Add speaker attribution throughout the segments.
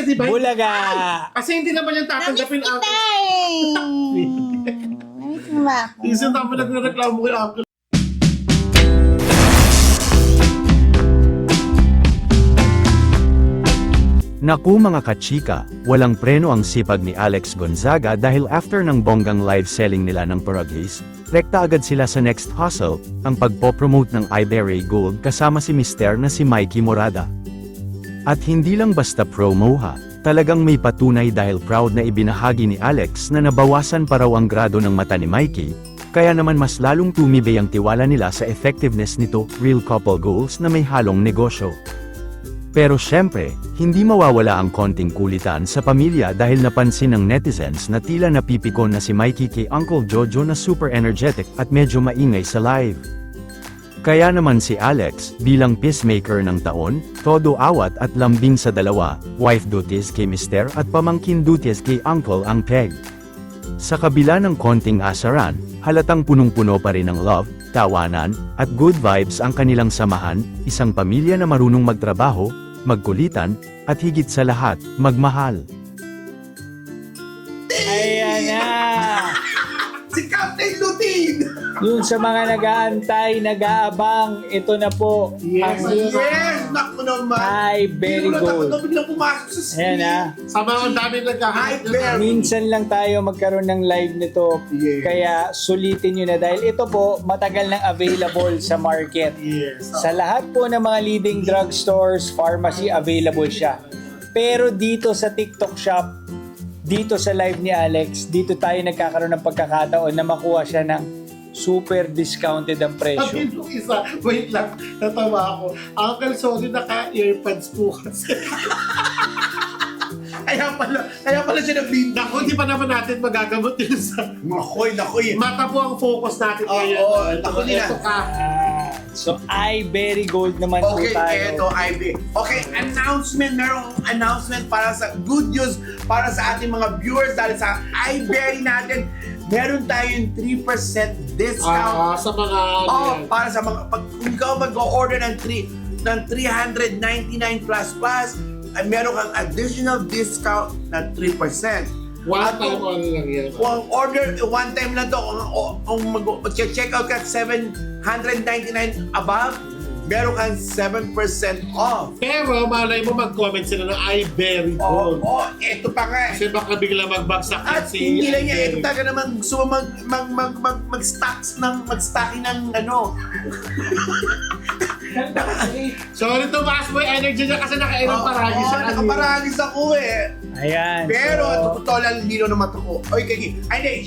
Speaker 1: Kasi di ba?
Speaker 2: Bulaga!
Speaker 1: Kasi hindi naman yung tatanggapin ang...
Speaker 3: Namiss mo ba ako?
Speaker 1: Isang naman nagreklamo kay Uncle.
Speaker 4: Naku mga kachika, walang preno ang sipag ni Alex Gonzaga dahil after ng bonggang live selling nila ng Paragis, rekta agad sila sa next hustle, ang pagpopromote ng Iberry Gold kasama si Mister na si Mikey Morada. At hindi lang basta promo ha, talagang may patunay dahil proud na ibinahagi ni Alex na nabawasan pa raw ang grado ng mata ni Mikey, kaya naman mas lalong tumibay ang tiwala nila sa effectiveness nito, real couple goals na may halong negosyo. Pero syempre, hindi mawawala ang konting kulitan sa pamilya dahil napansin ng netizens na tila napipikon na si Mikey kay Uncle Jojo na super energetic at medyo maingay sa live. Kaya naman si Alex, bilang peacemaker ng taon, todo awat at lambing sa dalawa, wife duties kay Mister at pamangkin duties kay Uncle ang peg. Sa kabila ng konting asaran, halatang punong-puno pa rin ng love, tawanan, at good vibes ang kanilang samahan, isang pamilya na marunong magtrabaho, magkulitan, at higit sa lahat, magmahal.
Speaker 2: Ayan na!
Speaker 1: Si Captain Lutin!
Speaker 2: Yung sa mga nag-aantay, nag-aabang, ito na po.
Speaker 1: Yes,
Speaker 2: ang
Speaker 1: yes! Naku naman!
Speaker 2: Iberry Gold.
Speaker 1: Biglang pumasok sa screen.
Speaker 2: Ayan na.
Speaker 1: Sa mga dami nagka-Iberry.
Speaker 2: Minsan lang tayo magkaroon ng live nito.
Speaker 1: Yes.
Speaker 2: Kaya sulitin nyo na dahil ito po matagal nang available sa market.
Speaker 1: Yes.
Speaker 2: Sa lahat po ng mga leading drugstores, pharmacy, available siya. Pero dito sa TikTok Shop, dito sa live ni Alex, dito tayo nagkakaroon ng pagkakataon na makuha siya ng super discounted ang presyo.
Speaker 1: Sabi nung isa, wait lang, natawa ako. Uncle, sorry, naka-earpads po kasi. kaya pala siya nag-lead. Naku, hindi pa naman natin magagamot yun sa...
Speaker 5: Nakoy.
Speaker 1: Mata po ang focus natin ngayon.
Speaker 5: Oo,
Speaker 1: Naku,
Speaker 5: naku nila.
Speaker 1: ito ka.
Speaker 2: So, Iberry Gold naman po
Speaker 5: Okay,
Speaker 2: tayo.
Speaker 5: eto, IB. Okay, merong announcement para sa good news para sa ating mga viewers dahil sa Iberry natin, meron tayong 3% discount.
Speaker 1: Sa mga...
Speaker 5: Para sa mga, kung ikaw mag-order ng 399 plus, ay meron kang additional discount na 3%.
Speaker 1: One time only lang yan.
Speaker 5: Kung order, one time lang to, kung mag-check out ka 799 above, meron kang 7% off.
Speaker 1: Pero malay mo mag-comment sila ng Iberry Gold.
Speaker 5: Eto pa nga.
Speaker 1: Kasi baka bigla magbagsak yan
Speaker 5: At
Speaker 1: si
Speaker 5: hindi lang yan,
Speaker 1: Iberry.
Speaker 5: ito talaga naman gusto mo mag-stocking ng ano.
Speaker 1: Sorry, tumaas mo yung energy niya kasi naka-ilang paragi siya kanina.
Speaker 5: Nakaparagis ako eh.
Speaker 2: Ayan.
Speaker 5: Pero,
Speaker 2: so,
Speaker 5: totoo lang, hindi na naman ako. Ay, hindi,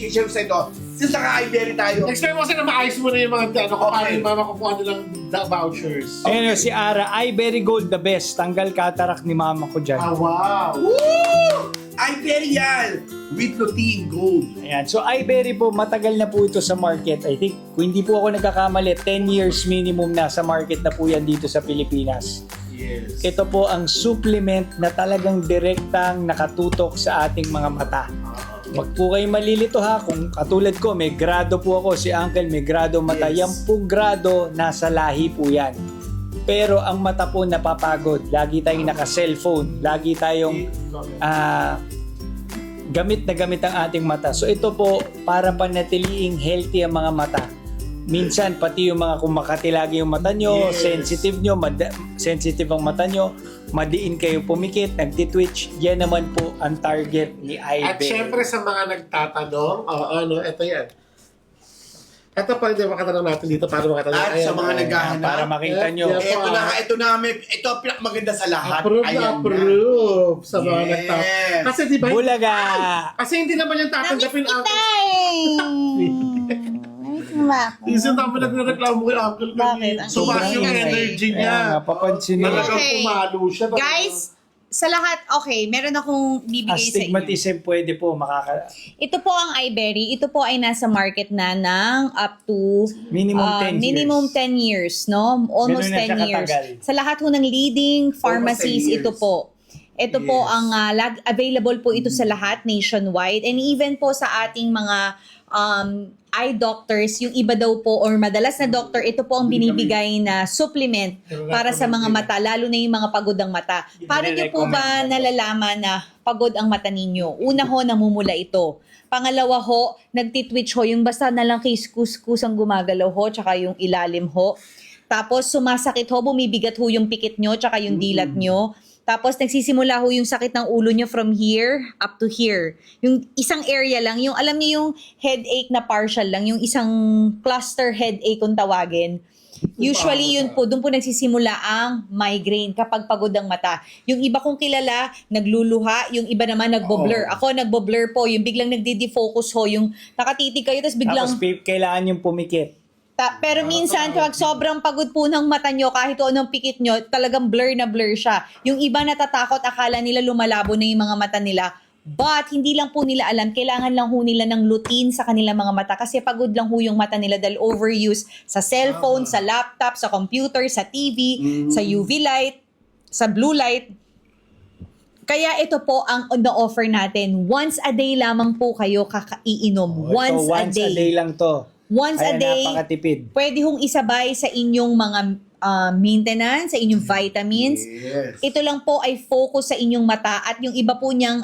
Speaker 5: i-share sa ito. Since naka-Iberry tayo.
Speaker 1: Explain mo kasi na maayos mo na yung mga kung paano yung makukuha nilang vouchers.
Speaker 2: ayun si Ara, Iberry Gold the best. Tanggal katarak ni mama ko dyan.
Speaker 1: Wow!
Speaker 5: Woo! Iberry yan! With Lutein Gold.
Speaker 2: Ayan. So Iberry po, matagal na po ito sa market. I think, kung hindi po ako nagkakamali, 10 years minimum na sa market na po yan dito sa Pilipinas.
Speaker 1: Yes.
Speaker 2: Ito po ang supplement na talagang direktang nakatutok sa ating mga mata. Wag po kayo malilito ha, kung katulad ko, may grado po ako, si Uncle may grado mata.
Speaker 5: Yes.
Speaker 2: Yan po grado, nasa lahi po yan. Pero ang mata po napapagod. Lagi tayong naka-cellphone. Lagi tayong gamit na gamit ang ating mata. So ito po, para panatiliing healthy ang mga mata. Minsan, pati yung mga kumakati lagi yung mata nyo,
Speaker 1: Yes.
Speaker 2: sensitive ang mata nyo, madiin kayo pumikit, nagtitwitch, yan naman po ang target ni
Speaker 1: At
Speaker 2: Iberry.
Speaker 1: syempre sa mga nagtatanong, ito yan. Ito pa rin makatanong natin dito para makatanong.
Speaker 5: At sa mga naghahanap,
Speaker 2: Para makita nyo.
Speaker 5: ito na, ito ang pinakamaganda sa lahat.
Speaker 1: Approve na
Speaker 5: Ayan
Speaker 1: approve sa mga
Speaker 5: Yes.
Speaker 1: nagtatanong. Kasi di ba,
Speaker 2: Bulaga!
Speaker 1: kasi hindi naman yung tatanggapin ang...
Speaker 3: Namiss mo ba ako?
Speaker 1: Isang naman nagreklamo kay Uncle.
Speaker 3: Bakit? Ang
Speaker 1: Tumaas yung
Speaker 3: ingay.
Speaker 1: energy
Speaker 2: Kaya
Speaker 1: niya.
Speaker 2: nga, papansin nyo.
Speaker 1: Talagang
Speaker 3: Okay.
Speaker 1: pumalo siya.
Speaker 3: Guys, sa lahat, okay, meron akong bibigay sa inyo.
Speaker 2: Astigmatism pwede po
Speaker 3: Ito po ang Iberry. Ito po ay nasa market na ng up to
Speaker 2: minimum 10 years.
Speaker 3: minimum 10 years, no? Almost
Speaker 2: Ganun na
Speaker 3: 10
Speaker 2: siya
Speaker 3: years.
Speaker 2: katagal.
Speaker 3: Sa lahat ho ng leading pharmacies,
Speaker 5: 10 years.
Speaker 3: ito po. Ito po ang available po ito sa lahat nationwide, and even po sa ating mga eye doctors, yung iba daw po or madalas na doctor, ito po ang binibigay na supplement para sa mga mata, lalo na yung mga pagod ang mata. Paano niyo po ba nalalaman na pagod ang mata ninyo? Una ho, namumula ito. Pangalawa ho, nagtitwitch ho, yung basta na lang kus-kus ang gumagalaw ho, tsaka yung ilalim ho. Tapos sumasakit ho, bumibigat ho yung pikit nyo, tsaka yung dilat nyo. Tapos nagsisimula ho yung sakit ng ulo nyo from here up to here. Yung isang area lang, yung alam niyo yung headache na partial lang, yung isang cluster headache kung tawagin. Usually yun po, doon po nagsisimula ang migraine kapag pagod ang mata. Yung iba kong kilala, nagluluha, yung iba naman nagbo-blur. Ako nagbo-blur po, yung biglang nagdi-defocus ho, yung nakatitig kayo, tapos biglang...
Speaker 2: Tapos kailangan yung pumikit.
Speaker 3: Pero minsan, kapag sobrang pagod po ng mata nyo, kahit o anong pikit nyo, talagang blur na blur siya. Yung iba natatakot, akala nila lumalabo na yung mga mata nila. But, hindi lang po nila alam, kailangan lang ho nila ng lutein sa kanilang mga mata kasi pagod lang ho yung mata nila dahil overuse sa cellphone, sa laptop, sa computer, sa TV, sa UV light, sa blue light. Kaya ito po ang na-offer natin. Once a day lamang po kayo kakaiinom. Once a day.
Speaker 2: Once a day lang to.
Speaker 3: Once a
Speaker 2: Kaya
Speaker 3: day,
Speaker 2: napakatipid.
Speaker 3: pwede hong isabay sa inyong mga maintenance, sa inyong vitamins.
Speaker 5: Yes.
Speaker 3: Ito lang po ay focus sa inyong mata at yung iba po niyang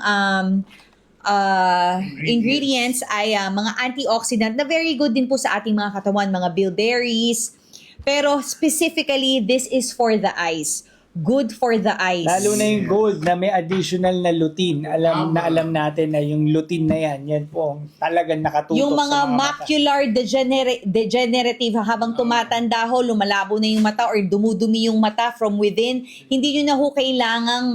Speaker 3: ingredients ay mga antioxidant na very good din po sa ating mga katawan, mga bilberries. Pero specifically, this is for the eyes. Good for the eyes.
Speaker 2: Lalo na yung gold na may additional na lutein. Alam natin na yung lutein na yan po ang talagang nakatutok
Speaker 3: Yung mga
Speaker 2: sa mga mata.
Speaker 3: macular degenerative, habang tumatanda ho, lumalabo na yung mata or dumudumi yung mata from within, hindi nyo na ho kailangang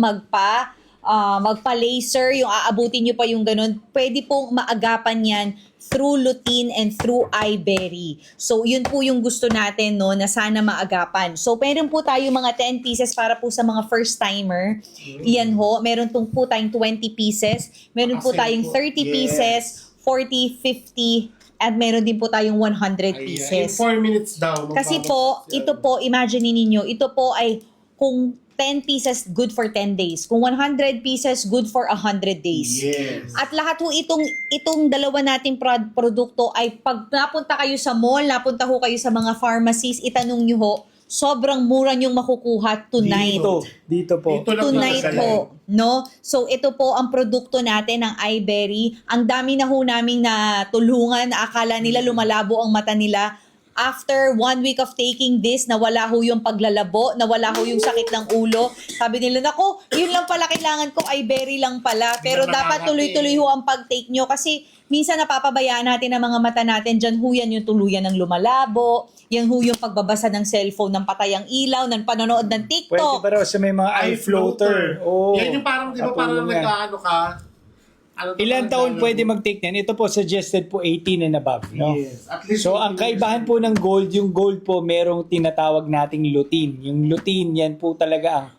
Speaker 3: magpa-laser, yung aabutin nyo pa yung ganun. Pwede pong maagapan yan through lutein and through eyeberry. So, yun po yung gusto natin, no, na sana maagapan. So, meron po tayo mga 10 pieces para po sa mga first-timer. Iyan ho. Meron po tayong 20 pieces. Meron po tayong 30 pieces, 40, 50, at meron din po tayong 100 pieces.
Speaker 1: 4 minutes daw.
Speaker 3: Kasi po, ito po, imagine ninyo, ito po ay kung 10 pieces, good for 10 days. Kung 100 pieces, good for 100 days.
Speaker 5: Yes.
Speaker 3: At lahat ho itong dalawa nating produkto ay pag napunta kayo sa mall, napunta ho kayo sa mga pharmacies, itanong nyo ho, sobrang mura nyong makukuha tonight.
Speaker 2: Dito po.
Speaker 1: Dito lang
Speaker 3: Tonight
Speaker 1: sa
Speaker 3: po, no? So, ito po ang produkto natin ng iBerry. Ang dami na ho naming natulungan na akala nila lumalabo ang mata nila. After 1 week of taking this, nawala ho yung paglalabo, nawala ho yung sakit ng ulo. Sabi nila, nako, yun lang pala kailangan ko, iBerry lang pala. Pero dapat tuloy-tuloy ho ang pag-take nyo kasi minsan napapabayaan natin ang mga mata natin. Diyan ho yan yung tuluyan ng lumalabo. Yan ho yung pagbabasa ng cellphone, ng patayang ilaw, ng panonood ng
Speaker 2: Pwede
Speaker 3: TikTok.
Speaker 2: pa raw sa may mga eye floater. Oh,
Speaker 1: Yan yung parang, di ba, parang
Speaker 2: katulong yan.
Speaker 1: nagkaano ka. Ano to,
Speaker 2: Ilan
Speaker 1: parang
Speaker 2: taon
Speaker 1: gano'n?
Speaker 2: pwede mag-take niyan? Ito po suggested po 18 and above, no?
Speaker 1: Yes. At least
Speaker 2: So, ang kaibahan po ng gold, yung gold po merong tinatawag nating lutein. Yung lutein, yan po talaga ang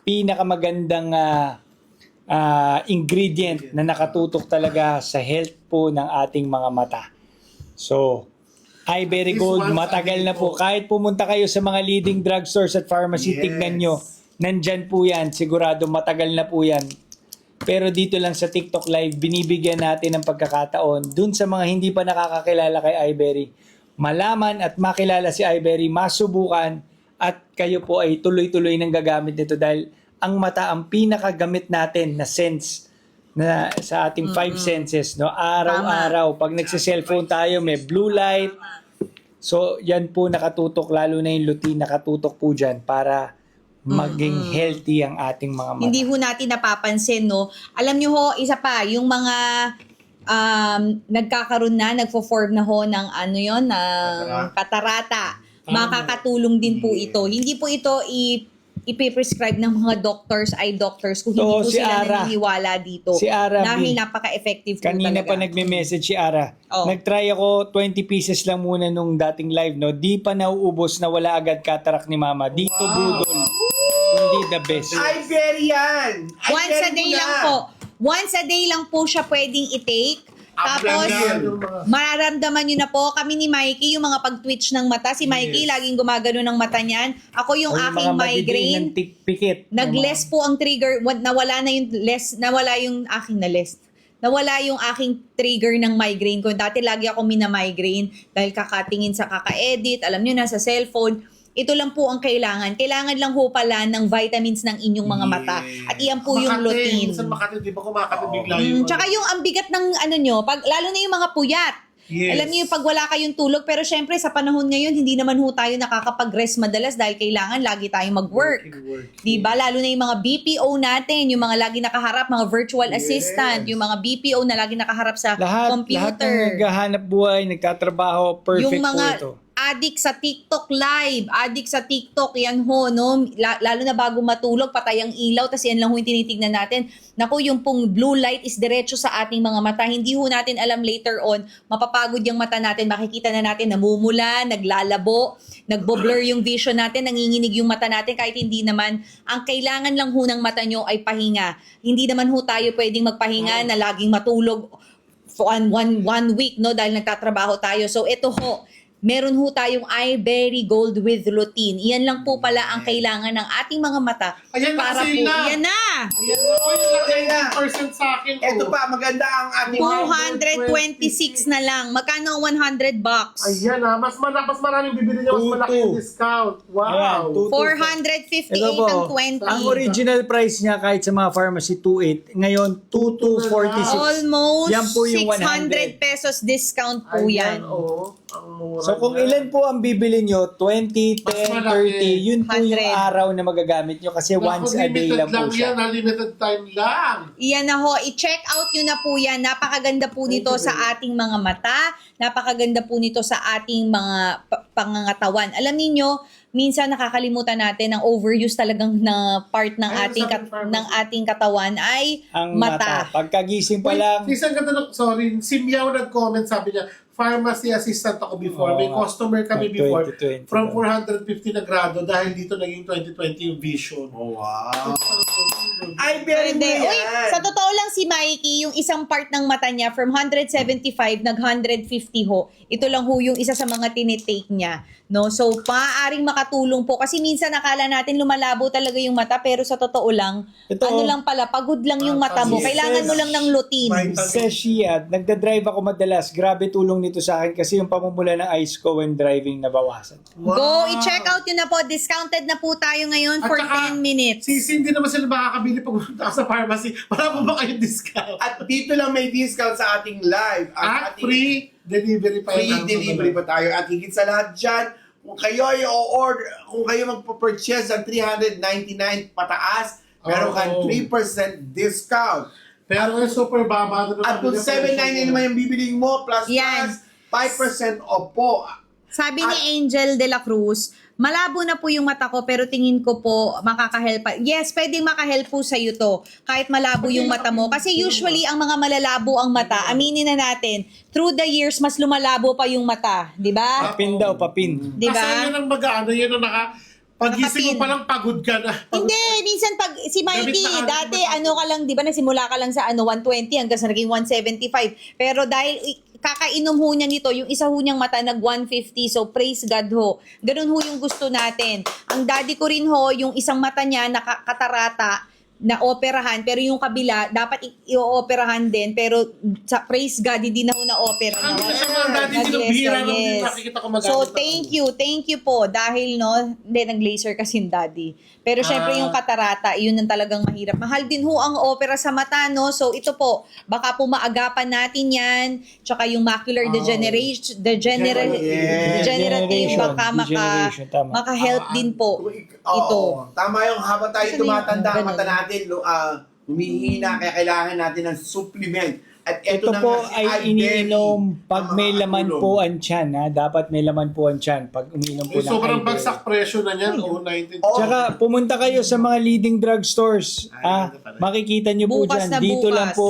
Speaker 2: pinakamagandang ingredient na nakatutok talaga sa health po ng ating mga mata. So, iBerry
Speaker 1: This
Speaker 2: Gold,
Speaker 1: one's
Speaker 2: matagal na po.
Speaker 1: available.
Speaker 2: Kahit pumunta kayo sa mga leading drugstores at pharmacy,
Speaker 5: Yes.
Speaker 2: tignan nyo. Nandyan po yan. Sigurado matagal na po yan. Pero dito lang sa TikTok Live, binibigyan natin ng pagkakataon dun sa mga hindi pa nakakakilala kay iBerry. Malaman at makilala si iBerry, masubukan, at kayo po ay tuloy-tuloy nang gagamit nito dahil ang mata ang pinakagamit natin na sense na sa ating 5 senses, no? Araw-araw. Pag nagsi-cellphone tayo, may blue light. So, yan po nakatutok, lalo na yung lutein nakatutok po dyan para maging healthy ang ating mga mata.
Speaker 3: Hindi ho natin napapansin, no? Alam nyo ho, isa pa, yung mga nagkakaroon na, nagfo-form na ho ng ano yon, ng katarata. Makakatulong din po ito. Hindi po ito ipiprescribe ng mga doctors, eye doctors, kung hindi
Speaker 2: So,
Speaker 3: po
Speaker 2: si
Speaker 3: sila
Speaker 2: Ara.
Speaker 3: naniniwala dito.
Speaker 2: Si Ara,
Speaker 3: Dahil
Speaker 2: B.
Speaker 3: napaka-effective po
Speaker 2: Kanina
Speaker 3: talaga.
Speaker 2: pa nagme-message si Ara.
Speaker 3: Oh.
Speaker 2: Nag-try ako 20 pieces lang muna nung dating live, no? Di pa nauubos na wala agad cataract ni Mama. Dito budol. Hindi the best.
Speaker 5: iBerry yan!
Speaker 3: Once a
Speaker 5: iBerry
Speaker 3: day
Speaker 5: mo
Speaker 3: lang
Speaker 5: na.
Speaker 3: po. Once a day lang po siya pwedeng i-take. Tapos,
Speaker 1: Yung mga-
Speaker 3: mararamdaman nyo na po, kami ni Mikey, yung mga pag-twitch ng mata. Si Mikey, laging gumagano ng mata niyan. Ako yung
Speaker 2: O
Speaker 3: aking
Speaker 2: mga madidiin
Speaker 3: migraine.
Speaker 2: ng pikit.
Speaker 3: Nag-less po ang trigger. Nawala na yung less, nawala yung aking na-less. Nawala yung aking trigger ng migraine ko. Dati lagi ako mina-migraine dahil kakatingin sa kaka-edit. Alam nyo na, sa cellphone. Ito lang po ang kailangan. Kailangan lang ho pala ng vitamins ng inyong mga mata. At iyan po yung
Speaker 1: Makati,
Speaker 3: lutein.
Speaker 1: minsan Makati, di ba kumakati bigla yung...
Speaker 3: Tsaka yung ang bigat ng ano nyo, lalo na yung mga puyat.
Speaker 1: Yes.
Speaker 3: Alam niyo yung pag wala kayong tulog, pero syempre sa panahon ngayon, hindi naman ho tayo nakakapag-rest madalas dahil kailangan lagi tayong mag-work. Diba? Lalo na yung mga BPO natin, yung mga lagi nakaharap, mga virtual assistant, yung mga BPO na lagi nakaharap sa
Speaker 2: Lahat ng
Speaker 3: computer.
Speaker 2: naghahanap buhay, nagtatrabaho, perfect
Speaker 3: Yung mga
Speaker 2: po ito.
Speaker 3: addict sa TikTok live, addict sa TikTok, yan ho, no? Lalo na bago matulog, patay ang ilaw, tas yan lang ho yung tinitignan natin. Naku, yung pong blue light is diretso sa ating mga mata. Hindi ho natin alam later on, mapapagod yung mata natin, makikita na natin namumula, naglalabo, nagbo-blur yung vision natin, nanginginig yung mata natin, kahit hindi naman. Ang kailangan lang ho ng mata nyo ay pahinga. Hindi naman ho tayo pwedeng magpahinga na laging matulog for one week, no? Dahil nagtatrabaho tayo. So, ito ho, meron ho tayong iBerry Gold with Lutein. Iyan lang po pala ang kailangan ng ating mga mata.
Speaker 1: Ayan na
Speaker 3: para
Speaker 1: kasi
Speaker 3: po,
Speaker 1: na.
Speaker 3: yan na!
Speaker 1: Ayan na, oh, yung
Speaker 5: Ayan na.
Speaker 1: 1% sa akin.
Speaker 5: Ito pa, maganda ang ating...
Speaker 3: 226 na lang. Magkano ang $100?
Speaker 1: Ayan na, mas maraming bibili niyo, mas malaki yung discount.
Speaker 2: Ayan,
Speaker 1: Wow.
Speaker 3: 458
Speaker 2: Ito po,
Speaker 3: ang
Speaker 2: ang
Speaker 3: 20.
Speaker 2: original price niya kahit sa mga pharmacy 2.8, ngayon 2.246.
Speaker 3: Almost
Speaker 2: Yan po yung
Speaker 3: 600 pesos discount po
Speaker 1: Ayan,
Speaker 3: yan.
Speaker 1: oh. Ang mura
Speaker 2: So kung
Speaker 1: niya.
Speaker 2: ilan po ang bibili nyo, 20, 10,
Speaker 1: Mas malaki.
Speaker 2: 30, yun po yung
Speaker 3: 100.
Speaker 2: araw na magagamit nyo kasi
Speaker 1: Naku,
Speaker 2: once a day
Speaker 1: limited
Speaker 2: lang po siya.
Speaker 1: yan, limited time lang.
Speaker 3: Iyan na ho, i-check out nyo na po yan. Napakaganda po nito sa ating mga mata. Napakaganda po nito sa ating mga pangangatawan. Alam niyo, minsan nakakalimutan natin ang overuse talagang na part ng
Speaker 1: Ayun,
Speaker 3: ating
Speaker 1: sabi ng pharmacy.
Speaker 3: ng ating katawan ay
Speaker 2: Ang mata. Pagkagising pa lang,
Speaker 1: Isang ganda ng, sorry, si Miao nag-comment, sabi niya, pharmacy assistant ako before.
Speaker 2: Oo
Speaker 1: May
Speaker 2: nga.
Speaker 1: customer kami
Speaker 2: Ng
Speaker 1: before.
Speaker 2: 2020
Speaker 1: From
Speaker 2: daw.
Speaker 1: 450 na grado dahil dito naging 2020 yung vision.
Speaker 5: Oh, wow. Ay, very
Speaker 3: Pwede.
Speaker 5: good
Speaker 3: Uy,
Speaker 5: yan.
Speaker 3: sa totoo lang si Mikey, yung isang part ng mata niya from 175 nag-150 ho. Ito lang ho yung isa sa mga tinitake niya. No? So, maaaring makatulong po. Kasi minsan nakala natin lumalabo talaga yung mata pero sa totoo lang,
Speaker 2: Ito,
Speaker 3: ano lang pala, pagod lang yung mata mo.
Speaker 1: Yes.
Speaker 3: Kailangan mo lang ng lutein.
Speaker 2: sa Shia, nagda-drive ako madalas. Grabe tulong nito sa akin kasi yung pamumula ng eyes ko when driving nabawasan.
Speaker 3: Go, i-check out yun na po. Discounted na po tayo ngayon
Speaker 1: At
Speaker 3: for
Speaker 1: saka,
Speaker 3: 10 minutes.
Speaker 1: hindi naman sila makakabili pag pumunta ka sa pharmacy. Wala po ba kayong discount?
Speaker 5: At dito lang may discount sa ating live.
Speaker 1: At
Speaker 5: Ating
Speaker 1: free delivery pa
Speaker 5: free
Speaker 1: yun.
Speaker 5: delivery pa tayo. At higit sa lahat dyan, kung kayo ay o-order, kung kayo magpo-purchase ng 399 pataas, meron kang
Speaker 1: Oo.
Speaker 5: 3% discount.
Speaker 1: Pero yung super baba.
Speaker 5: At kung 799 naman yung bibiling mo, plus
Speaker 3: Yan.
Speaker 5: 5% off po.
Speaker 3: Sabi ni Angel de la Cruz, malabo na po yung mata ko pero tingin ko po makakahelp. Yes, pwedeng makahelp po sa iyo to kahit malabo yung mata mo. Kasi usually ang mga malalabo ang mata, aminin na natin, through the years mas lumalabo pa yung mata, di ba?
Speaker 2: Papin daw, papin.
Speaker 3: Di
Speaker 1: Kasi
Speaker 3: ba?
Speaker 1: yun ang mag-ano, yun ang pag-gising mo
Speaker 3: Nakapin.
Speaker 1: palang pagod ka na.
Speaker 3: Hindi, minsan pag si Mikey,
Speaker 1: Gamit na
Speaker 3: dati ano ka lang, di ba, nagsimula ka lang sa 120 hanggang sa naging 175. Pero dahil kakainom ho niya nito, yung isa ho niyang mata nag 150, so praise God ho. Ganun ho yung gusto natin. Ang daddy ko rin ho, yung isang mata niya nakatarata, na operahan, pero yung kabila, dapat i-operahan din, pero sa praise God, hindi na ho na-opera.
Speaker 1: Ang sa mga dati sinubihira nung
Speaker 3: Yes.
Speaker 1: nakikita ko magamit.
Speaker 3: So, thank you po. Dahil, no, hindi, nag-laser kasi yung daddy. Pero syempre yung katarata, yun ang talagang mahirap. Mahal din ho ang opera sa mata, no? So, ito po, baka po maagapan natin yan. Tsaka yung macular degeneration, degenerative, baka
Speaker 2: Degeneration, tama.
Speaker 3: maka-help din po ito.
Speaker 5: Tama yung habang tayo
Speaker 3: Kasi
Speaker 5: tumatanda ang
Speaker 3: ganun.
Speaker 5: mata natin, humihina, kaya kailangan natin ng supplement. At
Speaker 2: Ito
Speaker 5: na
Speaker 2: po
Speaker 5: nga si
Speaker 2: ay
Speaker 5: Iberry,
Speaker 2: iniinom pag
Speaker 5: ang
Speaker 2: may
Speaker 5: mga
Speaker 2: laman
Speaker 5: tulong.
Speaker 2: po ang tiyan. Ha? Dapat may laman po ang tiyan pag uminom po
Speaker 1: Eh,
Speaker 2: ng
Speaker 1: sobrang
Speaker 2: Iberry.
Speaker 1: bagsak presyo na niyan. Oh, 19.
Speaker 5: Oh.
Speaker 2: Tsaka pumunta kayo sa mga leading drugstores.
Speaker 1: Ay, ito pala.
Speaker 2: Makikita nyo po
Speaker 3: Bukas
Speaker 2: dyan.
Speaker 3: na
Speaker 2: Dito
Speaker 3: bukas.
Speaker 2: lang po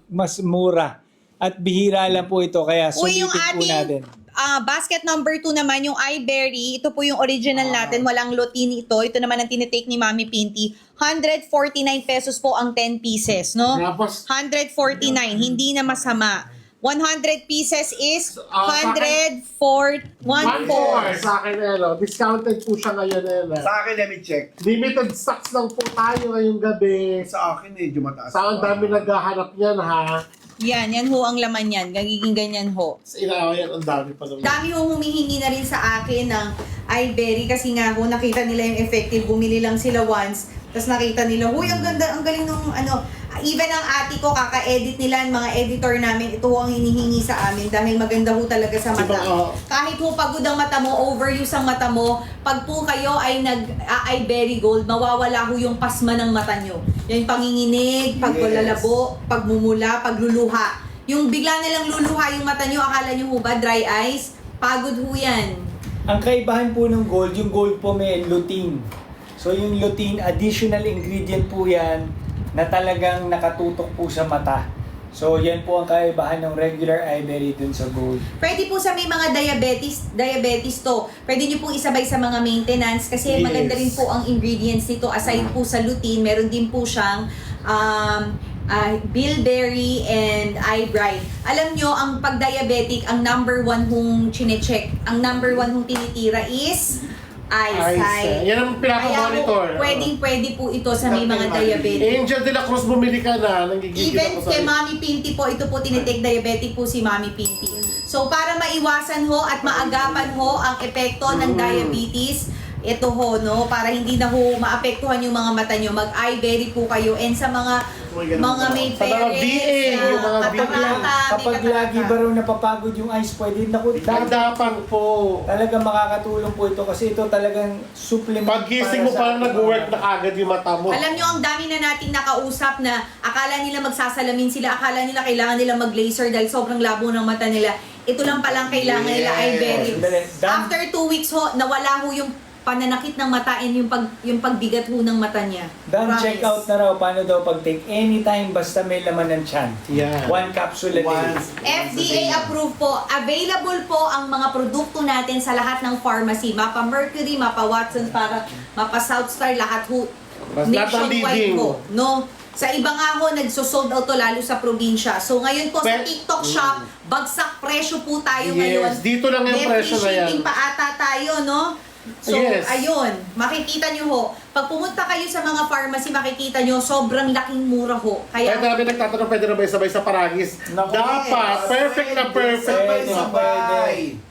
Speaker 2: mas mura. At bihira lang po ito. Kaya
Speaker 3: Uy, yung
Speaker 2: sulitin po natin.
Speaker 3: ating basket number 2 naman, yung iBerry, ito po yung original natin, walang lutein ito. Ito naman ang tinitake ni Mami Pinty. 149 pesos po ang 10 pieces, no?
Speaker 1: Tapos,
Speaker 3: 149, hindi na masama. 100 pieces is
Speaker 1: Ah,
Speaker 3: 104.
Speaker 1: Sa akin, discounted po siya ngayon,
Speaker 5: Sa akin, let me check.
Speaker 1: Limited stocks lang po tayo ngayong gabi.
Speaker 5: Sa akin, medyo mataas.
Speaker 1: Sa ang dami naghahanap yan, ha?
Speaker 3: Yan ho ang laman yan. Gagiging ganyan ho.
Speaker 1: Sa ilaw yan, ang dami pa naman.
Speaker 3: Dami ho humihingi na rin sa akin ng iBerry kasi nga ho, nakita nila yung effective. Bumili lang sila once. Tapos nakita nila, huy, ang ganda, ang galing nung even ang ate ko, kaka-edit nila, ang mga editor namin, ito ho ang hinihingi sa amin dahil maganda ho talaga sa mata.
Speaker 1: Diba,
Speaker 3: Kahit ho pagod ang mata mo, overuse ang mata mo, pag po kayo ay nag-iBerry Gold, mawawala ho yung pasma ng mata nyo. Yung panginginig, paglalabo, pagmumula, pagluluha. Yung bigla nilang luluha yung mata nyo, akala nyo ho ba dry eyes? Pagod ho yan.
Speaker 2: Ang kaibahan po ng gold, yung gold po may lutein. So yung lutein, additional ingredient po yan na talagang nakatutok po sa mata. So yan po ang kaibahan ng regular iBerry dun sa gold.
Speaker 3: Pwede po sa may mga diabetes to. Pwede nyo pong isabay sa mga maintenance kasi
Speaker 1: Yes.
Speaker 3: maganda rin po ang ingredients nito. Aside po sa lutein, meron din po siyang bilberry and eyebright. Alam nyo, ang pag-diabetic, ang number 1 hong chinecheck, ang number 1 hong tinitira is eyesight.
Speaker 1: Yan ang pinaka-monitor.
Speaker 3: Pwede po ito sa may mga diabetic.
Speaker 1: Angel de la Cruz, bumili ka na. Nanggigigil
Speaker 3: Even
Speaker 1: ako
Speaker 3: kay
Speaker 1: sa'yo.
Speaker 3: Mami Pinti po, ito po tinitake diabetic po si Mami Pinti. So para maiwasan ho at maagapan ho ang epekto ng diabetes, ito ho, no, para hindi na ho maapektuhan yung mga mata nyo, mag-iBerry po kayo. And sa mga may
Speaker 1: Sa mga
Speaker 3: parents,
Speaker 1: VA, yung mga
Speaker 3: katarata,
Speaker 2: Kapag lagi ba raw napapagod yung eyes, pwede
Speaker 1: Dagdapan po.
Speaker 2: talagang makakatulong po ito kasi ito talagang supplement.
Speaker 1: Pag-gising mo
Speaker 2: para sa
Speaker 1: parang
Speaker 2: ating
Speaker 1: nag-work
Speaker 2: mga-
Speaker 1: na kagad yung mata mo.
Speaker 3: Alam nyo, ang dami na nating nakausap na akala nila magsasalamin sila, akala nila kailangan nila mag-laser dahil sobrang labo ng mata nila. Ito lang palang kailangan nila iBerry.
Speaker 2: Sandali.
Speaker 3: After 2 weeks ho, nawala ho yung pananakit ng mata and yung pagbigat ho ng mata niya.
Speaker 2: Dan,
Speaker 3: Promise.
Speaker 2: check out na raw paano daw pag-take anytime basta may laman ng tiyan.
Speaker 1: Yan.
Speaker 2: 1 capsule a day.
Speaker 3: FDA approved po. Available po ang mga produkto natin sa lahat ng pharmacy. Mapa Mercury, Mapa Watsons, para Mapa Southstar, lahat ho.
Speaker 1: Mas lahat ng
Speaker 3: Nationwide
Speaker 1: leading.
Speaker 3: po. No? Sa iba nga ho, nagsosold out to lalo sa probinsya. So ngayon po sa TikTok shop, bagsak presyo po tayo ngayon.
Speaker 1: Yes, dito lang yung
Speaker 3: May
Speaker 1: presyo
Speaker 3: free
Speaker 1: na yan.
Speaker 3: shipping pa ata tayo, no? So,
Speaker 1: Yes.
Speaker 3: ayun, makikita nyo ho. Pag pumunta kayo sa mga pharmacy, makikita nyo, sobrang laking mura ho.
Speaker 1: Kaya
Speaker 3: Kaya,
Speaker 1: dami nagtatanong, pwede na ba isabay sa Paragis?
Speaker 2: Naku,
Speaker 1: Dapat, perfect na perfect.
Speaker 5: Sabay-sabay.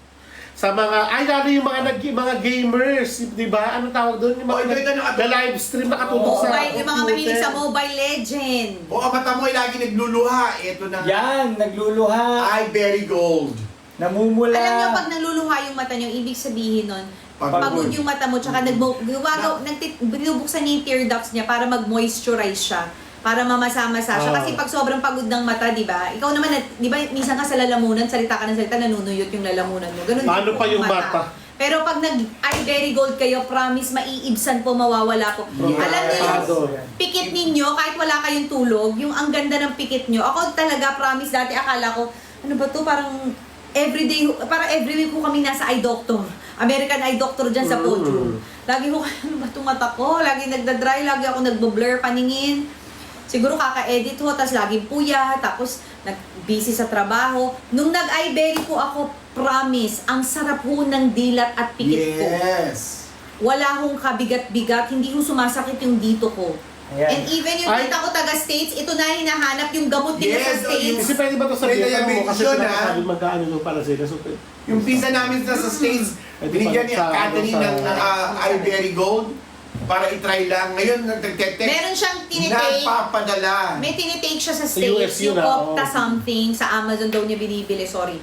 Speaker 1: Sa mga, lalo yung mga gamers, di ba? Ano tawag doon? Yung mga
Speaker 5: ito na-
Speaker 1: na live stream nakatutok sa
Speaker 3: mobile, yung mga mahilig sa
Speaker 1: computer.
Speaker 3: Mobile Legend.
Speaker 5: O ang mata mo ay lagi nagluluha. Ito na.
Speaker 2: Yan, nagluluha,
Speaker 5: iBerry Gold.
Speaker 2: namumula.
Speaker 3: Alam nyo, pag naluluha yung mata nyo, ibig sabihin nun, pagod yung mata mo, tsaka binubuksan niya yung tear ducts niya para mag-moisturize siya. Para mamasa-masa siya.
Speaker 1: Oh.
Speaker 3: Kasi pag sobrang pagod ng mata, di ba? Ikaw naman, di ba, minsan ka sa lalamunan, salita ka ng salita, nanunuyot yung lalamunan mo. Ganun
Speaker 1: Paano
Speaker 3: din po
Speaker 1: pa
Speaker 3: ang
Speaker 1: yung mata?
Speaker 3: Pero pag nag-iBerry Gold kayo, promise, maiibsan po, mawawala po.
Speaker 5: Yes.
Speaker 3: Alam niyo yung
Speaker 1: Yes.
Speaker 3: pikit ninyo, kahit wala kayong tulog, yung ang ganda ng pikit nyo. Ako talaga, promise, dati akala ko, ano ba to, parang everyday, parang every week ko kami nasa eye doctor. American eye doctor dyan sa podium. Lagi ko, ano ba itong mata ko? Lagi nagda-dry, lagi ako nagbo-blur paningin. Siguro kaka-edit ho, tapos laging puya, tapos busy sa trabaho. Nung nag-iBerry po ako, promise, ang sarap ho ng dilat at pikit ko.
Speaker 5: Yes.
Speaker 3: Wala hong kabigat-bigat, hindi ho sumasakit yung dito ko.
Speaker 2: Ayan.
Speaker 3: And even yung
Speaker 1: Ay.
Speaker 3: tita ko taga-States, ito na hinahanap yung gamot nila sa
Speaker 5: Yes,
Speaker 3: States.
Speaker 1: Kasi pwede ba ito sa
Speaker 5: May
Speaker 1: Vietnam mo? Kasi
Speaker 5: diabetes yun,
Speaker 1: sinasabi magkaano daw para sila. So,
Speaker 5: Yung pizza namin sa States, binigyan ni
Speaker 1: Sa-
Speaker 5: Catherine ng
Speaker 1: sa-
Speaker 5: iBerry Gold para i-try lang. Ngayon, nagtetext.
Speaker 3: Meron siyang tinitake.
Speaker 5: Nagpapadala.
Speaker 3: May tinitake siya sa
Speaker 1: Sa
Speaker 3: States,
Speaker 1: US yun,
Speaker 3: yung
Speaker 1: ah,
Speaker 3: Opta
Speaker 1: oo.
Speaker 3: something, sa Amazon daw niya binibili, sorry.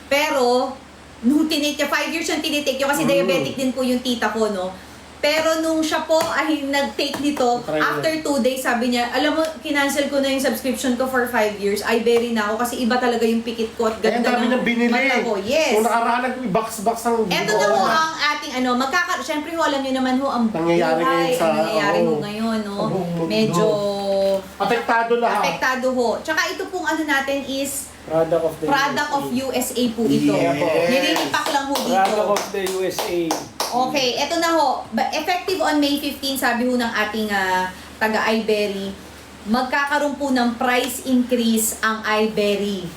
Speaker 3: Pero, nung tinitake niya, 5 years yung tinitake niya kasi diabetic din po yung tita ko, no? Pero nung siya po ay nag-take nito,
Speaker 1: Try mo
Speaker 3: after 2 days, sabi niya, alam mo, kinancel ko na yung subscription ko for 5 years. iBerry na ako kasi iba talaga yung pikit ko at
Speaker 1: Kaya ang
Speaker 3: ganda
Speaker 1: dami nang binili.
Speaker 3: mata ko. Yes.
Speaker 1: Kung nakaraan nag-box-box ang
Speaker 3: Eto na ho ang ating syempre ho, alam niyo naman ho, ang
Speaker 1: Nangyayari
Speaker 3: buhay,
Speaker 1: ngayon sa-
Speaker 3: ang nangyayari ho
Speaker 1: oo.
Speaker 3: ngayon, no?
Speaker 1: Sa buong mundo.
Speaker 3: Medyo
Speaker 1: Apektado lahat.
Speaker 3: apektado ho. Tsaka ito pong ano natin is
Speaker 2: Product of the
Speaker 3: product of USA po ito.
Speaker 5: Yes.
Speaker 3: Nililimpak lang ho dito.
Speaker 2: Product of the USA.
Speaker 3: Okay, eto na ho. Effective on May 15, sabi ho ng ating taga iBerry, magkakaroon po ng price increase ang iBerry.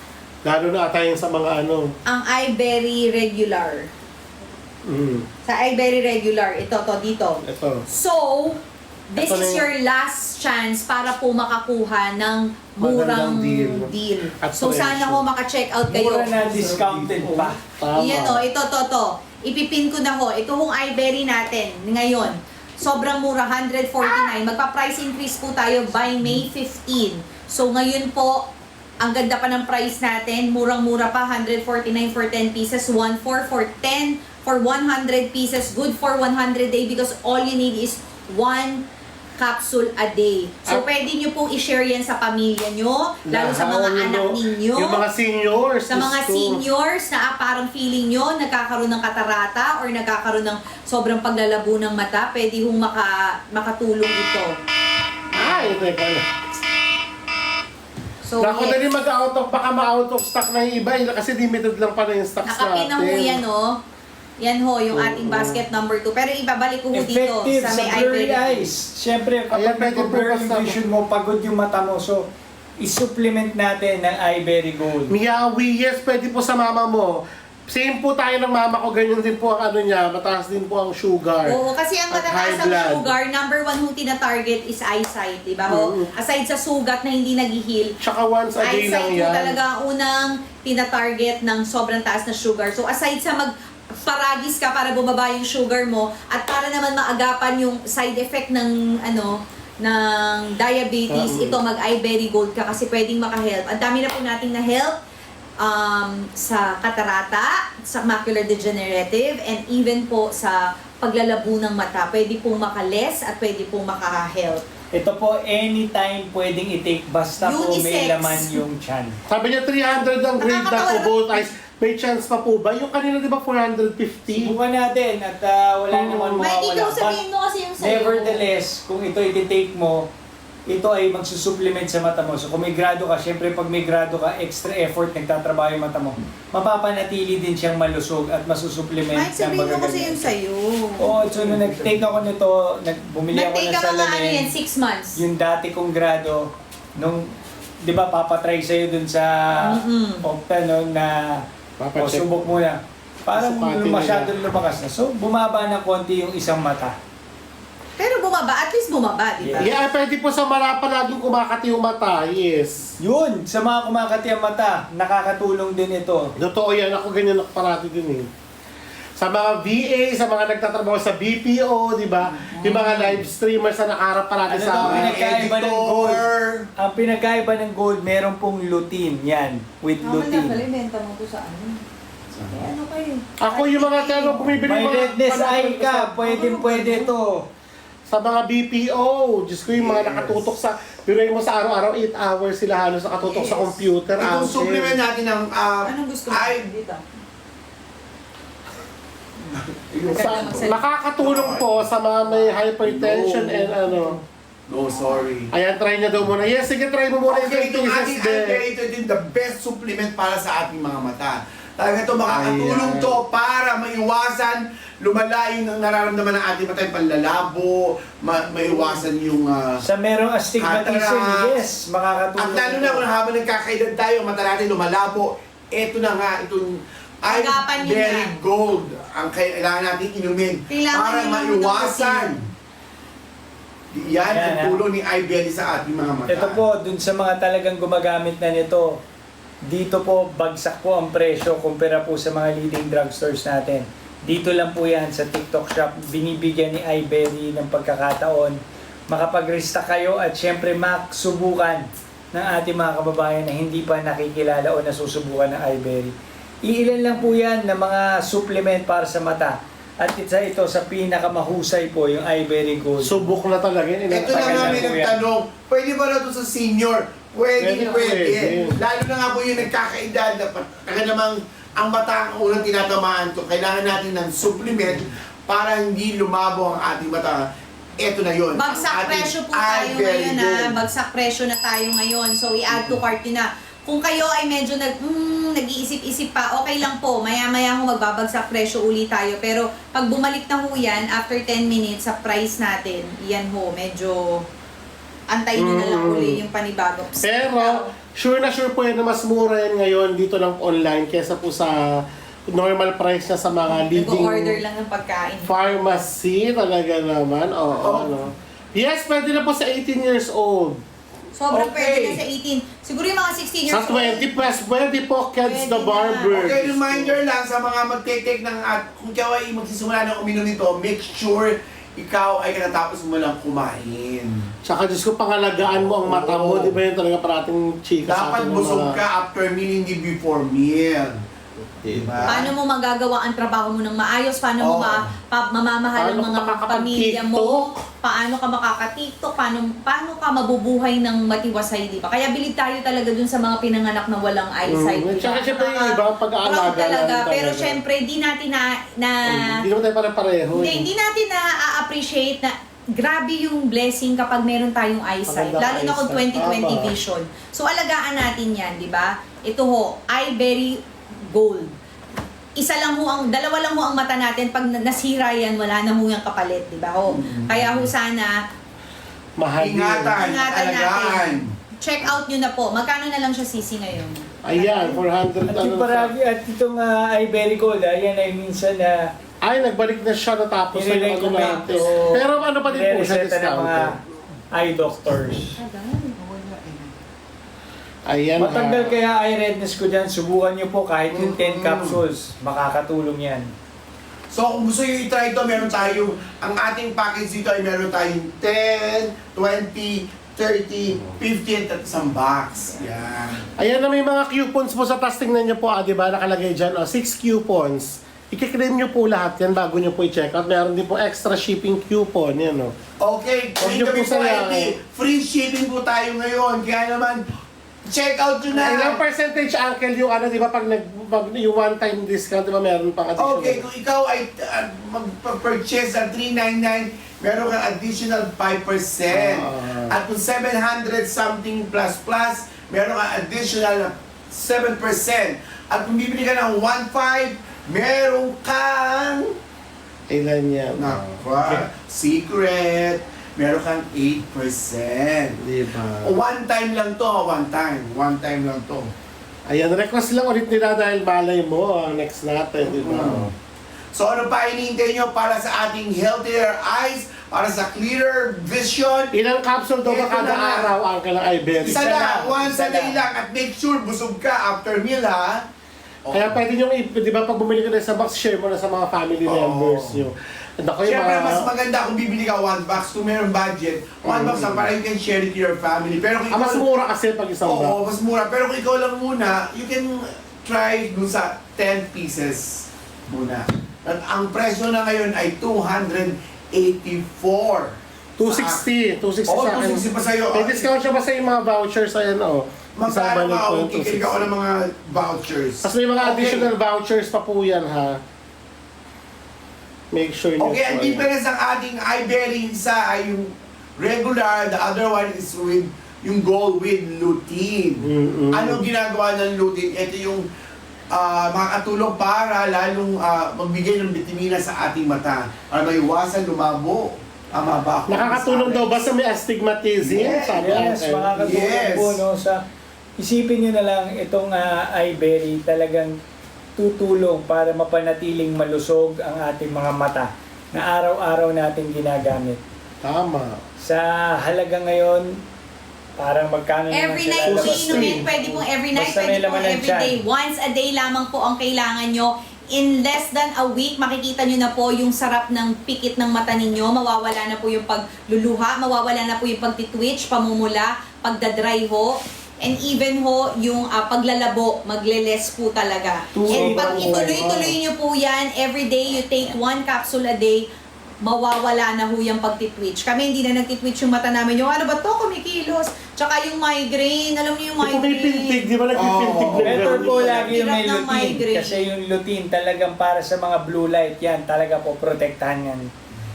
Speaker 1: Lalo na atayin sa mga ano.
Speaker 3: Ang iBerry Regular. Sa iBerry Regular, ito to dito.
Speaker 1: Ito.
Speaker 3: So, this
Speaker 1: Ito na
Speaker 3: is
Speaker 1: yung-
Speaker 3: your last chance para po makakuha ng murang
Speaker 1: Magandang
Speaker 3: deal.
Speaker 1: At
Speaker 3: So, sana
Speaker 1: presyo.
Speaker 3: ho maka-check out kayo.
Speaker 2: Mura na discounted pa.
Speaker 1: Tama.
Speaker 3: Iyan o, ito. Ipipin ko na ho. Ito hong iBerry natin ngayon. Sobrang mura, 149. Magpa-price increase po tayo by May 15. So ngayon po, ang ganda pa ng price natin. Murang-mura pa, 149 for 10 pieces. 1.4 for 10 for 100 pieces. Good for 100 day because all you need is 1 capsule a day. So pwede nyo pong i-share yan sa pamilya nyo, lalo sa mga anak ninyo.
Speaker 1: Yung mga seniors.
Speaker 3: Sa mga
Speaker 1: Diyos ko.
Speaker 3: seniors na parang feeling nyo nagkakaroon ng katarata or nagkakaroon ng sobrang paglalabo ng mata, pwede hong makatulong ito.
Speaker 1: Ay, teka.
Speaker 3: So,
Speaker 1: Naku na rin mag-out of, baka ma-out of stock na yung iba kasi limited lang pala yung stocks
Speaker 3: nakapin na ho
Speaker 1: natin.
Speaker 3: yan, oh. Yan ho, yung ating basket number 2. Pero ibabalik ko ho dito
Speaker 2: Effective
Speaker 3: sa
Speaker 2: sa
Speaker 3: may
Speaker 2: blurry
Speaker 3: iBerry.
Speaker 2: eyes. Siyempre,
Speaker 1: Ayan,
Speaker 2: kapag
Speaker 1: pwede po
Speaker 2: nag-blur yung
Speaker 1: basta-
Speaker 2: vision mo, pagod yung mata mo. So, isupplement natin ng iBerry Gold.
Speaker 1: Miyawi, yes, pwede po sa mama mo. Same po tayo ng mama ko, ganyan din po ang ano niya, mataas din po ang sugar.
Speaker 3: Oo, kasi ang
Speaker 1: At
Speaker 3: matataas
Speaker 1: high
Speaker 3: ang
Speaker 1: blood.
Speaker 3: sugar, number 1 hong tina-target is eyesight, di ba ho? Aside sa sugat na hindi nag-heal,
Speaker 1: Tsaka once a day lang
Speaker 3: eyesight po
Speaker 1: yan.
Speaker 3: talaga ang unang tina-target ng sobrang taas na sugar. So aside sa paragis ka para bumaba yung sugar mo at para naman maagapan yung side effect ng ng diabetes, ito mag iBerry Gold ka kasi pwedeng maka-help. Ang dami na po nating na-help sa katarata, sa macular degenerative, and even po sa paglalabo ng mata. Pwede pong maka-less at pwede pong maka-help.
Speaker 2: Ito po, anytime pwedeng i-take basta po may
Speaker 3: Unisex.
Speaker 2: laman yung chan.
Speaker 1: Sabi niya 300 ang grade na
Speaker 3: Nakakatawa
Speaker 1: po
Speaker 3: naman.
Speaker 1: both eyes. May chance pa po ba? Yung kanina di ba 450?
Speaker 2: Subukan natin at wala naman
Speaker 3: May ikaw
Speaker 2: mawawala.
Speaker 3: sabihin mo kasi yung sa'yo.
Speaker 2: Nevertheless, kung ito i-take mo, ito ay magsusupplement sa mata mo. So kung may grado ka, syempre pag may grado ka, extra effort, nagtatrabaho yung mata mo, mapapanatili din siyang malusog at masusupplement
Speaker 3: Mike, sabihin mo kasi yung sa'yo.
Speaker 2: Oo, so nung nag-take ako nito, bumili ako
Speaker 3: Nag-take
Speaker 2: ng
Speaker 3: ka mga
Speaker 2: salamin.
Speaker 3: 6 months.
Speaker 2: Yung dati kong grado, nung, di ba, papatry sa'yo dun sa Opta, no, na
Speaker 1: Papacheck.
Speaker 2: subok muna. Parang
Speaker 1: Susukatin
Speaker 2: masyadong lumakas na. So, bumaba ng konti yung isang mata.
Speaker 3: Pero bumaba, at least bumaba, di ba?
Speaker 1: Yeah, pwede po sa marapa laging kumakati yung mata. Yes.
Speaker 2: Yun, sa mga kumakati ang mata, nakakatulong din ito.
Speaker 1: Totoo yan. Ako ganyan ako parati din eh. Sa mga VA, sa mga nagtatrabaho sa BPO, di ba? Yung mga live streamers na nakaharap parati
Speaker 2: Ano
Speaker 1: sa
Speaker 2: daw pinagkaiba ng gold?
Speaker 5: editor.
Speaker 2: Ang pinagkaiba ng gold, meron pong lutein. Yan, with lutein.
Speaker 3: benta mo to sa ano. Eh, ano kayo?
Speaker 1: Ako yung mga tanong bumibili
Speaker 2: May
Speaker 1: mga-
Speaker 2: redness eye ka, pwede to.
Speaker 1: Sa mga BPO, Diyos ko yung mga nakatutok sa, biruin mo sa araw-araw, 8 hours sila halos nakatutok sa computer.
Speaker 5: Itong
Speaker 1: Angel.
Speaker 5: supplement natin ng
Speaker 3: Anong gusto mo dito?
Speaker 1: Makakatulong po sa mga may hypertension and ano.
Speaker 5: No, sorry.
Speaker 1: Ayan, try niya daw muna. Yes, sige, try mo muna
Speaker 5: Okay,
Speaker 1: yung
Speaker 5: itong
Speaker 1: 10
Speaker 5: ating
Speaker 1: pieces din.
Speaker 5: iBerry, ito din the best supplement para sa ating mga mata. Talaga ito makakatulong
Speaker 1: Ayan.
Speaker 5: to para maiwasan lumalayo ng nararamdaman ng ating mata, yung panlalabo, maiwasan yung
Speaker 2: Sa merong astigmatism,
Speaker 5: Cataract.
Speaker 2: yes, makakatulong.
Speaker 5: at lalo na kung habang nagkakaedad tayo, ang mata natin lumalabo, eto na nga, itong
Speaker 3: Agapan nyo
Speaker 5: iBerry
Speaker 3: na.
Speaker 5: Gold ang kailangan natin inumin
Speaker 3: Kailangan
Speaker 5: para
Speaker 3: nyo ng
Speaker 5: maiwasan. Yan
Speaker 2: Yan,
Speaker 5: ang
Speaker 2: ha?
Speaker 5: tulong ni iBerry sa ating mga mata.
Speaker 2: Ito po, dun sa mga talagang gumagamit na nito, dito po, bagsak po ang presyo kumpara po sa mga leading drugstores natin. Dito lang po yan sa TikTok Shop, binibigyan ni iBerry ng pagkakataon. Makapag-restock kayo at syempre maksubukan ng ating mga kababayan na hindi pa nakikilala o nasusubukan ng iBerry. Iilan lang po yan na mga supplement para sa mata. At isa ito sa pinakamahusay po, yung iBerry Gold.
Speaker 1: Subok na talaga yun.
Speaker 5: Ito na nga may
Speaker 2: Tagal na po yan.
Speaker 5: nagtanong, pwede ba na ito sa senior? Pwede.
Speaker 1: Pwede.
Speaker 5: Lalo na nga po yung nagkakaedad, kaya namang ang mata ang unang tinatamaan to, kailangan natin ng supplement para hindi lumabo ang ating mata. Ito na yun.
Speaker 3: Bagsak
Speaker 5: ang ating
Speaker 3: presyo po tayo
Speaker 5: iBerry
Speaker 3: ngayon
Speaker 5: Gold.
Speaker 3: Bagsak presyo na tayo ngayon. So, i-add to cart nyo na. Kung kayo ay medyo nag-iisip-isip pa, okay lang po. Maya-maya ho magbabagsak presyo uli tayo. Pero pag bumalik na ho yan, after 10 minutes sa price natin, yan ho, medyo antayin nyo na lang uli yung panibago.
Speaker 1: Pero, sure na sure po yan na mas mura yan ngayon dito lang online kesa po sa normal price na sa mga
Speaker 3: Nag-order
Speaker 1: leading
Speaker 3: lang ng pagkain.
Speaker 1: pharmacy. Talaga naman. Oo, ano. Yes, pwede na po sa 18 years old.
Speaker 3: Sobrang
Speaker 5: Okay.
Speaker 3: pwede na sa 18. Siguro yung mga 16 years
Speaker 1: Sa 20 plus, pwede po, Kids
Speaker 3: Pwede
Speaker 1: the
Speaker 3: na.
Speaker 1: Barber.
Speaker 5: Okay, reminder lang sa mga magte-take ng kung ikaw ay magsisimula ng uminom nito, make sure ikaw ay katapos mo lang kumain.
Speaker 1: Tsaka Diyos ko, pangalagaan mo ang mata mo.
Speaker 5: Oo.
Speaker 1: Di ba yun talaga parating chika sa
Speaker 5: Dapat
Speaker 1: atin ng
Speaker 5: busog
Speaker 1: mga-
Speaker 5: ka after meal, hindi before meal.
Speaker 1: Diba?
Speaker 3: Paano mo magagawa ang trabaho mo ng maayos? Paano mo
Speaker 5: Oo.
Speaker 3: mamamahal ang
Speaker 1: Paano
Speaker 3: mga
Speaker 1: ka makakapag-TikTok?
Speaker 3: pamilya mo? Paano ka makaka-TikTok? Paano ka mabubuhay ng matiwasay, di ba? Kaya bilib tayo talaga dun sa mga pinanganak na walang eyesight. di ba?
Speaker 1: Tsaka syempre yung iba, pag-aalaga
Speaker 3: Proud talaga.
Speaker 1: lang
Speaker 3: Pero
Speaker 1: talaga.
Speaker 3: syempre, di natin
Speaker 1: Hindi naman tayo pare-pareho.
Speaker 3: hindi natin na-appreciate na grabe yung blessing kapag meron tayong eyesight.
Speaker 1: Maganda
Speaker 3: Lalo na kung
Speaker 1: eyesight.
Speaker 3: 20/20
Speaker 1: Tama.
Speaker 3: vision. So, alagaan natin yan, di ba? Ito ho, iBerry Gold. Dalawa lang ho ang mata natin. Pag nasira yan, wala na ho yung kapalit, di ba ho? Kaya ho sana,
Speaker 1: Mahal
Speaker 5: Ingatan,
Speaker 3: ingatan
Speaker 5: alagaan.
Speaker 3: natin. Check out nyo na po. Magkano na lang siya sisi ngayon?
Speaker 1: Ayan, 400
Speaker 2: At yung paragi, at itong iBerry Gold, yan ay minsan na
Speaker 1: Ay, nagbalik na siya natapos na yung ano
Speaker 2: nire-recommend
Speaker 1: natin.
Speaker 2: to
Speaker 1: Pero ano pa din po siya
Speaker 2: nireseta ng mga
Speaker 1: discount?
Speaker 2: eye doctors.
Speaker 1: Ayan
Speaker 2: Matanggal
Speaker 1: ha.
Speaker 2: kaya eye redness ko dyan, subukan nyo po kahit yung 10 capsules, makakatulong yan.
Speaker 5: So kung gusto nyo i-try ito, meron tayo, ang ating package dito ay meron tayong 10, 20, 30, 50 at isang box. Yan.
Speaker 1: Ayan na may mga coupons po sa taas. Tingnan nyo po, di ba? Nakalagay dyan. 6 coupons. I-claim nyo po lahat yan bago nyo po i-check out. Meron din po extra shipping coupon. Yan, no?
Speaker 5: Okay,
Speaker 1: Huwag
Speaker 5: kung
Speaker 1: niyo
Speaker 5: kami
Speaker 1: po
Speaker 5: po
Speaker 1: sayangin.
Speaker 5: ay free shipping po tayo ngayon. Kaya naman, check out nyo na.
Speaker 1: Ilang percentage, Uncle, yung ano, di ba? Pag yung one-time discount, di ba? Meron pang additional.
Speaker 5: Okay, kung ikaw ay mag-purchase ng $399, meron kang additional 5%. At kung 700 something plus plus, meron kang additional 7%. At kung bibili ka ng 1.5, meron kang
Speaker 1: Ilan yan?
Speaker 5: secret, meron kang 8%.
Speaker 1: Di ba?
Speaker 5: One time lang to, one time. One time lang to.
Speaker 1: Ayan, request lang ulit nila dahil malay mo ang next natin, di ba?
Speaker 5: So ano pa hinihintay nyo para sa ating healthier eyes, para sa clearer vision?
Speaker 1: Ilang capsule daw ba
Speaker 5: Ito
Speaker 1: kada
Speaker 5: na nga.
Speaker 1: araw, Uncle, ng iBerry?
Speaker 5: Isa lang, once
Speaker 2: Isa
Speaker 5: a day
Speaker 2: lang.
Speaker 5: lang. At make sure busog ka after meal ha.
Speaker 1: Kaya pwede nyo, di ba, pag bumili ka na sa box, share mo na sa mga family members nyo. And ako yung
Speaker 5: Siyempre,
Speaker 1: mga...
Speaker 5: mas maganda kung bibili ka one box kung meron budget. One box lang para you can share it to your family. Pero kung
Speaker 1: mas mura kasi pag isang box.
Speaker 5: Oo, mas mura. Pero kung ikaw lang muna, you can try dun sa 10 pieces muna. At ang presyo na ngayon ay 284.
Speaker 1: 260. 260
Speaker 5: Oo,
Speaker 1: sa akin.
Speaker 5: 260 pa sa'yo.
Speaker 1: May discount siya ba sa yung mga vouchers? Ayan, o. Isang
Speaker 5: Magkano
Speaker 1: balik
Speaker 5: ka
Speaker 1: po
Speaker 5: kung
Speaker 1: yung
Speaker 5: kikilig
Speaker 1: 260.
Speaker 5: ako ng mga vouchers?
Speaker 1: Tapos may mga
Speaker 5: Okay.
Speaker 1: additional vouchers pa po yan, ha? Make sure nyo
Speaker 5: Okay, ang
Speaker 1: po yan.
Speaker 5: difference ng ating iBerry, isa ay yung regular, the other one is with yung gold with lutein. Anong ginagawa ng lutein? Ito yung makakatulong para lalong magbigay ng bitamina sa ating mata para maiwasan lumabo. Tama ba ako?
Speaker 1: Nakakatulong daw ba sa may astigmatism?
Speaker 5: Yes,
Speaker 1: Sabi
Speaker 2: Yes,
Speaker 1: Uncle.
Speaker 2: makakatulong
Speaker 5: Yes.
Speaker 2: po no, sa isipin nyo na lang itong iBerry talagang tutulong para mapanatiling malusog ang ating mga mata na araw-araw natin ginagamit.
Speaker 1: Tama.
Speaker 2: Sa halaga ngayon, parang magkano naman
Speaker 3: Every
Speaker 2: sila
Speaker 3: night po
Speaker 2: lalabas?
Speaker 3: inumin, pwede pong every night,
Speaker 2: Basta may
Speaker 3: pwede pong
Speaker 2: laman ng
Speaker 3: every day.
Speaker 2: tiyan.
Speaker 3: Once a day lamang po ang kailangan nyo. In less than a week, makikita nyo na po yung sarap ng pikit ng mata ninyo. Mawawala na po yung pagluluha, mawawala na po yung pagtitwitch, pamumula, pagdadry ho. And even ho, yung paglalabo, magle-less po talaga. And pag ituloy-tuloy nyo po yan, every day you take 1 capsule a day, mawawala na ho yung pagtitwitch. Kami hindi na nagtitwitch yung mata namin. Yung ano ba to, kumikilos. Tsaka yung migraine, alam niyo yung
Speaker 1: Yung pumipintig,
Speaker 3: migraine.
Speaker 1: di ba nagpipintig
Speaker 5: Oo.
Speaker 1: na
Speaker 2: Better
Speaker 1: gano'n?
Speaker 2: po lagi yung may
Speaker 3: Hirap ng
Speaker 2: lutein.
Speaker 3: migraine.
Speaker 2: Kasi yung lutein talagang para sa mga blue light yan. Talaga po protektahan yan.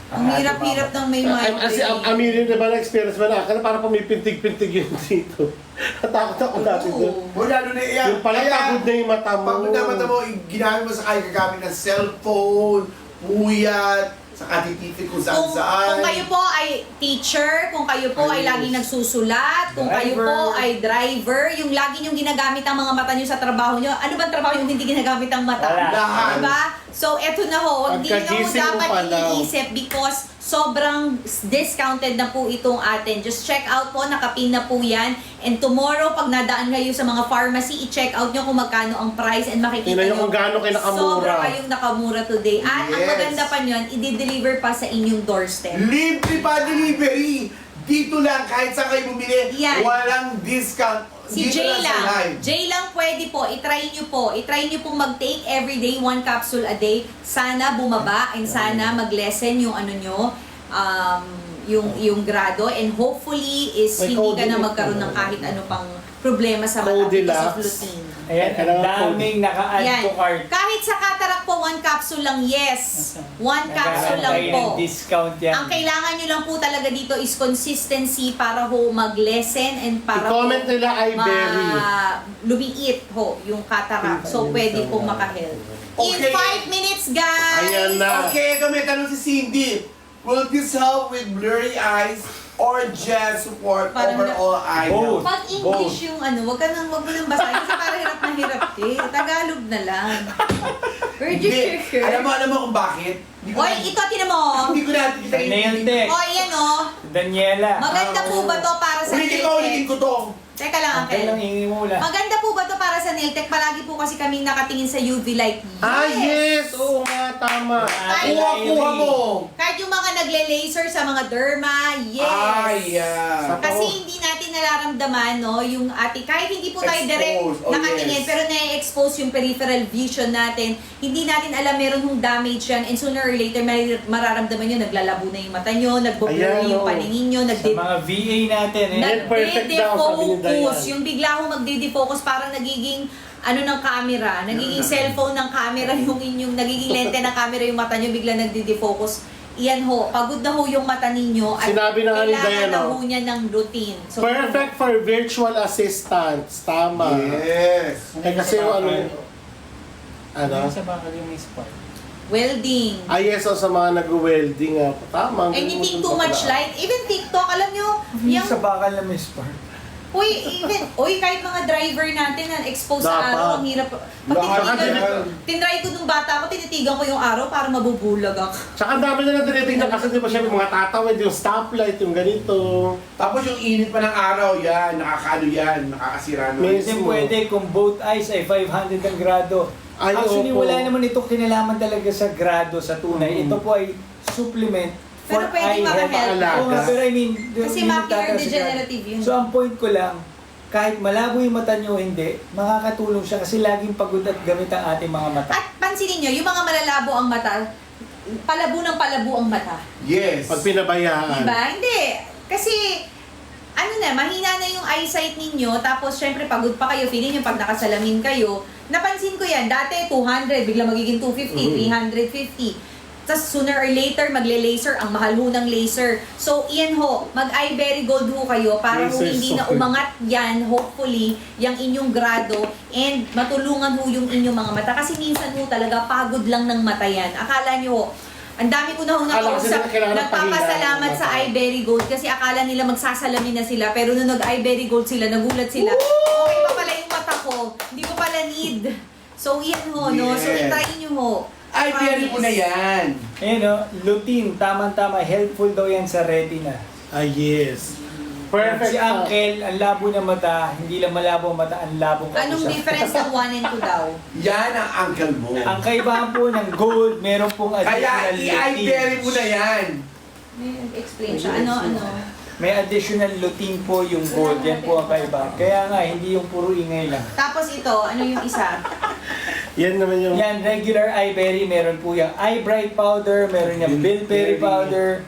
Speaker 3: Ang hirap-hirap ng may
Speaker 1: Kasi Amelia, di ba na-experience mo na? Kaya parang pumipintig-pintig yun dito. Natakot ako dati doon.
Speaker 5: O lalo na yan.
Speaker 1: Yung pala pagod na yung mata mo.
Speaker 5: Pagod na mata mo, ginamit mo sa kaya gagamit ng cellphone, puyat, sa TV kung
Speaker 3: Kung
Speaker 5: saan-saan.
Speaker 3: kayo po ay teacher, kung kayo po ay laging nagsusulat, kung kayo
Speaker 2: Driver.
Speaker 3: po ay driver, yung lagi niyong ginagamit ang mga mata niyo sa trabaho niyo, ano bang trabaho yung hindi ginagamit ang mata?
Speaker 2: Wala.
Speaker 5: Lahat.
Speaker 3: Diba? So, eto na ho, hindi na ho
Speaker 1: Pagkagising mo
Speaker 3: dapat
Speaker 1: pa lang.
Speaker 3: iniisip because sobrang discounted na po itong atin. Just check out po, nakapin na po yan. And tomorrow, pag nadaan kayo sa mga pharmacy, i-check out nyo kung magkano ang price and makikita
Speaker 1: Tingnan nyo
Speaker 3: nyo
Speaker 1: kung gaano kayo nakamura.
Speaker 3: sobra kayong nakamura today. At ang
Speaker 5: Yes.
Speaker 3: maganda pa nyon, i-deliver pa sa inyong doorstep.
Speaker 5: Libre pa delivery. Dito lang, kahit saan kayo bumili,
Speaker 3: Yan.
Speaker 5: walang discount.
Speaker 3: Si
Speaker 5: Dito
Speaker 3: Jay
Speaker 5: sa
Speaker 3: lang.
Speaker 5: live.
Speaker 3: Jay lang pwede po. I-try nyo po. I-try nyo pong mag-take everyday 1 capsule a day. Sana bumaba and sana mag-lessen yung ano nyo, yung grado, and hopefully is
Speaker 1: May
Speaker 3: hindi ka
Speaker 1: code
Speaker 3: na
Speaker 1: din
Speaker 3: magkaroon
Speaker 1: ito.
Speaker 3: ng kahit ano pang problema sa mata
Speaker 1: Code
Speaker 3: because of
Speaker 1: Deluxe.
Speaker 3: lutein.
Speaker 2: Ayan, ang
Speaker 1: Kailangan
Speaker 2: daming naka-add
Speaker 3: Yan.
Speaker 2: to cart.
Speaker 3: Kahit sa cataract po, 1 capsule lang, yes. 1 capsule lang
Speaker 2: Nagkakaroon
Speaker 3: po.
Speaker 2: tayo ng discount yan.
Speaker 3: Ang kailangan nyo lang po talaga dito is consistency para ho mag-lessen and para
Speaker 1: I-comment
Speaker 3: ho
Speaker 1: nila iBerry.
Speaker 3: lumiit ho yung cataract. So, pwede po makahelp. In
Speaker 5: Okay.
Speaker 3: 5 minutes, guys!
Speaker 1: Ayan na.
Speaker 5: Okay, ito may tanong si Cindy. Will this help with blurry eyes or just support
Speaker 3: Parang
Speaker 5: overall eye
Speaker 2: Both.
Speaker 5: health?
Speaker 3: Pag English yung ano, wag mo nang basahin kasi parang hirap na hirap eh. Tagalog na lang. Virgin
Speaker 5: Hindi.
Speaker 3: Sugar.
Speaker 5: Alam mo kung bakit? Hindi ko
Speaker 3: Oy,
Speaker 5: na-
Speaker 3: ito, tinan mo.
Speaker 5: Hindi ko natin kita
Speaker 2: Nail tech.
Speaker 3: O, yan o.
Speaker 2: Daniela.
Speaker 3: Maganda po ba to para sa
Speaker 5: Ulitin ko, ulitin ko to.
Speaker 3: Teka lang,
Speaker 2: Ang kailang
Speaker 3: Uncle.
Speaker 2: hingi mo lang.
Speaker 3: Maganda po ba to para sa nail tech? Palagi po kasi kaming nakatingin sa UV light.
Speaker 1: Ah, yes! Oo nga, tama.
Speaker 3: Ay,
Speaker 5: Kuha mo.
Speaker 3: Kahit yung mga nagle-laser sa mga derma, yes.
Speaker 5: Ay, yeah.
Speaker 3: Kasi hindi natin nararamdaman, no, yung kahit hindi po tayo direct
Speaker 5: Exposed. Oh,
Speaker 3: nakatingin,
Speaker 5: yes.
Speaker 3: pero na-expose yung peripheral vision natin, hindi natin alam meron hong damage yan, and sooner or later, mararamdaman nyo, naglalabo na yung mata nyo, nagbo-blur
Speaker 1: Ayan,
Speaker 3: yung
Speaker 1: oh.
Speaker 3: paningin nyo,
Speaker 2: Sa mga VA natin, eh.
Speaker 1: Yan, perfect daw, sabi ni
Speaker 3: nagde-defocus,
Speaker 1: Dayan.
Speaker 3: yung bigla hong magde-defocus, parang nagiging ano ng camera, nagiging cellphone ng camera yung inyong, nagiging lente ng camera yung mata nyo, bigla nagde-defocus. Iyan ho, pagod na ho yung mata ninyo at
Speaker 1: Sinabi na nga ni
Speaker 3: kailangan
Speaker 1: Dayan,
Speaker 3: na
Speaker 1: oh.
Speaker 3: ho niya ng routine. So,
Speaker 1: Perfect for virtual assistants. Tama.
Speaker 5: Yes.
Speaker 1: Eh kasi yung ano, ano?
Speaker 2: Sa bakal yung may spark.
Speaker 3: welding.
Speaker 1: Yes, o sa mga nag-welding. Tama.
Speaker 3: Anything too much light. Even TikTok, alam nyo, yung,
Speaker 2: Sa bakal na may spark.
Speaker 3: kahit mga driver natin na exposed sa
Speaker 1: Dapat.
Speaker 3: araw, ang hirap. Pag
Speaker 5: Lahat
Speaker 3: tinitigan,
Speaker 5: yan.
Speaker 3: tinry ko nung bata ako, tinitigan ko yung araw para mabubulag ako.
Speaker 1: Tsaka ang dami na tinitingnan kasi di ba siya mga tatawid, yung stoplight, yung ganito.
Speaker 5: Tapos yung init pa ng araw, yan, nakakaano yan, nakakasira nun.
Speaker 1: Miss-
Speaker 2: Kasi pwede kung both eyes ay 500 ang grado.
Speaker 1: Ay,
Speaker 2: Actually,
Speaker 1: opo.
Speaker 2: wala naman itong kinalaman talaga sa grado, sa tunay. Ito po ay supplement for
Speaker 3: Pero pwede
Speaker 2: eye health.
Speaker 3: maka-help.
Speaker 2: Oo nga, pero I mean,
Speaker 3: Kasi
Speaker 2: yun yung
Speaker 3: macular
Speaker 2: tataas sa
Speaker 3: degenerative
Speaker 2: grado.
Speaker 3: yun.
Speaker 2: So, ang point ko lang, kahit malabo yung mata nyo o hindi, makakatulong siya kasi laging pagod at gamit ang ating mga mata.
Speaker 3: At pansinin nyo, yung mga malalabo ang mata, palabo ang mata.
Speaker 5: Yes.
Speaker 1: Pag pinabayaan.
Speaker 3: Diba? Hindi. Kasi, ano na, mahina na yung eyesight ninyo, tapos syempre pagod pa kayo, feeling nyo pag nakasalamin kayo. Napansin ko yan, dati 200, bigla magiging 250, 350. Tapos sooner or later, magle-laser, ang mahal ho ng laser. So, iyan ho, mag-iBerry Gold ho kayo para ho
Speaker 1: Laser
Speaker 3: hindi na
Speaker 1: sword.
Speaker 3: umangat yan, hopefully, yung inyong grado and matulungan ho yung inyong mga mata. Kasi minsan ho talaga, pagod lang ng mata yan. Akala nyo ho, ang dami ko na ho
Speaker 1: Akala kasi
Speaker 3: nakausap,
Speaker 1: nila kailangan ng
Speaker 3: nagpapasalamat
Speaker 1: pahinga.
Speaker 3: sa iBerry Gold kasi akala nila magsasalamin na sila, pero nung nag-iBerry Gold sila, nagulat sila. Okay pa pala yung mata ko, hindi ko pala need. So, yan ho, no? So,
Speaker 5: Yes.
Speaker 3: itry nyo ho.
Speaker 5: Ay, pinari mo na yan.
Speaker 2: Ayun o, lutein, tamang-tama, helpful daw yan sa retina.
Speaker 1: Yes. Perfect.
Speaker 2: Si Uncle, ang labo ng mata, hindi lang malabo ang mata, ang labong
Speaker 3: Anong
Speaker 2: kausap.
Speaker 3: difference ng 1 and 2 daw?
Speaker 5: Yan ang uncle mo.
Speaker 2: Ang kaibahan po ng gold, meron pong
Speaker 5: Kaya
Speaker 2: additional
Speaker 5: i-iBerry mo na yan.
Speaker 3: Explain siya. Ano?
Speaker 2: May additional lutein po yung gold, yan po ang kaibahan. Kaya nga, hindi yung puro ingay lang.
Speaker 3: Tapos ito, ano yung isa?
Speaker 1: Yan naman yung...
Speaker 2: Yan, regular iBerry, meron po yung eye bright powder, meron yung bilberry powder.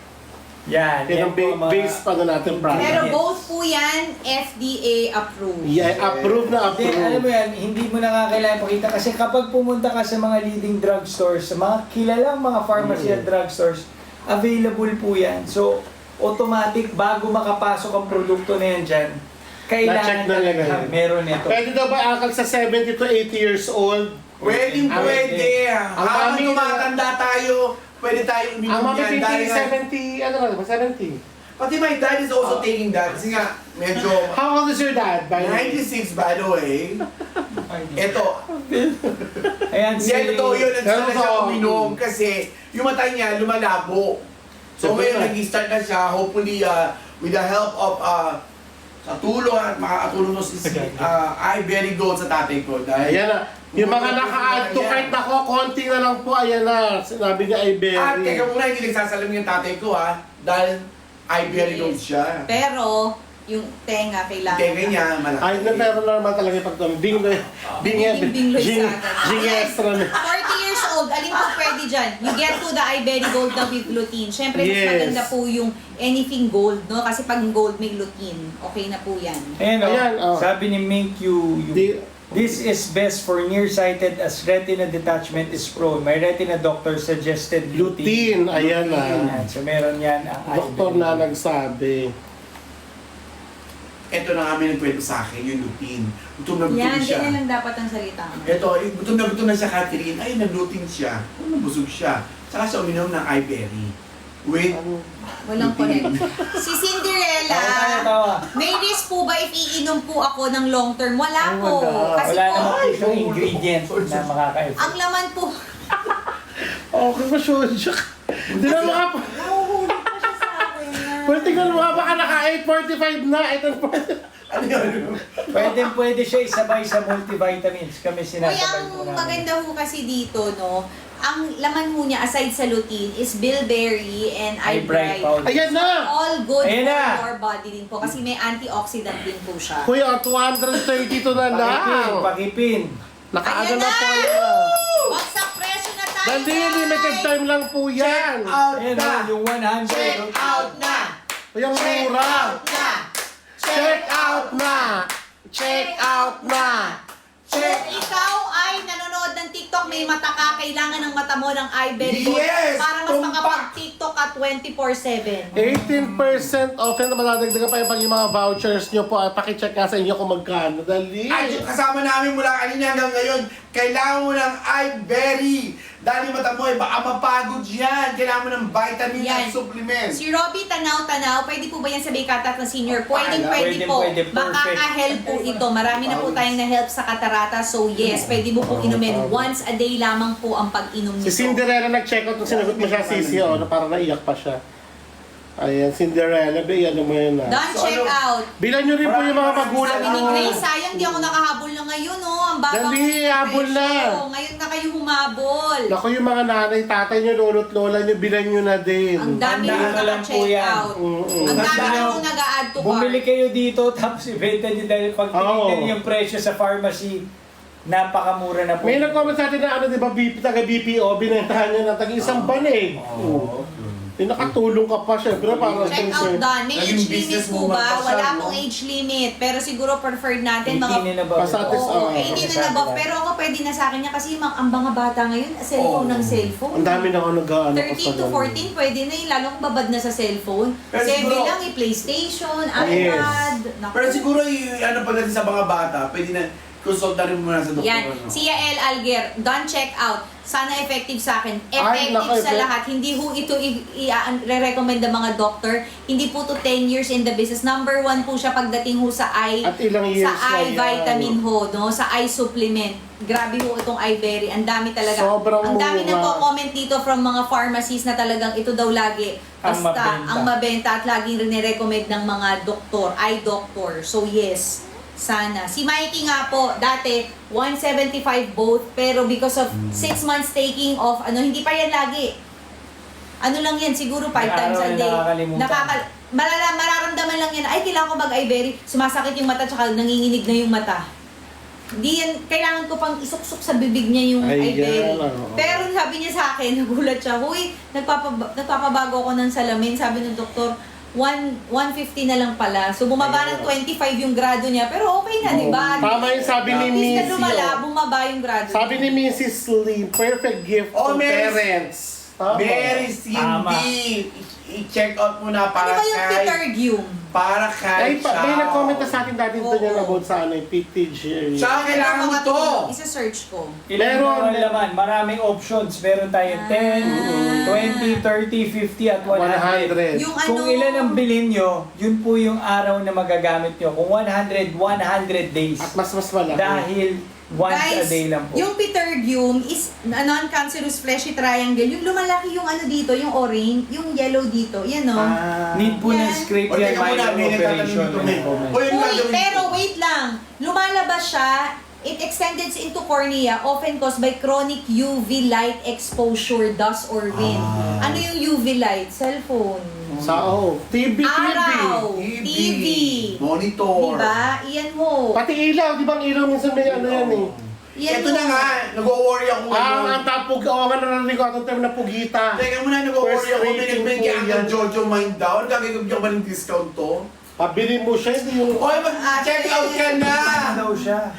Speaker 2: Yan,
Speaker 1: Yan ang
Speaker 2: po ang mga-
Speaker 1: base pa na natin product.
Speaker 3: Pero
Speaker 2: Yes.
Speaker 3: both po yan, FDA approved.
Speaker 1: Yeah, approve na
Speaker 2: Hindi, alam mo
Speaker 1: approve.
Speaker 2: yan, hindi mo na nga kailangan pakita kasi kapag pumunta ka sa mga leading drugstores, sa mga kilalang mga pharmacy at drugstores, available po yan. So, automatic, bago makapasok ang produkto na yan dyan,
Speaker 1: Na-check
Speaker 2: kailangan
Speaker 1: na
Speaker 2: talaga
Speaker 1: lang.
Speaker 2: meron ito.
Speaker 1: Pwede daw ba akal sa 70 to 80 years old?
Speaker 5: Pwedeng
Speaker 1: Ang-
Speaker 5: pwede.
Speaker 1: ang
Speaker 5: Habang
Speaker 1: dami-
Speaker 5: tumatanda tayo, pwede tayo
Speaker 1: Ang
Speaker 5: uminom
Speaker 1: mami
Speaker 5: yan. Dahil nga,
Speaker 1: 70, ano na, 70.
Speaker 5: pati my dad is also taking that. Kasi nga, medyo
Speaker 1: How old is your dad, by the way?
Speaker 5: 96 by the way. Ito,
Speaker 2: Ayan
Speaker 5: hindi totoo yun. Nag-start na siya
Speaker 1: Pero-
Speaker 5: uminom kasi yung mata niya lumalabo. So
Speaker 1: Siyempre.
Speaker 5: ngayon, nag-start na siya. Hopefully, with the help of sa tulong at makakatulong no si iBerry Gold sa tatay ko. Dahil
Speaker 1: Ayan na. Yung mga naka-add to cart ako, konti na lang po. Ayan na. Sinabi ni
Speaker 5: At
Speaker 1: Ibery.
Speaker 5: teka muna, hindi nagsasalamin yung tatay ko dahil iBerry Gold siya.
Speaker 3: Pero, yung tenga kailangan.
Speaker 5: Tenga niya, malaki.
Speaker 1: Ay, na meron na naman talaga yung pagtulong.
Speaker 3: Bing-bing
Speaker 1: Jing extra na.
Speaker 3: 40 years old, alin po pwede dyan? You get to the iBerry Gold na with lutein. Siyempre, mas
Speaker 1: Yes.
Speaker 3: maganda po yung anything gold, no? Kasi pag gold may lutein, okay na po yan.
Speaker 2: Ayan,
Speaker 1: Ayan, oh.
Speaker 2: sabi ni Mink
Speaker 1: Di-
Speaker 2: this is best for nearsighted as retina detachment is prone. My retina doctor suggested lutein.
Speaker 1: Lutein, ayan na.
Speaker 2: Ayan, so meron yan ang
Speaker 1: Doktor na nagsabi.
Speaker 5: Ito na kami nagkwento sa akin, yung lutein. Gutom na gutom
Speaker 3: Yan,
Speaker 5: siya.
Speaker 3: ganyan lang dapat ang salita mo.
Speaker 5: Ito, gutom na siya, Catherine. Ay, naglutin siya. Nabusog siya. Saka siya uminom ng iBerry. With
Speaker 3: Walang correct. Si Cinderella,
Speaker 2: Tawa.
Speaker 3: may risk po ba if iinom po ako ng long term? Wala
Speaker 1: Ay,
Speaker 3: po.
Speaker 1: wala.
Speaker 3: Kasi
Speaker 2: Wala
Speaker 3: po,
Speaker 2: naman po siyang ingredient na makaka-effect.
Speaker 3: ang laman po,
Speaker 1: Okay ba siya? Hindi na mga...
Speaker 3: nahuhulog pa siya sa akin na.
Speaker 1: Pwede ka mga baka naka 8:45 na. Ito
Speaker 5: ano yun?
Speaker 2: Pwede siya isabay sa multivitamins. Kami
Speaker 3: Uy,
Speaker 2: sinasabay po
Speaker 3: ang
Speaker 2: namin.
Speaker 3: maganda ho kasi dito, no, ang laman ho niya, aside sa lutein, is bilberry and
Speaker 2: Eye bright
Speaker 3: eyebright.
Speaker 2: powder.
Speaker 1: Ayan na!
Speaker 3: All good
Speaker 2: Ayan
Speaker 3: for
Speaker 2: na.
Speaker 3: your body din po kasi may antioxidant din po siya.
Speaker 1: Kuya, 232 na lang.
Speaker 2: Pakipin.
Speaker 1: Nakaano
Speaker 3: Ayan
Speaker 1: na
Speaker 3: na!
Speaker 1: po yan.
Speaker 3: Bagsak presyo na tayo,
Speaker 1: Dali, limited time lang po yan.
Speaker 5: Out
Speaker 2: Ayan
Speaker 5: na!
Speaker 2: na, yung 100.
Speaker 5: Check out na!
Speaker 1: Yung
Speaker 5: Check
Speaker 1: mura.
Speaker 5: out na!
Speaker 1: Check out na! Check out na!
Speaker 3: Kung ikaw ay nanonood ng TikTok, may mata ka, kailangan ng mata mo ng iBerry Gold
Speaker 5: Yes!
Speaker 3: para mas
Speaker 5: Tumpak!
Speaker 3: makapag-TikTok at 24/7.
Speaker 1: 18% off yan na maladagdagan pa yung pag yung mga vouchers nyo po. Pakicheck nga sa inyo kung magkano. Dali.
Speaker 5: At yung kasama namin mula kanina hanggang ngayon, kailangan mo ng iBerry. Dahil yung mata mo baka mapagod yan. Kailangan mo ng vitamin
Speaker 3: Yan.
Speaker 5: at supplements.
Speaker 3: Si Robbie Tanaw-Tanaw, pwede po ba yan sa Baykatat na senior? Pwede
Speaker 2: Pwede,
Speaker 3: po.
Speaker 2: pwede. Perfect.
Speaker 3: Makaka-help po ito. Marami na po tayong na-help sa katarata. So yes, pwede mo po inumin. Once a day lamang po ang pag-inom
Speaker 1: Si
Speaker 3: nito.
Speaker 1: Cinderella nag-check out nung sinagot mo siya, Sisi, na parang naiyak pa siya. Ayan, Cinderella, be, ano mo yun na.
Speaker 3: Done,
Speaker 5: So,
Speaker 3: check
Speaker 5: ano?
Speaker 3: out.
Speaker 1: Bilan nyo rin po yung mga magulang
Speaker 3: Sabi ni
Speaker 1: mo.
Speaker 3: Grace, sayang di ako nakahabol na ngayon, oh. Ang baba
Speaker 1: Dali, habol na.
Speaker 3: Ngayon na kayo humabol.
Speaker 1: Naku, yung mga nanay, tatay nyo, lolo't lola nyo, bilan nyo na din.
Speaker 3: Ang dami
Speaker 2: Tandaan
Speaker 3: nang
Speaker 2: na lang po
Speaker 3: naka-check
Speaker 2: yan.
Speaker 3: out.
Speaker 1: Mm-mm.
Speaker 3: Ang dami
Speaker 2: Tandaan
Speaker 3: nang
Speaker 2: nyo,
Speaker 3: nag-a-add to
Speaker 2: Bumili
Speaker 3: cart.
Speaker 2: kayo dito, tapos ibenta nyo dahil pag tinignan
Speaker 1: Oo.
Speaker 2: yung presyo sa pharmacy, napakamura na po.
Speaker 1: May nag-comment sa atin na ano, di ba, taga BPO, binentahan nyo na tag isang ban eh. Oo. Nakatulong ka pa, syempre, para
Speaker 3: Check out done. May
Speaker 5: Naging
Speaker 3: age limit
Speaker 5: business
Speaker 3: po
Speaker 5: woman
Speaker 3: ba?
Speaker 5: pa siya,
Speaker 3: Wala
Speaker 5: no?
Speaker 3: pong age limit. Pero siguro preferred natin
Speaker 2: 18
Speaker 3: mga...
Speaker 2: and above.
Speaker 1: Pasatis,
Speaker 3: Oo,
Speaker 1: oo.
Speaker 3: 18 and above. Pero ako pwede na sa akin niya kasi ang mga bata ngayon, cellphone ng cellphone.
Speaker 1: Ang dami na ako nag-ano
Speaker 3: 13 to 14, pwede na yun. Lalong babad na sa cellphone.
Speaker 5: Pero
Speaker 3: 7
Speaker 5: siguro-
Speaker 3: lang, PlayStation,
Speaker 1: Yes.
Speaker 3: iPad. Naku.
Speaker 5: Pero siguro ano pagdating sa mga bata, pwede na consult na rin muna sa doktor.
Speaker 3: Yan,
Speaker 5: ano?
Speaker 3: si Yael Alger, done check out. Sana effective sa akin.
Speaker 1: Ay,
Speaker 3: Effective
Speaker 1: naku,
Speaker 3: sa lahat. Hindi ho ito i-recommend ng mga doctor. Hindi po to 10 years in the business. Number 1 po siya pagdating ho sa eye.
Speaker 1: At ilang years
Speaker 3: sa
Speaker 1: na
Speaker 3: eye
Speaker 1: yan.
Speaker 3: vitamin ho, no? Sa eye supplement. Grabe ho itong iBerry. Ang dami talaga.
Speaker 1: Sobrang
Speaker 3: ang dami
Speaker 1: mura.
Speaker 3: na po comment dito from mga pharmacies na talagang ito daw lagi.
Speaker 2: Ang
Speaker 3: Basta,
Speaker 2: mabenta.
Speaker 3: ang mabenta at laging rin-recommend ng mga doktor, eye doctor. So yes, sana. Si Mikey nga po, dati, 175 both, pero because of 6 months taking off, hindi pa yan lagi. Ano lang yan, siguro 5
Speaker 2: May
Speaker 3: times
Speaker 2: araw
Speaker 3: a
Speaker 2: na
Speaker 3: day.
Speaker 2: nakakalimutan.
Speaker 3: Mararamdaman lang yan, ay, kailangan ko mag-iBerry, sumasakit yung mata, tsaka nanginginig na yung mata. Hindi yan, kailangan ko pang isuksok sa bibig niya yung
Speaker 1: Ay,
Speaker 3: iBerry.
Speaker 1: yan, oo.
Speaker 3: Pero sabi niya sa akin, nagulat siya, huy, nagpapabago ako ng salamin, sabi ng doktor, 150 na lang pala. So bumaba ng 25 yung grado niya, pero okay na, di ba?
Speaker 1: Tama yung sabi ni
Speaker 3: At least na
Speaker 1: Missy,
Speaker 3: lumala,
Speaker 1: oh.
Speaker 3: bumaba yung grado
Speaker 1: Sabi
Speaker 3: niya.
Speaker 1: ni Mrs. Lee, perfect gift
Speaker 5: Oh,
Speaker 1: to
Speaker 5: Mary-
Speaker 1: parents. Tama.
Speaker 5: Very
Speaker 2: Tama.
Speaker 5: Cindy, i-check out mo na
Speaker 3: Ano
Speaker 5: para
Speaker 3: ba yung
Speaker 5: kay...
Speaker 3: Petergium?
Speaker 5: para
Speaker 1: Ay,
Speaker 5: kahit
Speaker 1: may nag-comment na sa atin dati doon yan about sa ano, yung PTG area.
Speaker 5: Tsaka kailangan mo to.
Speaker 3: Isa-search ko.
Speaker 2: Ilan
Speaker 1: Meron.
Speaker 2: naman laman? Maraming options. Meron tayo 10, 20, 30, 50 at 100.
Speaker 1: 100.
Speaker 3: Yung ano,
Speaker 2: Kung ilan ang bilhin nyo, yun po yung araw na magagamit nyo. Kung 100, 100 days.
Speaker 1: At mas malaki.
Speaker 2: Dahil once a day lang po.
Speaker 3: yung Pterygium is a non-cancerous fleshy triangle. Yung lumalaki yung ano dito, yung orange, yung yellow dito. Yan o.
Speaker 2: Need po ng
Speaker 3: Yan.
Speaker 2: scrape
Speaker 5: O,
Speaker 2: yan,
Speaker 5: teka muna,
Speaker 2: minor
Speaker 5: may nagtatanong
Speaker 2: operation.
Speaker 5: dito, may.
Speaker 2: and
Speaker 5: O, yun
Speaker 3: Uy,
Speaker 5: gagawin
Speaker 3: pero
Speaker 5: ko.
Speaker 3: wait lang. Lumalabas siya. It extended into cornea, often caused by chronic UV light exposure, dust or wind. Ano yung UV light? Cellphone.
Speaker 1: TV.
Speaker 3: Araw. TV.
Speaker 5: Monitor.
Speaker 3: Diba? Iyan mo.
Speaker 1: Pati ilaw, di ba ang ilaw minsan may ano yan eh.
Speaker 3: Iyan
Speaker 5: Ito
Speaker 3: mo.
Speaker 5: na nga, nag-worry ako ngayon.
Speaker 1: Ang tapog, oo nga narinig ko atong term na pugita.
Speaker 5: Teka muna, nag-worry
Speaker 1: First
Speaker 5: ako.
Speaker 1: rating
Speaker 5: Binibigyan
Speaker 1: po
Speaker 5: kay Uncle
Speaker 1: yan.
Speaker 5: Jojo Mind down. Gagawin ba ng discount to?
Speaker 1: Pabili mo siya, hindi yung...
Speaker 5: Oy, mag-check out ka na!
Speaker 2: daw siya.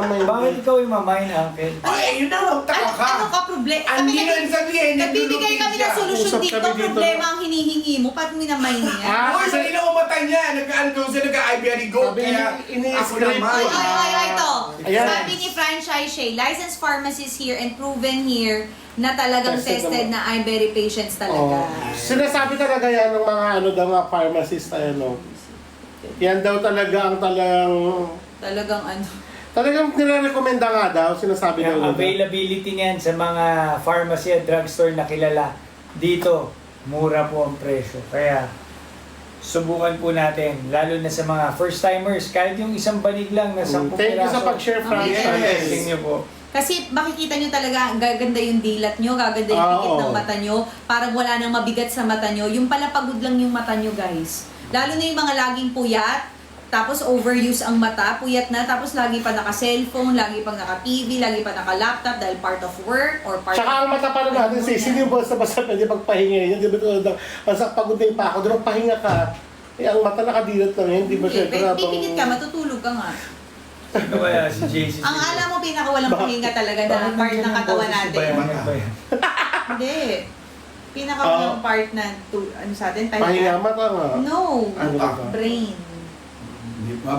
Speaker 1: May...
Speaker 2: Bakit ikaw yung mamain, Uncle?
Speaker 5: Ay, yun na, magtaka ka.
Speaker 3: Ano ka problema?
Speaker 5: Hindi na sabihin,
Speaker 3: Nagbibigay kami ng solusyon
Speaker 1: Usap
Speaker 3: dito.
Speaker 1: kami dito.
Speaker 3: Problema ang hinihingi mo. Paano mo naman niya?
Speaker 5: Uy, sa ina umatay niya. Nag-ano daw siya, nag-Ivory Gold.
Speaker 1: Sabi,
Speaker 5: Kaya ako
Speaker 1: ini-scrape
Speaker 5: naman.
Speaker 1: ko.
Speaker 3: Ay, ito.
Speaker 1: Ayan.
Speaker 3: Sabi ni Franchise Shay, licensed pharmacist here and proven here na talagang
Speaker 1: Tested
Speaker 3: tested na iBerry patients
Speaker 1: Oh.
Speaker 3: talaga.
Speaker 1: Sinasabi talaga yan ng mga ano daw mga pharmacist ano. Yan daw talaga ang
Speaker 3: Talagang ano.
Speaker 1: talagang nire-recommenda nga daw, sinasabi daw
Speaker 2: Yung
Speaker 1: nila.
Speaker 2: availability niyan sa mga pharmacy at drugstore na kilala, dito, mura po ang presyo. Kaya, subukan po natin, lalo na sa mga first-timers, kahit yung isang banig lang na 10
Speaker 1: Thank you sa
Speaker 2: piraso.
Speaker 1: pag-share, Frank.
Speaker 3: Yes.
Speaker 2: Testing niyo po.
Speaker 3: Kasi makikita nyo talaga, gaganda yung dilat nyo, gaganda yung pikit
Speaker 1: Oo.
Speaker 3: ng mata nyo, parang wala nang mabigat sa mata nyo. Yung pala pagod lang yung mata nyo, guys. Lalo na yung mga laging puyat, tapos overuse ang mata, puyat na, tapos lagi pa naka-cellphone, lagi pa naka-TV, lagi pa naka-laptop dahil part of work or part
Speaker 1: Tsaka ang mata pa rin natin, sino yung basta-basta pwede magpahinga yun? Di ba tulad ng, ang pagod na yung pa ako, doon magpahinga ka, eh ang mata nakadilat lang yun, di ba
Speaker 3: Okay,
Speaker 1: syempre
Speaker 3: pero pipikit ka, matutulog ka nga.
Speaker 2: Ano kaya si JC?
Speaker 3: Ang alam mo, pinakawalang pahinga talaga na part ng katawan natin. Hindi. Pinakawalang part na, ano sa atin,
Speaker 1: pahinga mata nga.
Speaker 3: No,
Speaker 1: Ano ba?
Speaker 3: brain.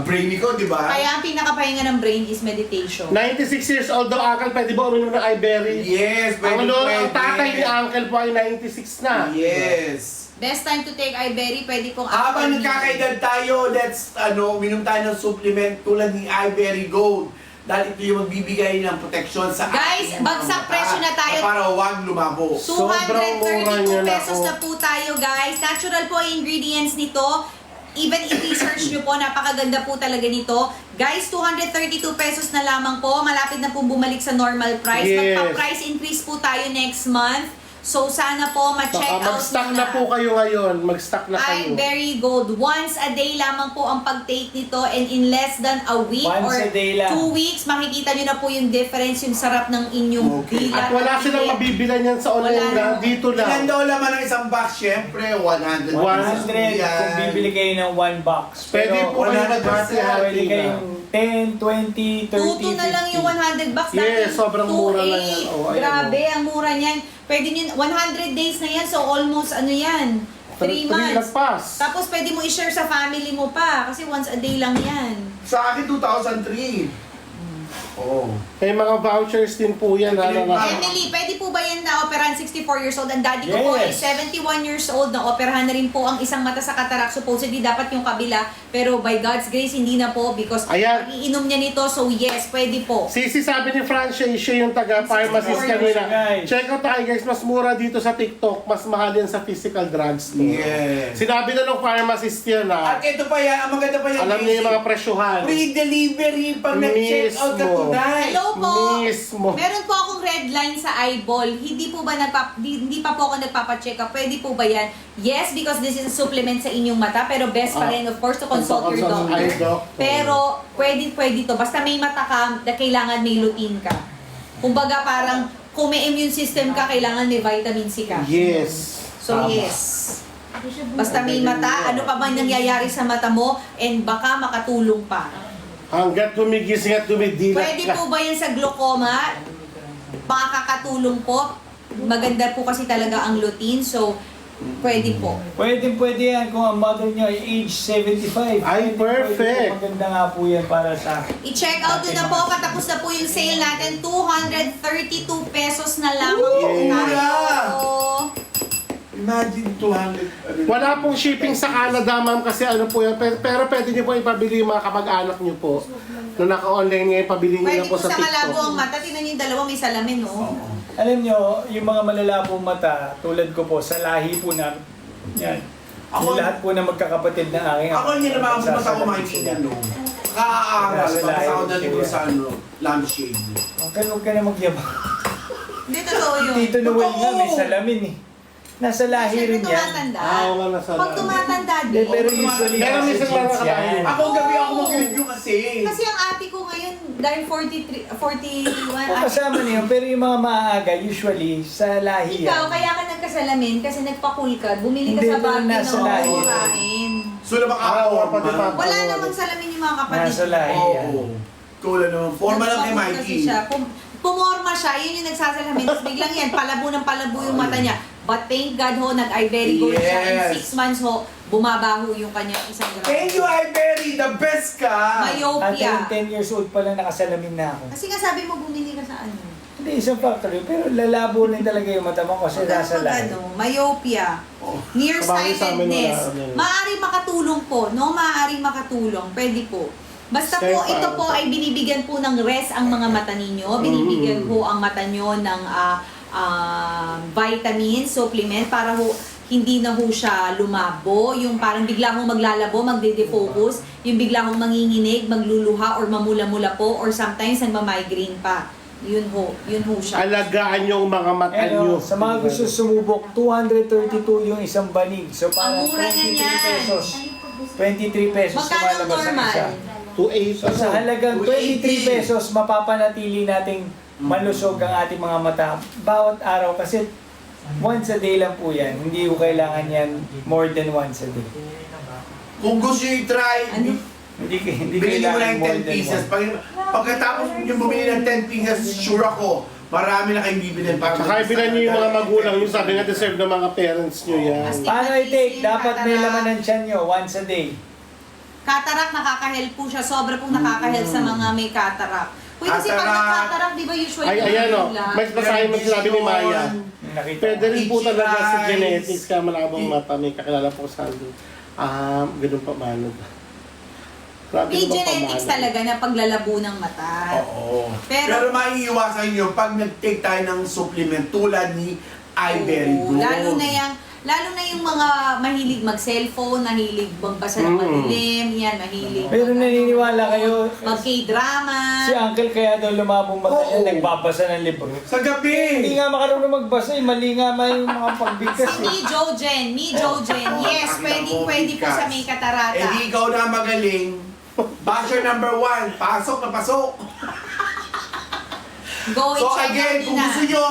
Speaker 5: Brainy ko, di ba?
Speaker 3: Kaya ang pinakapahinga ng brain is meditation.
Speaker 1: 96 years old daw, Uncle, pwede ba uminom ng iBerry?
Speaker 5: Yes, pwede,
Speaker 1: Ang tatay ni Uncle po ay 96 na.
Speaker 5: Yes.
Speaker 3: Best time to take iBerry, pwede kong
Speaker 5: Habang
Speaker 3: after
Speaker 5: nagkakaedad tayo, let's, minom tayo ng supplement tulad ni Ivory Gold. Dahil ito yung magbibigay ng proteksyon sa
Speaker 3: Guys,
Speaker 5: ating mga
Speaker 3: bagsak
Speaker 5: mata
Speaker 3: presyo na tayo.
Speaker 5: Para huwag lumabo.
Speaker 1: Sobrang mura
Speaker 3: 232
Speaker 1: niya na
Speaker 3: pesos
Speaker 1: po.
Speaker 3: na po tayo, guys. Natural po ang ingredients nito. Even if research nyo po, napakaganda po talaga nito. Guys, 232 pesos na lamang po. Malapit na po bumalik sa normal price.
Speaker 1: Yes.
Speaker 3: Magpa-price increase po tayo next month. So, sana po ma-check
Speaker 1: Baka
Speaker 3: out
Speaker 1: mag-stock
Speaker 3: nyo
Speaker 1: na po kayo ngayon. Mag-stock na kayo.
Speaker 3: iBerry Gold. Once a day lamang po ang pag-take nito and in less than a week
Speaker 2: Once
Speaker 3: or
Speaker 2: a day lang.
Speaker 3: 2 weeks, makikita nyo na po yung difference, yung sarap ng inyong
Speaker 5: Okay.
Speaker 3: dilat.
Speaker 1: At wala silang mabibilan yan sa online
Speaker 3: Wala
Speaker 1: na.
Speaker 3: na.
Speaker 1: Dito
Speaker 5: Ilan
Speaker 1: lang.
Speaker 5: daw laman ng isang box? Siyempre, 100.
Speaker 2: 100 kung bibili kayo ng 1 box.
Speaker 1: Pwede
Speaker 2: Pero
Speaker 1: po kayo
Speaker 5: 100%
Speaker 1: mag-hati-hati
Speaker 2: pwede
Speaker 1: na.
Speaker 2: kayong 10, 20, 30,
Speaker 3: Tuto na lang yung 100 bucks.
Speaker 1: Yes, sobrang mura lang yan.
Speaker 3: 2.8.
Speaker 1: Oh, ayan,
Speaker 3: Grabe, ang mura niyan. Pwede nyo, 100 days na yan, so almost ano yan, 3 months.
Speaker 1: Lagpas.
Speaker 3: Tapos pwede mo i-share sa family mo pa, kasi once a day lang yan.
Speaker 5: Sa akin, 2003. Oh.
Speaker 1: May mga vouchers din po yan.
Speaker 3: Emily, pwede po ba yan na operahan 64 years old? Ang daddy ko po ay
Speaker 2: Yes.
Speaker 3: 71 years old, na operahan na rin po ang isang mata sa cataract. Supposedly dapat yung kabila, pero by God's grace, hindi na po because
Speaker 1: Ayan.
Speaker 3: iinom niya nito, so yes, pwede po.
Speaker 1: Sisi sabi ni Francia, siya yung taga-pharmacist
Speaker 3: 64
Speaker 1: kanina.
Speaker 2: guys.
Speaker 1: Check out tayo guys, mas mura dito sa TikTok, mas mahal yan sa physical drugstore.
Speaker 5: Yes.
Speaker 1: Sinabi na ng pharmacist yan
Speaker 5: At ito pa yan, ang maganda pa yan.
Speaker 1: Alam niya yung mga presyuhan.
Speaker 5: Free delivery pag nag-check out ka
Speaker 1: Mismo.
Speaker 5: tonight.
Speaker 3: Hello po.
Speaker 1: Mismo.
Speaker 3: Meron po akong red line sa eyeball. Hindi po ba hindi pa po ako nagpapa-check up? Pwede po ba yan? Yes, because this is a supplement sa inyong mata, pero best pa rin of course to consult your
Speaker 1: Consult
Speaker 3: doctor.
Speaker 1: eye doctor.
Speaker 3: Pero pwede to. Basta may mata ka, na kailangan may lutein ka. Kumbaga parang kung may immune system ka, kailangan may vitamin C ka.
Speaker 1: Yes.
Speaker 3: So
Speaker 1: Tama.
Speaker 3: yes. Basta may mata, ano pa ba nangyayari sa mata mo and baka makatulong pa.
Speaker 1: Hanggat gumigising at dumidilat
Speaker 3: Pwede
Speaker 1: ka.
Speaker 3: po ba yan sa glaucoma? Makakatulong po. Maganda po kasi talaga ang lutein. So, Pwede po.
Speaker 2: Pwede yan kung ang mother nyo ay age 75.
Speaker 1: Ay, perfect.
Speaker 2: Maganda nga po yan para sa...
Speaker 3: I-check out nyo na po, katapos na po yung sale natin, 232 pesos na lamang po
Speaker 1: Yeah.
Speaker 3: tayo.
Speaker 5: Imagine 200.
Speaker 1: Wala pong shipping sa Canada, ma'am, kasi ano po yan. Pero pwede niyo po ipabili yung mga kamag-anak niyo po. Na naka-online ngayon, pabili niyo
Speaker 3: Pwede
Speaker 1: na po
Speaker 3: po
Speaker 1: sa
Speaker 3: sa malabo ang
Speaker 1: TikTok.
Speaker 3: mata. Tingnan nyo yung dalawa, may salamin, no?
Speaker 2: Alam nyo, yung mga malalabong mata, tulad ko po, sa lahi po na, yan.
Speaker 5: Ako-
Speaker 2: Yung lahat po na magkakapatid na aking
Speaker 5: Ako hindi naman ako bumata ko makikita, no? Kaaangal,
Speaker 2: Nasa
Speaker 5: tapos
Speaker 2: lahi
Speaker 5: ako
Speaker 2: ko
Speaker 5: naligo
Speaker 2: siya.
Speaker 5: sa lampshade.
Speaker 2: Huwag ka na magyabang.
Speaker 3: Hindi, totoo yun.
Speaker 2: Tito Noel nga, may
Speaker 5: Totoo.
Speaker 2: salamin eh. Nasa lahi
Speaker 3: Siyempre
Speaker 2: rin yan.
Speaker 3: tumatanda.
Speaker 1: Wala sa
Speaker 3: Pag tumatanda
Speaker 2: Hindi,
Speaker 3: din.
Speaker 2: pero usually
Speaker 1: Pero
Speaker 2: nasa
Speaker 1: minsan
Speaker 2: jeans
Speaker 1: nakakatayo.
Speaker 2: yan.
Speaker 5: Ako gabi ako mag-review kasi.
Speaker 3: Kasi ang ate ko ngayon, dahil 41,
Speaker 2: O kasama niyo, pero yung mga maaga, usually, sa lahi yan.
Speaker 3: ikaw, kaya ka nagkasalamin kasi nagpakul ka, bumili ka
Speaker 2: Hindi,
Speaker 3: sa
Speaker 2: pero
Speaker 3: bagay
Speaker 2: nasa
Speaker 3: na
Speaker 2: lahi.
Speaker 3: mumurahin.
Speaker 5: So na baka
Speaker 1: pati pa.
Speaker 3: Wala namang salamin yung mga kapatid.
Speaker 2: Nasa lahi yan.
Speaker 5: Oo. Tulad naman. Forma lang kay
Speaker 3: Nagpakul kasi
Speaker 5: Mikey.
Speaker 3: siya. Pumorma siya, yun yung nagsasalamin. Tapos biglang yan, palabo ng palabo yung mata niya. But thank God ho, nag-Ivory Gold siya. In
Speaker 5: Yes.
Speaker 3: 6 months ho, bumabaho yung kanyang isang gram.
Speaker 5: Thank you, Ibery! The best ka!
Speaker 2: Ate,
Speaker 3: Myopia.
Speaker 2: 10 years old pa lang nakasalamin na ako.
Speaker 3: Kasi nga sabi mo, bumili ka sa ano?
Speaker 2: Hindi, isang factory, pero lalabo rin talaga yung mata mo kasi nasa lahi.
Speaker 3: Ano, myopia,
Speaker 1: Kabagay sa amin
Speaker 3: nearsightedness.
Speaker 1: wala.
Speaker 3: Maaaring makatulong po, no? Maaaring makatulong. Pwede po. Basta po,
Speaker 1: Safe
Speaker 3: ito
Speaker 1: out.
Speaker 3: po ay binibigyan po ng rest ang mga mata ninyo. Binibigyan po ang mata nyo ng vitamin, supplement para ho hindi na ho siya lumabo. Yung parang bigla hong maglalabo, magde-defocus. Yung bigla hong manginginig, magluluha, or mamula-mula po, or sometimes nagmamigraine pa. Yun ho siya.
Speaker 1: Alagaan yung mga mata niyo.
Speaker 2: Ano, sa mga gusto sumubok, 232 yung isang banig. So
Speaker 3: Ang
Speaker 2: parang
Speaker 3: mura na
Speaker 2: 23
Speaker 3: yan.
Speaker 2: pesos. 23 pesos
Speaker 3: Magkano ang
Speaker 2: lumalabas ang
Speaker 3: normal?
Speaker 2: isa.
Speaker 1: 2.8
Speaker 2: So sa halagang 23
Speaker 5: 280.
Speaker 2: pesos, mapapanatili nating malusog ang ating mga mata bawat araw kasi once a day lang po yan. Hindi ko kailangan yan more than once a day.
Speaker 5: Kung gusto nyo i-try,
Speaker 3: Ano?
Speaker 2: Hindi
Speaker 5: bilhin mo
Speaker 2: kailangan
Speaker 5: lang
Speaker 2: more
Speaker 5: yung 10
Speaker 2: than
Speaker 5: pieces.
Speaker 2: one.
Speaker 5: Pagkatapos nyo bumili ng 10 pieces, sure ako, marami na kayong bibilin para
Speaker 1: Tsaka ibilan niyo yung mga magulang niyo, sabi nga deserve ng mga parents niyo yan.
Speaker 3: Astig.
Speaker 2: Paano i-take? Dapat may laman ng tiyan nyo once a day.
Speaker 3: Cataract, nakaka-help po siya. Sobra pong nakaka-help sa mga may cataract. Uy, kasi pag
Speaker 5: Cataract.
Speaker 3: nag-cataract, di ba usually
Speaker 1: Ay, ayan o.
Speaker 3: bigla?
Speaker 1: May basahin mo sinabi ni Maya.
Speaker 2: Yung nakita
Speaker 1: Pwede
Speaker 2: ko.
Speaker 1: rin po
Speaker 5: Itchy
Speaker 1: talaga sa
Speaker 5: eyes.
Speaker 1: genetics, kaya malabang mata. May kakilala po sa akin. Ganun pa mano. Grabe
Speaker 3: May
Speaker 1: naman
Speaker 3: genetics
Speaker 1: pamano.
Speaker 3: talaga na paglalabo ng mata.
Speaker 5: Oo.
Speaker 3: Pero-
Speaker 5: Pero maiiwasan nyo pag nag-take tayo ng supplement tulad ni Ibery
Speaker 3: Oo,
Speaker 5: Gold.
Speaker 3: lalo na yung mga mahilig mag-cellphone, mahilig magbasa ng madilim, yan, mahilig.
Speaker 2: Pero naniniwala kayo,
Speaker 3: Mag-K-drama.
Speaker 2: si Uncle kaya daw lumabong mata niya,
Speaker 5: Oo.
Speaker 2: nagbabasa ng libro.
Speaker 5: Sa gabi!
Speaker 2: Hindi nga makarunong magbasa, mali nga yung mga pagbigkas
Speaker 3: Si
Speaker 2: eh.
Speaker 3: Mi Jojen, yes, pwede po sa may katarata.
Speaker 5: Eh di ikaw na magaling. Basher number 1, pasok na pasok.
Speaker 3: Go
Speaker 5: So
Speaker 3: i-check
Speaker 5: again,
Speaker 3: out
Speaker 5: kung
Speaker 3: nila.
Speaker 5: gusto nyo,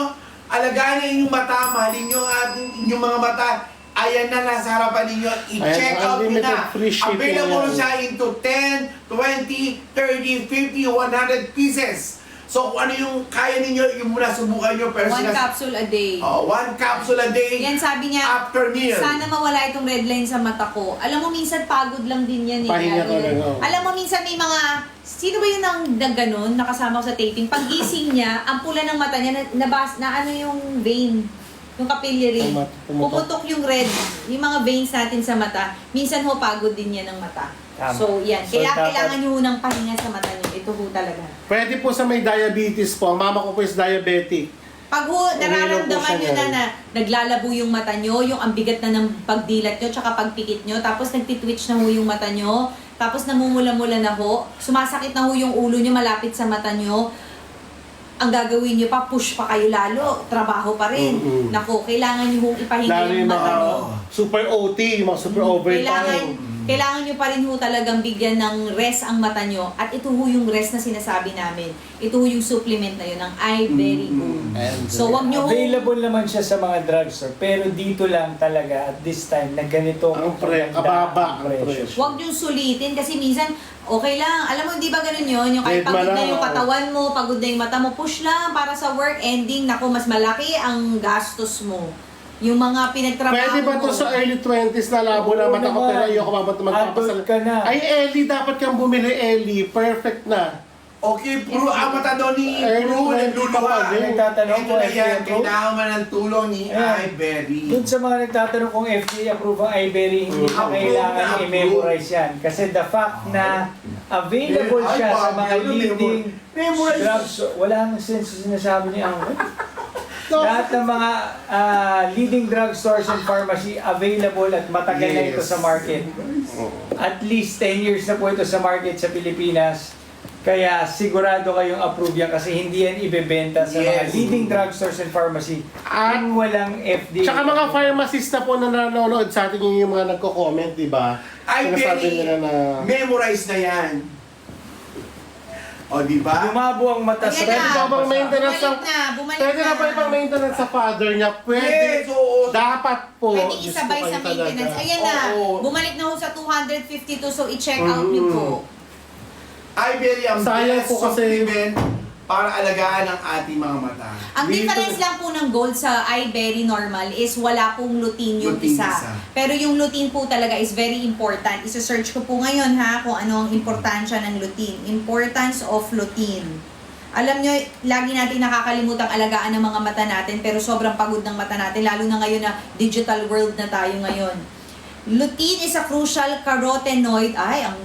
Speaker 5: alagaan na inyong mata, mahalin nyo at inyong mga mata, ayan na nasa harapan ninyo, i-check
Speaker 1: Ayan,
Speaker 5: out nyo
Speaker 1: unlimited
Speaker 5: na.
Speaker 1: free shipping
Speaker 5: Available
Speaker 1: yan.
Speaker 5: siya into 10, 20, 30, 50, 100 pieces. So kung ano yung kaya ninyo, yung muna subukan nyo. Pero
Speaker 3: One capsule a day.
Speaker 5: one capsule a day
Speaker 3: Yan sabi niya,
Speaker 5: after meal.
Speaker 3: sana mawala itong red line sa mata ko. Alam mo, minsan pagod lang din yan.
Speaker 1: Pahinga
Speaker 3: Lalo
Speaker 1: talaga,
Speaker 3: yun.
Speaker 1: oo.
Speaker 3: Alam mo, minsan may mga, sino ba yun ang nagganon, nakasama ko sa taping? Pag gising niya, ang pula ng mata niya, na ano yung vein, yung capillary.
Speaker 1: Pumutok.
Speaker 3: Pumutok yung red, yung mga veins natin sa mata. Minsan ho, pagod din yan ng mata.
Speaker 2: Tama.
Speaker 3: So, yan.
Speaker 2: So,
Speaker 3: Kaya
Speaker 2: dapat-
Speaker 3: kailangan nyo ho ng pahinga sa mata nyo. Ito ho talaga.
Speaker 1: Pwede po sa may diabetes po. Ang mama ko po is diabetic.
Speaker 3: Pag ho, nararamdaman
Speaker 1: Umiinom po
Speaker 3: nyo
Speaker 1: siya
Speaker 3: na naglalabo yung mata nyo, yung ang bigat na ng pagdilat nyo, tsaka pagpikit nyo, tapos nagtitwitch na ho yung mata nyo, tapos namumula-mula na ho, sumasakit na ho yung ulo nyo malapit sa mata nyo, ang gagawin nyo pa, push pa kayo lalo, trabaho pa rin.
Speaker 1: Mm-mm.
Speaker 3: Naku, kailangan nyo hong ipahinga
Speaker 1: Lalo
Speaker 3: yung
Speaker 1: yung
Speaker 3: mata
Speaker 1: mga
Speaker 3: nyo.
Speaker 1: super OT, yung mga super overtime.
Speaker 3: Kailangan nyo pa rin ho talagang bigyan ng rest ang mata nyo. At ito ho yung rest na sinasabi namin. Ito ho yung supplement na yun ng Ibery Gold.
Speaker 1: And,
Speaker 3: So, wag nyo ho,
Speaker 2: Available naman siya sa mga drugstore, pero dito lang talaga at this time na ganito
Speaker 1: Ang pre-
Speaker 2: kaganda
Speaker 1: kababa
Speaker 2: ang
Speaker 1: ang
Speaker 2: presyo.
Speaker 1: presyo.
Speaker 3: huwag nyo sulitin kasi minsan, okay lang. Alam mo, di ba ganun yun? Yung kahit
Speaker 1: Kahit
Speaker 3: pagod na
Speaker 1: malaw.
Speaker 3: yung katawan mo, pagod na yung mata mo, push lang para sa work ending. Naku, mas malaki ang gastos mo. Yung mga pinagtrabaho
Speaker 1: Pwede ba to
Speaker 3: mo.
Speaker 1: sa early 20s na labo na
Speaker 2: Oo
Speaker 1: mata ko
Speaker 2: naman.
Speaker 1: pero ayoko magpapasal.
Speaker 2: Adult ka na.
Speaker 1: Ay, Ellie, dapat kang bumili, Ellie. Perfect na.
Speaker 5: Okay, Pru, ang mata daw ni
Speaker 1: Early
Speaker 5: Pru,
Speaker 1: 20
Speaker 5: nagluluha.
Speaker 1: pa din.
Speaker 2: Nagtatanong
Speaker 5: Ito
Speaker 2: ko,
Speaker 5: na yan,
Speaker 2: Pru?
Speaker 5: kailangan man ng tulong ni
Speaker 2: Ayan.
Speaker 5: Iberry.
Speaker 2: Doon sa mga nagtatanong kung FDA approve ang iBerry, hindi na
Speaker 5: Approve
Speaker 2: kailangan
Speaker 5: na approve.
Speaker 2: i-memorize yan. Kasi the fact na available
Speaker 5: Ay,
Speaker 2: siya sa
Speaker 5: Bob,
Speaker 2: mga
Speaker 5: yun,
Speaker 2: leading
Speaker 5: memorize.
Speaker 2: drugs, wala nang sense yung sinasabi ni Angel.
Speaker 1: So,
Speaker 2: Lahat ng mga leading drugstores and pharmacy available at matagal na ito
Speaker 5: Yes.
Speaker 2: sa market. At least 10 years na po ito sa market sa Pilipinas. Kaya sigurado kayong approve yan kasi hindi yan ibebenta sa mga
Speaker 5: Yes.
Speaker 2: leading drugstores and pharmacy
Speaker 1: At-
Speaker 2: kung walang FDA.
Speaker 1: tsaka mga pharmacist na po na nanonood sa atin yung mga nagko-comment, di ba? Sinasabi
Speaker 5: Iberry,
Speaker 1: nila na...
Speaker 5: memorize na yan. O, di ba?
Speaker 2: Lumabo ang mata sa
Speaker 3: Ayan
Speaker 1: Pwede
Speaker 3: na.
Speaker 1: ba bang maintenance
Speaker 3: Bumalik
Speaker 1: ng...
Speaker 3: na, bumalik
Speaker 1: Pwede na
Speaker 3: na.
Speaker 1: ba ibang maintenance sa father niya? Pwede.
Speaker 5: Yes, oo.
Speaker 1: Dapat po.
Speaker 3: Pwede
Speaker 1: Diyos
Speaker 3: isabay
Speaker 1: ko
Speaker 3: sa
Speaker 1: kayo
Speaker 3: maintenance.
Speaker 1: talaga.
Speaker 3: Ayan na,
Speaker 5: Oo.
Speaker 3: bumalik na ho sa 252, so i-check out niyo po.
Speaker 5: Iberry ang
Speaker 1: Sayang
Speaker 5: best
Speaker 1: po kasi-
Speaker 5: supplement para alagaan ang ating mga mata.
Speaker 3: Ang
Speaker 1: Dito-
Speaker 3: difference lang po ng gold sa iBerry normal is wala pong lutein yung
Speaker 5: Lutein
Speaker 3: isa.
Speaker 5: isa.
Speaker 3: Pero yung lutein po talaga is very important. Isa-search ko po ngayon ha kung ano ang importansya ng lutein. Importance of lutein. Alam nyo, lagi natin nakakalimutang alagaan ng mga mata natin pero sobrang pagod ng mata natin lalo na ngayon na digital world na tayo ngayon. Lutein is a crucial carotenoid. Ay, ang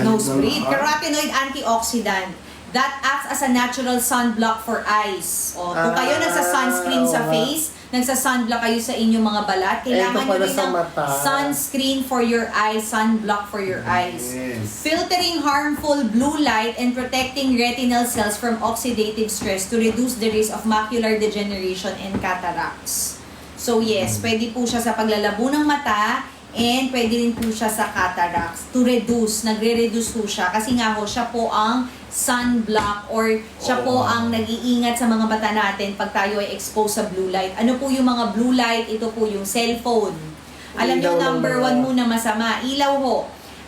Speaker 3: nose breed. Carotenoid antioxidant that acts as a natural sunblock for eyes. O, kung kayo nagsa-sunscreen sa face, nagsa-sunblock kayo sa inyong mga balat, kailangan
Speaker 1: Ito
Speaker 3: nyo
Speaker 1: pala
Speaker 3: rin
Speaker 1: sa
Speaker 3: ng
Speaker 1: mata.
Speaker 3: sunscreen for your eyes, sunblock for your eyes.
Speaker 5: Yes.
Speaker 3: Filtering harmful blue light and protecting retinal cells from oxidative stress to reduce the risk of macular degeneration and cataracts. So yes, pwede po siya sa paglalabo ng mata and pwede rin po siya sa cataracts to reduce, nagre-reduce po siya kasi nga ho, siya po ang sunblock or siya po ang nag-iingat sa mga mata natin pag tayo ay exposed sa blue light. Ano po yung mga blue light? Ito po yung cellphone. Alam niyo,
Speaker 1: Ilaw ng
Speaker 3: number
Speaker 1: mga-
Speaker 3: 1 muna masama, ilaw ho.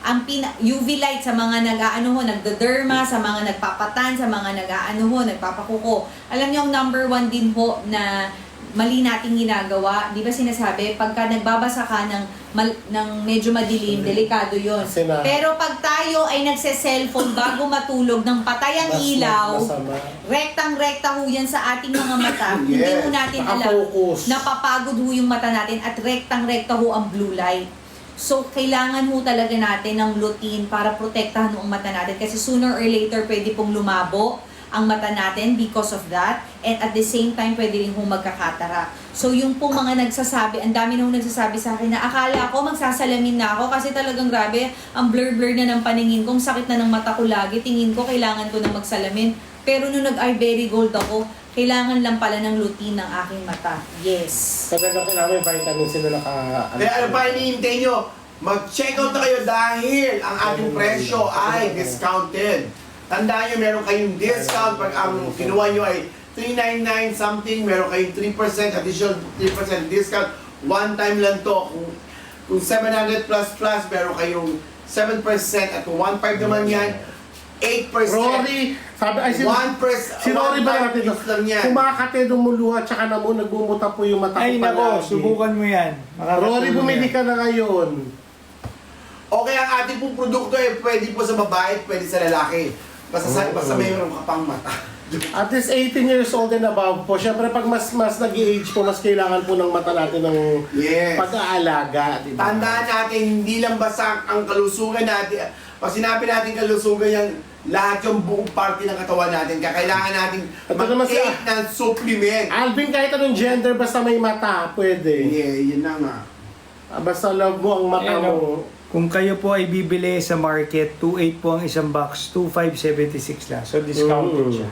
Speaker 3: Ang UV light sa mga nag-aano ho, nagdoderma, sa mga nagpapatan, sa mga nag-aano ho, nagpapakuko. Alam niyo, ang number 1 din ho na mali nating ginagawa, di ba sinasabi, pagka nagbabasa ka ng medyo madilim, delikado yon.
Speaker 1: Kasi na-
Speaker 3: Pero pag tayo ay nagse-cellphone bago matulog ng patay ang ilaw,
Speaker 1: Masama.
Speaker 3: rektang-rekta ho yan sa ating mga mata. Hindi
Speaker 5: Yes,
Speaker 3: ho natin alam.
Speaker 1: nakafocus.
Speaker 3: Napapagod ho yung mata natin at rektang-rekta ho ang blue light. So, kailangan ho talaga natin ng lutein para protektahan ho ang mata natin. Kasi sooner or later, pwede pong lumabo ang mata natin because of that. And at the same time, pwede rin hong magkakatara. So, yung pong mga nagsasabi, ang dami nung nagsasabi sa akin na akala ko magsasalamin na ako kasi talagang grabe, ang blur-blur na ng paningin ko, ang sakit na ng mata ko lagi, tingin ko kailangan ko na magsalamin. Pero nung nag-iBerry Gold ako, kailangan lang pala ng lutein ng aking mata. Yes.
Speaker 1: Talagang kailangan may vitamins sila
Speaker 5: Kaya ano pa hinihintay nyo? Mag-check out na kayo dahil ang ating presyo ay discounted. Tandaan nyo, meron kayong discount pag ang kinuha nyo ay 399 something, meron kayong 3%, additional 3% discount. One time lang to. Kung 700 plus plus, meron kayong 7% at kung 1.5 naman yan, 8%.
Speaker 1: Rory, sabi, ay si
Speaker 5: 1%.
Speaker 1: si Rory ba natin?
Speaker 5: lang yan.
Speaker 1: Kumakate, dumuluha, tsaka nagmumuta po yung mata ko
Speaker 2: Ay nako,
Speaker 1: palagi.
Speaker 2: subukan mo yan.
Speaker 1: Rory,
Speaker 2: Makakatulong
Speaker 1: bumili
Speaker 2: yan.
Speaker 1: ka na ngayon.
Speaker 5: Okay, ang ating pong produkto ay pwede po sa babae, pwede sa lalaki. Basta mayroon ka pang mata.
Speaker 1: At least 18 years old and above po. Siyempre, pag mas nag-age po, mas kailangan po ng mata natin ng
Speaker 5: Yes.
Speaker 1: pag-aalaga. Diba?
Speaker 5: Tandaan natin, hindi lang basta ang kalusugan natin. Pag sinabi natin kalusugan yan, lahat yung buong parte ng katawan natin. Kailangan natin
Speaker 1: Ito naman
Speaker 5: mag-take ng supplement.
Speaker 1: Alvin, kahit anong gender, basta may mata, pwede.
Speaker 5: Yeah, yun na nga.
Speaker 1: Basta love mo ang mata
Speaker 2: Ayan,
Speaker 1: mo.
Speaker 2: Kung kayo po ay bibili sa market, 2.8 po ang isang box, 2.576 lang. So discounted siya.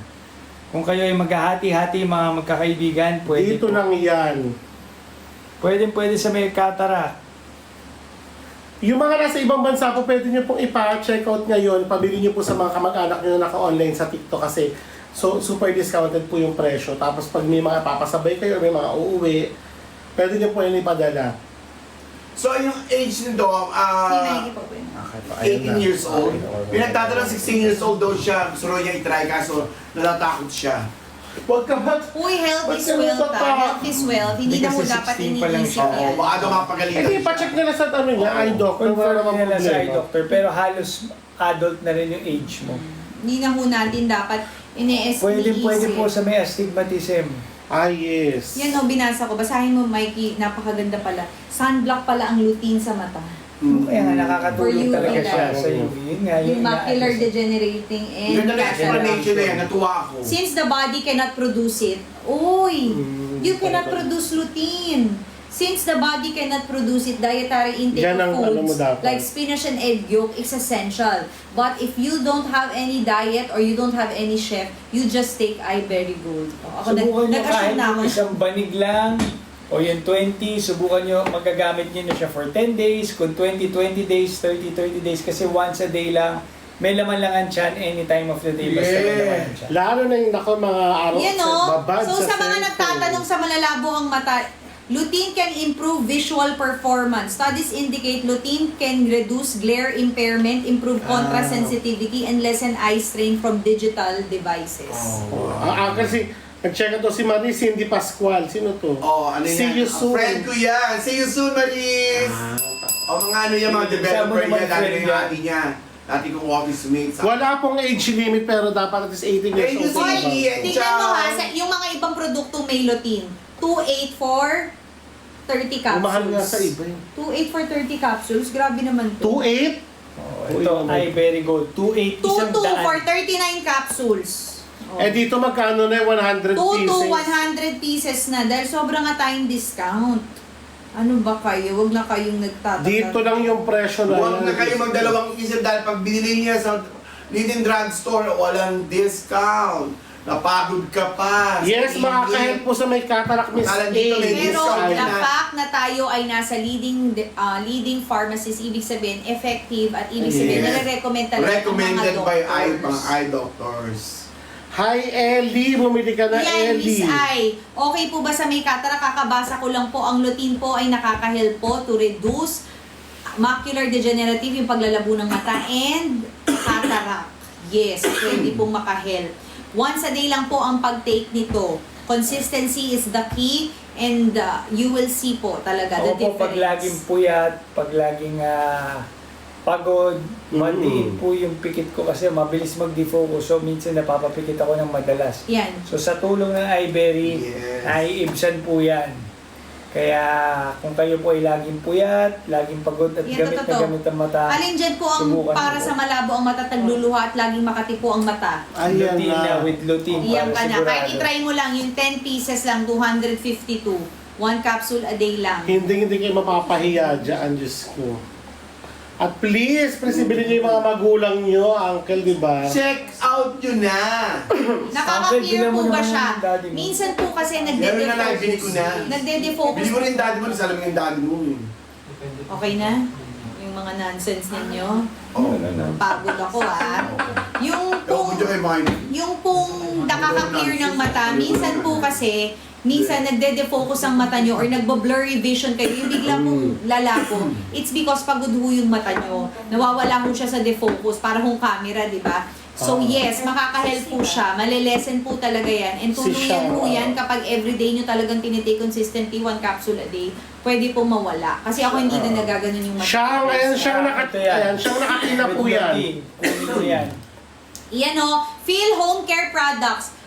Speaker 2: Kung kayo ay maghahati-hati mga magkakaibigan, pwede
Speaker 1: Dito
Speaker 2: po.
Speaker 1: nang yan.
Speaker 2: Pwede sa may cataract.
Speaker 1: Yung mga nasa ibang bansa po, pwede nyo pong ipa-check out ngayon. Pabili nyo po sa mga kamag-anak nyo na naka-online sa TikTok kasi super discounted po yung presyo. Tapos pag may mga papasabay kayo, may mga uuwi, pwede nyo po yun ipadala.
Speaker 5: So, yung age nito,
Speaker 3: Hindi po po yun.
Speaker 5: 18 years old. Pinagtatanong 16 years old daw siya. Gusto raw niya itry kaso natatakot siya.
Speaker 1: Huwag ka ba?
Speaker 3: Uy, health
Speaker 1: Ba't
Speaker 3: is
Speaker 1: ka
Speaker 3: wealth,
Speaker 1: natata-
Speaker 3: Health is wealth. Hindi
Speaker 2: Hindi
Speaker 3: na ho
Speaker 2: kasi
Speaker 3: dapat
Speaker 2: 16 pa lang
Speaker 3: iniisip
Speaker 2: siya.
Speaker 3: yan.
Speaker 5: Oo, baka daw mapagalitan
Speaker 1: Hindi,
Speaker 5: siya.
Speaker 1: pa-check nila sa ano niya, eye doctor, wala
Speaker 2: Confirm
Speaker 1: namang
Speaker 2: nila sa eye
Speaker 1: problema.
Speaker 2: doctor, pero halos adult na rin yung age mo.
Speaker 3: Hindi na ho natin dapat
Speaker 2: Pwede
Speaker 3: iniisip.
Speaker 2: po sa may astigmatism.
Speaker 1: Ah, yes.
Speaker 3: Yan o, binasa ko. Basahin mo, Mikey. Napakaganda pala. Sunblock pala ang lutein sa mata.
Speaker 2: Kaya nga
Speaker 3: For
Speaker 2: nakakatulong
Speaker 3: you,
Speaker 2: talaga
Speaker 3: Ida.
Speaker 2: siya sa iyo. Yun nga,
Speaker 3: Yung
Speaker 2: yun nga.
Speaker 3: macular degenerating and
Speaker 5: Ganda na explanation na yan, natuwa ako.
Speaker 3: Since the body cannot produce it, uy, you cannot
Speaker 1: talaga.
Speaker 3: produce lutein. Since the body cannot produce it, dietary intake
Speaker 1: Yan ang
Speaker 3: of
Speaker 1: ano mo
Speaker 3: foods
Speaker 1: dapat.
Speaker 3: like spinach and egg yolk is essential. But if you don't have any diet or you don't have any chef, you just take iBerry Gold. O, ako
Speaker 2: Subukan nyo
Speaker 3: nag-assume
Speaker 2: kahit
Speaker 3: na ako.
Speaker 2: yung isang banig lang, o yung 20, subukan nyo, magagamit nyo na siya for 10 days, kung 20 days, 30 days, kasi once a day lang, may laman lang ang tiyan any time of the day, basta may laman ang tiyan.
Speaker 1: Lalo na yung nako mga araw
Speaker 3: Yan o.
Speaker 1: babad
Speaker 3: So sa mga
Speaker 1: cellphone.
Speaker 3: nagtatanong sa malalabo ang mata, lutein can improve visual performance. Studies indicate lutein can reduce glare impairment, improve contrast sensitivity, and lessen eye strain from digital devices.
Speaker 1: Kasi nag-check ito si Marie Cindy Pascual. Sino to?
Speaker 5: Oh, ano yan?
Speaker 1: See you soon.
Speaker 5: Friend ko yan. See you soon, Maris! O mga ano yan, mga developer
Speaker 2: Sama naman
Speaker 5: niya, dati
Speaker 2: friend
Speaker 5: yung
Speaker 2: yan.
Speaker 5: ate niya. Dati kong office mate.
Speaker 1: Wala pong age limit pero dapat at least 18 years
Speaker 5: Eh,
Speaker 1: old.
Speaker 5: you see,
Speaker 3: Hoy,
Speaker 5: Ian,
Speaker 3: tingnan mo ha, yung mga ibang produkto may lutein. 284 30 capsules.
Speaker 1: Umahal nga sa iba yun.
Speaker 3: 2.8 for 30 capsules. Grabe naman to.
Speaker 1: 2.8?
Speaker 2: Oh, ito, iBerry Gold, 2.8,
Speaker 3: 2.2 for
Speaker 2: $100.
Speaker 3: 39 capsules. Oh.
Speaker 1: Eh dito magkano na yung 100
Speaker 3: 2
Speaker 1: pieces?
Speaker 3: to 100 pieces na dahil sobrang nga tayong discount. Ano ba kayo? Huwag na kayong nagtataka.
Speaker 1: Dito lang yung presyo na
Speaker 5: Huwag na kayo magdalawang isip dahil pag binili niya sa leading drugstore, walang discount. Napagod ka pa.
Speaker 1: Yes,
Speaker 5: Sa
Speaker 1: makakahelp
Speaker 5: ingit.
Speaker 1: po sa may cataract Miss
Speaker 5: Akala
Speaker 1: A.
Speaker 5: dito may
Speaker 3: Pero
Speaker 5: discount
Speaker 3: the
Speaker 5: na.
Speaker 3: fact na tayo ay nasa leading pharmacies, ibig sabihin effective at ibig sabihin
Speaker 5: Yes.
Speaker 3: nare-recommend talaga ng
Speaker 5: Recommended
Speaker 3: mga
Speaker 5: by
Speaker 3: doctors.
Speaker 5: mga eye doctors.
Speaker 1: Hi Ellie, bumili ka na
Speaker 3: Yan, Miss
Speaker 1: Ellie.
Speaker 3: Ai. Okay po ba sa may cataract? Kakabasa ko lang po, ang lutein po ay nakaka-help po to reduce macular degenerative, yung paglalabo ng mata, and cataract. Yes, pwede pong makahelp. Once a day lang po ang pag-take nito. Consistency is the key and you will see po talaga the
Speaker 2: Ako po, pag laging
Speaker 3: difference.
Speaker 2: puyat, pag laging pagod, madiin po yung pikit ko kasi mabilis mag-defocus. So, minsan napapapikit ako ng madalas.
Speaker 3: Yan.
Speaker 2: So, sa tulong ng iBerry,
Speaker 5: Yes.
Speaker 2: naiibsan po yan. Kaya, kung kayo po ay laging puyat, laging pagod at
Speaker 3: Yan,
Speaker 2: gamit na
Speaker 3: totoo.
Speaker 2: gamit ang mata,
Speaker 3: Alin dyan po ang
Speaker 2: Subukan
Speaker 3: para
Speaker 2: po.
Speaker 3: sa malabo ang mata, tagluluha at laging makati po ang mata?
Speaker 1: Ayan
Speaker 2: lutein
Speaker 1: na.
Speaker 2: with lutein
Speaker 3: Iyan
Speaker 2: para
Speaker 3: ka na.
Speaker 2: sigurado.
Speaker 3: Kahit itry mo lang, yung 10 pieces lang, 252. 1 capsule a day lang.
Speaker 1: Hindi kayo mapapahiya dyan, Diyos ko. At please, bilhin niyo yung mga magulang niyo, uncle, di ba?
Speaker 5: Check out yun na.
Speaker 3: Nakaka-clear
Speaker 2: bilang mo
Speaker 3: po ba
Speaker 2: naman
Speaker 3: siya?
Speaker 2: yung daddy mo.
Speaker 3: Minsan po kasi
Speaker 5: Meron na lang, bili ko na.
Speaker 3: Nagde-defocus.
Speaker 5: Bili mo rin daddy mo, alam mo yung daddy mo.
Speaker 3: Okay na? Yung mga nonsense ninyo.
Speaker 5: Oh.
Speaker 3: Pagod ako Yung
Speaker 5: Ewan
Speaker 3: pong,
Speaker 5: ko dyan kay Marnie.
Speaker 3: yung pong nakaka-clear ng mata, minsan po kasi, minsan nagde-defocus ang mata nyo or nagbo-blurry vision kayo, yung bigla pong lalako, it's because pagod ho yung mata nyo. Nawawala ho siya sa defocus, para hong camera, di ba? So yes, makaka-help po siya. Malilesen po talaga yan. And tuluyan po yan kapag everyday nyo talagang tinitake consistently 1 capsule a day, pwede po mawala. Kasi ako hindi na nagaganon yung mata.
Speaker 1: Siyang, ayan, siyang
Speaker 2: Ito yan.
Speaker 1: nakatina po
Speaker 2: With
Speaker 1: yan.
Speaker 2: lutein. Kunin mo yan.
Speaker 3: Yan o, Feel Home Care Products.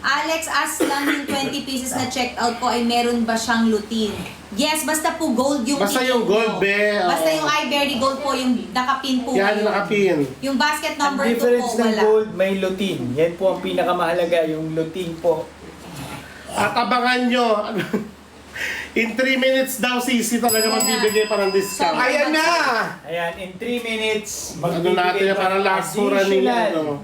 Speaker 3: Alex, ask lang yung 20 pieces na checked out po ay meron ba siyang lutein? Yes, basta po gold yung
Speaker 1: Basta
Speaker 3: pin
Speaker 1: yung gold,
Speaker 3: po.
Speaker 1: be.
Speaker 3: Basta
Speaker 1: Oo.
Speaker 3: yung iBerry Gold po, yung nakapin po.
Speaker 1: Yan,
Speaker 3: ngayon.
Speaker 1: nakapin.
Speaker 3: Yung basket
Speaker 2: Ang
Speaker 3: number 2 po,
Speaker 2: difference ng
Speaker 3: wala.
Speaker 2: gold, may lutein. Yan po ang pinakamahalaga, yung lutein po.
Speaker 1: At abangan nyo. In 3 minutes daw, sisi talaga
Speaker 3: Ayan na.
Speaker 1: magbibigay pa ng discount.
Speaker 3: So,
Speaker 5: Ayan na!
Speaker 2: Ayan, in 3 minutes,
Speaker 1: Ano natin yan, parang last sura ni ano.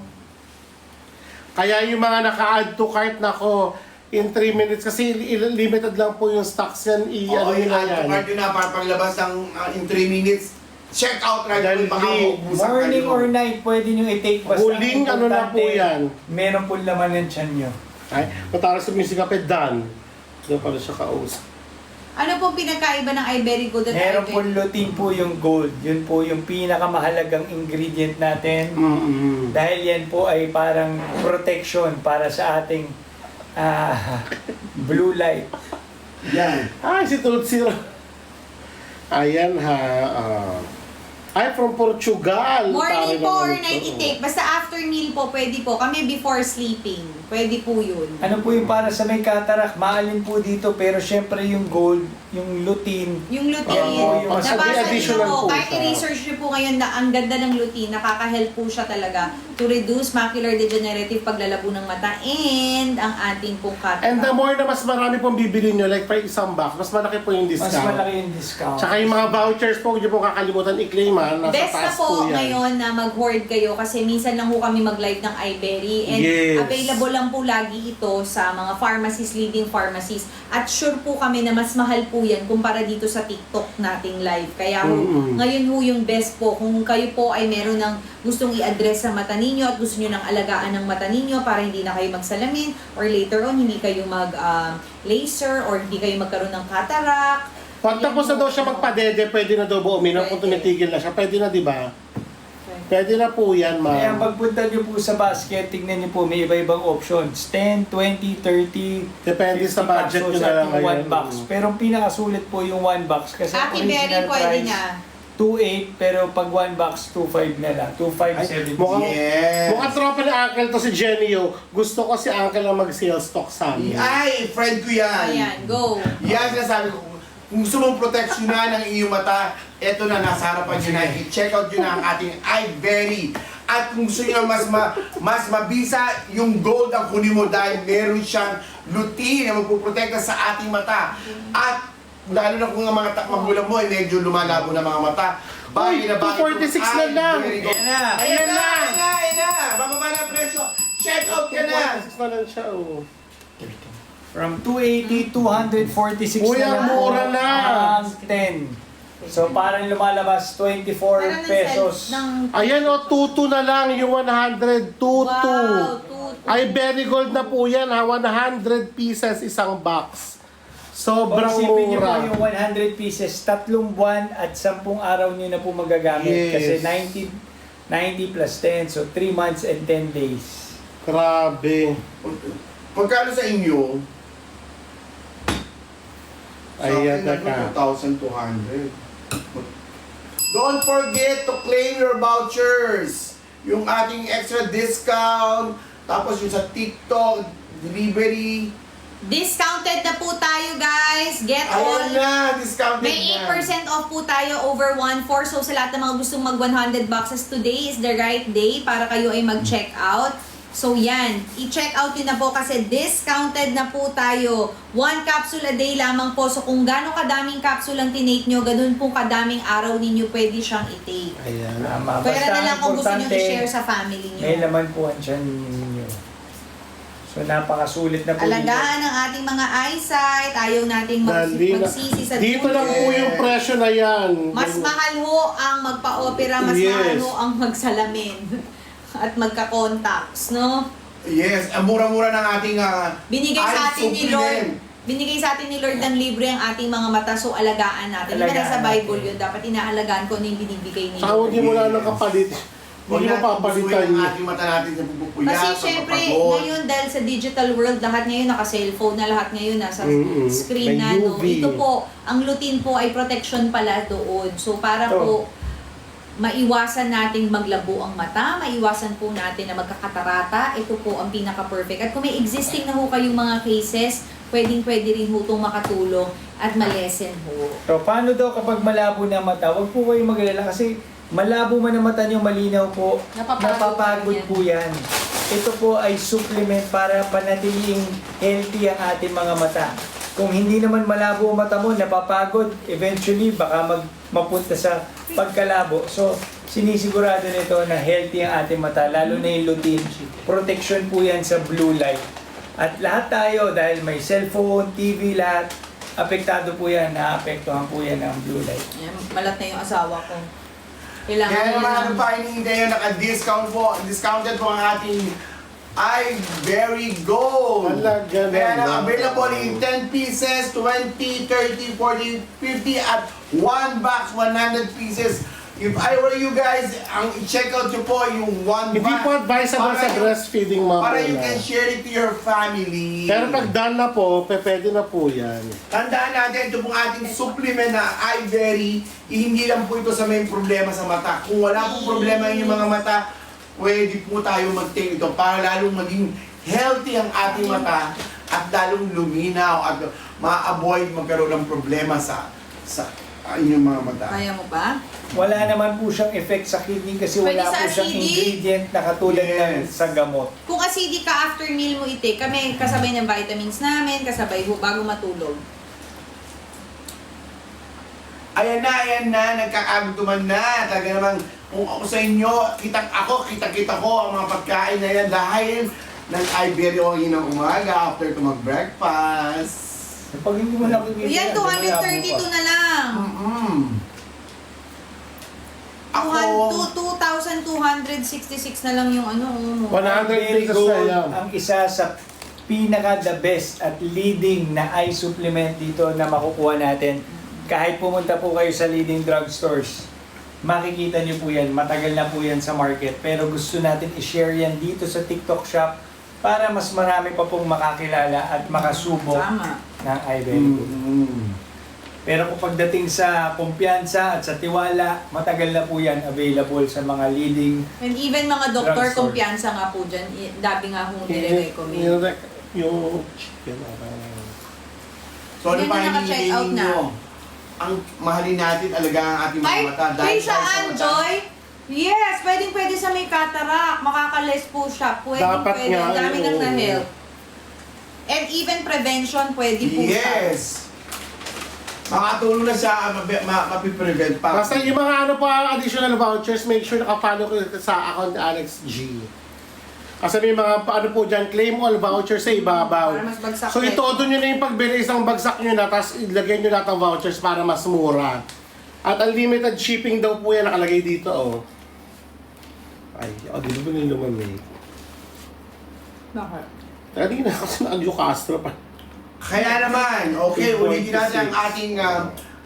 Speaker 1: Kaya yung mga naka-add to cart nako, in 3 minutes, kasi limited lang po yung stocks yan,
Speaker 5: Oo,
Speaker 1: ano
Speaker 5: yung
Speaker 1: nila
Speaker 5: add to
Speaker 1: yan.
Speaker 5: cart yun na, para paglabas ng in 3 minutes, check out right away, baka
Speaker 1: Dali.
Speaker 5: maubusan
Speaker 2: morning
Speaker 5: kayo.
Speaker 2: or night, pwede nyo i-take basta.
Speaker 1: Huling
Speaker 2: ang
Speaker 1: ano na po
Speaker 2: importante,
Speaker 1: yan.
Speaker 2: Meron po laman ng tiyan nyo.
Speaker 1: Ay, matara sa music kapit, Dan. Doon pala siya kausap.
Speaker 3: Ano pong pinagkaiba ng iBerry Gold at
Speaker 2: Meron po
Speaker 3: iBerry?
Speaker 2: lutein po yung gold. Yun po yung pinakamahalagang ingredient natin.
Speaker 1: Mm-mm.
Speaker 2: Dahil yan po ay parang protection para sa ating Blue light.
Speaker 5: Yan.
Speaker 1: Si Tulot Zero. Ayan ha. Ay, from Portugal.
Speaker 3: Morning
Speaker 1: Tari
Speaker 3: po or
Speaker 1: naman
Speaker 3: night
Speaker 1: ito.
Speaker 3: intake. Basta after meal po, pwede po. Kami before sleeping. Pwede po yun.
Speaker 2: Ano po yung para sa may cataract? Maalin po dito, pero syempre yung gold, yung lutein.
Speaker 3: Yung lutein,
Speaker 2: Oo, yung
Speaker 3: nabasa
Speaker 1: additional
Speaker 3: nyo,
Speaker 1: po
Speaker 3: kahit
Speaker 1: siya.
Speaker 3: i-research nyo po ngayon na ang ganda ng lutein, nakaka-help po siya talaga to reduce macular degenerative paglalabo ng mata and ang ating pong cataract.
Speaker 1: And the more na mas marami pong bibili nyo, like for isang box, mas malaki po yung
Speaker 2: Mas
Speaker 1: discount.
Speaker 2: malaki yung discount.
Speaker 1: Tsaka yung mga vouchers po, huwag nyo po kakalimutan i-claim ha. Nasa
Speaker 3: Best na
Speaker 1: taas
Speaker 3: po
Speaker 1: po yan.
Speaker 3: ngayon na mag-hoard kayo kasi minsan lang po kami mag-live ng iBerry and
Speaker 1: Yes.
Speaker 3: available lang po lagi ito sa mga pharmacies, leading pharmacies. At sure po kami na mas mahal po yan kumpara dito sa TikTok nating live. Kaya ho, ngayon ho yung best po. Kung kayo po ay meron ng gustong i-address sa mata ninyo at gusto nyo ng alagaan ng mata ninyo para hindi na kayo magsalamin or later on hindi kayo mag-laser or hindi kayo magkaroon ng cataract.
Speaker 1: Pag tapos na daw siya magpadede, pwede na daw po uminom kung
Speaker 3: Pwede.
Speaker 1: tumitigil na siya. Pwede na, di ba? Pwede na po yan,
Speaker 2: Kaya
Speaker 1: ma'am.
Speaker 2: pagpunta nyo po sa basket, tignan nyo po, may iba-ibang options. 10, 20, 30,
Speaker 1: Depende sa
Speaker 2: 50
Speaker 1: budget
Speaker 2: pesos
Speaker 1: nyo na
Speaker 2: at
Speaker 1: lang
Speaker 2: yung
Speaker 1: ngayon.
Speaker 2: one box. Pero ang pinakasulit po yung one box kasi
Speaker 3: Aki Berry
Speaker 2: original
Speaker 3: pwede
Speaker 2: price
Speaker 3: na.
Speaker 2: 2.8 pero pag one box 2.5 na lang. 2.570.
Speaker 1: Mukhang,
Speaker 5: Yes.
Speaker 1: mukhang tropa ni Uncle to si Genio. Gusto ko si Uncle na mag-sales stock sa amin.
Speaker 5: Ay, friend ko yan.
Speaker 3: Ayan, go.
Speaker 5: Yan sinasabi ko. Kung gusto mong proteksyonan ng iyong mata, eto na, nasa harapan nyo na. I-check out nyo na ang ating iBerry. At kung gusto nyo mas mabisa, yung gold ang kunin mo dahil meron siyang lutein na magpuprotekta sa ating mata. At lalo na kung ang mga magulang mo ay medyo lumalabo na mga mata. Bagay na bagay.
Speaker 1: 246 na lang.
Speaker 5: iBerry Gold.
Speaker 2: Ayan na.
Speaker 5: Ayan na! Ayan na! Bababa na ang presyo. Check out ka na!
Speaker 1: 246 na lang siya, oh.
Speaker 2: From 280, 246
Speaker 1: Uy,
Speaker 2: na
Speaker 1: ang
Speaker 2: lang
Speaker 1: mura
Speaker 2: po
Speaker 1: na.
Speaker 2: ang 10. So parang lumalabas 24
Speaker 3: Parang ng
Speaker 2: pesos.
Speaker 1: Ayan, oh, 2-2 na lang yung 100. 2-2.
Speaker 3: Wow, 2.
Speaker 1: Ay, very gold na po yan ha. 100 pieces isang box.
Speaker 2: Pag
Speaker 1: Sobrang
Speaker 2: isipin nyo po
Speaker 1: mura.
Speaker 2: yung 100 pieces, 3 buwan at 10 araw nyo na po magagamit.
Speaker 1: Yes.
Speaker 2: Kasi 90 plus 10, so 3 months and 10 days.
Speaker 1: Grabe.
Speaker 5: Pagkano sa inyo?
Speaker 1: Ayan na ka.
Speaker 5: 2,200. Don't forget to claim your vouchers. Yung ating extra discount, tapos yung sa TikTok, delivery.
Speaker 3: Discounted na po tayo, guys. Get
Speaker 5: Ayan
Speaker 3: all.
Speaker 5: na, discounted
Speaker 3: May
Speaker 5: na.
Speaker 3: 8% off po tayo over 1.4. So sa lahat ng mga gustong mag 100 boxes, today is the right day para kayo ay mag-check out. So yan, i-check out yun na po kasi discounted na po tayo. 1 capsule a day lamang po. So kung gaano kadaming capsule ang tinake nyo, ganun po kadaming araw ninyo pwede siyang i-take.
Speaker 1: Ayan.
Speaker 2: Tama.
Speaker 3: Pwera
Speaker 2: Basta
Speaker 3: na lang kung gusto nyo
Speaker 2: importante,
Speaker 3: i-share sa family nyo.
Speaker 2: may laman po ang tiyan ninyo. So napakasulit na po
Speaker 3: Alagaan ang ating mga eyesight. Ayaw nating
Speaker 1: Dali na.
Speaker 3: magsisi sa
Speaker 1: Dito
Speaker 3: dulo.
Speaker 1: lang po yung presyo na yan.
Speaker 3: Mas mahal ho ang magpa-opera, mas
Speaker 1: Yes.
Speaker 3: mahal ho ang magsalamin. At magka-contacts, no?
Speaker 5: Yes, ang mura-mura ng ating
Speaker 3: Binigay sa atin ni
Speaker 5: supplement.
Speaker 3: Lord. Binigay sa atin ni Lord ng libre ang ating mga mata, so alagaan natin. Di ba
Speaker 2: Alagaan
Speaker 3: nasa Bible
Speaker 2: natin.
Speaker 3: yun? Dapat inaalagaan ko ano yung binibigay ni
Speaker 1: Saka huwag
Speaker 3: Lord.
Speaker 1: niyo mula ng kapalit.
Speaker 5: Huwag
Speaker 1: Hindi mo
Speaker 5: natin
Speaker 1: papalitan
Speaker 5: gustuhin
Speaker 1: niyo.
Speaker 5: ang ating mata natin sa pupupuyat,
Speaker 3: Kasi
Speaker 5: sa
Speaker 3: syempre,
Speaker 5: papagod.
Speaker 3: ngayon dahil sa digital world, lahat ngayon naka-cellphone na, lahat ngayon nasa
Speaker 1: Mm-mm.
Speaker 3: screen
Speaker 1: May
Speaker 3: na. No?
Speaker 1: UV.
Speaker 3: Ito po, ang lutein po ay protection pala doon. So para
Speaker 1: Ito.
Speaker 3: po maiwasan nating maglabo ang mata, maiwasan po natin na magkakatarata, ito po ang pinaka-perfect. At kung may existing na ho kayong mga cases, pwedeng-pwede rin ho itong makatulong at malesen ho.
Speaker 2: So, paano daw kapag malabo na mata? Huwag po kayong mag-alala kasi malabo man ang mata nyo, malinaw po, napapagod po yan. Ito po ay supplement para panatiling healthy ang ating mga mata. Kung hindi naman malabo ang mata mo, napapagod, eventually baka mapunta sa pagkalabo. So, sinisigurado nito na healthy ang ating mata, lalo na yung lutein. Protection po yan sa blue light. At lahat tayo, dahil may cellphone, TV, lahat, apektado po yan, naapektuhan po yan ng blue light.
Speaker 3: Ayan, malat na yung asawa ko. Kailangan
Speaker 5: Kaya naman
Speaker 3: niya
Speaker 5: ano
Speaker 3: ng-
Speaker 5: pa hinihintay yun, naka-discount po, discounted po ang ating iBerry Gold.
Speaker 1: Talaga
Speaker 5: Kaya na
Speaker 1: naman.
Speaker 5: available in 10 pieces, 20, 30, 40, 50 at 1 box, 100 pieces. If I were you guys, ang i-check out nyo po yung one
Speaker 1: Hindi
Speaker 5: month.
Speaker 1: po advisable
Speaker 5: Para
Speaker 1: sa
Speaker 5: yung-
Speaker 1: breastfeeding mom.
Speaker 5: Para you
Speaker 1: na.
Speaker 5: can share it to your family.
Speaker 1: Pero pag done na po, pwede na po yan.
Speaker 5: Tandaan natin, ito pong ating supplement na iBerry, hindi lang po ito sa may problema sa mata. Kung wala pong problema yung mga mata, pwede po tayo mag-take ito para lalong maging healthy ang ating mata at lalong luminaw at ma-avoid magkaroon ng problema sa inyong mga mata.
Speaker 3: Kaya mo ba?
Speaker 2: Wala naman po siyang effect sa kidney kasi
Speaker 3: Pwede
Speaker 2: wala
Speaker 3: sa
Speaker 2: po siyang
Speaker 3: acidic.
Speaker 2: ingredient na katulad ng
Speaker 5: Yes.
Speaker 2: sa gamot.
Speaker 3: Kung acidic ka after meal mo i-take, kami kasabay ng vitamins namin, kasabay ho bago matulog.
Speaker 5: Ayan na, nagkakagutuman na. Talaga namang, kung ako sa inyo, kita ko ang mga pagkain na yan dahil nag-iBerry ako ng umaga after ko mag-breakfast.
Speaker 2: Pag hindi mo nakikita,
Speaker 3: Yan, 232 na lang.
Speaker 5: Ako,
Speaker 3: 2,266 na lang yung ano.
Speaker 1: 100
Speaker 2: Very
Speaker 1: pesos
Speaker 2: good.
Speaker 1: na yan.
Speaker 2: Ang isa sa pinaka the best at leading na eye supplement dito na makukuha natin. Kahit pumunta po kayo sa leading drugstores, makikita niyo po yan. Matagal na po yan sa market. Pero gusto natin i-share yan dito sa TikTok shop para mas marami pa pong makakilala at makasubok
Speaker 3: Tama.
Speaker 2: ng iBerry. Pero kung pagdating sa kumpiyansa at sa tiwala, matagal na po yan available sa mga leading.
Speaker 3: And even mga doktor,
Speaker 2: Drugstore.
Speaker 3: kumpiyansa nga po dyan. Dabi nga kung nire-recommend.
Speaker 1: Yung chicken.
Speaker 5: so ano
Speaker 3: Hindi
Speaker 5: pa
Speaker 3: na naka-check
Speaker 5: hinihingi
Speaker 3: out na.
Speaker 5: ninyo? Ang mahalin natin talaga ang ating mga
Speaker 3: Ay,
Speaker 5: mata.
Speaker 3: Trisha
Speaker 5: sa mata.
Speaker 3: Anjoy! Yes, pwede sa may cataract. Makakales po siya.
Speaker 1: Dapat
Speaker 3: Pwede.
Speaker 1: nga,
Speaker 3: Ang dami
Speaker 1: oo.
Speaker 3: nang na-help. And even prevention, pwede po siya.
Speaker 5: Yes! Makatulong na siya, mapiprevent pa.
Speaker 1: Basta yung mga ano pa, additional vouchers, make sure nakapalo ko sa account ni Alex G. Kasi may mga ano po dyan, claim all vouchers sa ibabaw.
Speaker 3: Para mas bagsak
Speaker 1: So
Speaker 3: na
Speaker 1: itodo nyo na yung pagbili, isang bagsak nyo na, tapos ilagay nyo lahat ng vouchers para mas mura. At unlimited shipping daw po yan, nakalagay dito, oh. Ay, di ba nila lumamig?
Speaker 3: Bakit?
Speaker 1: Kanina kasi na-Adyo Castro pa.
Speaker 5: Kaya naman, okay, ulitin natin ang ating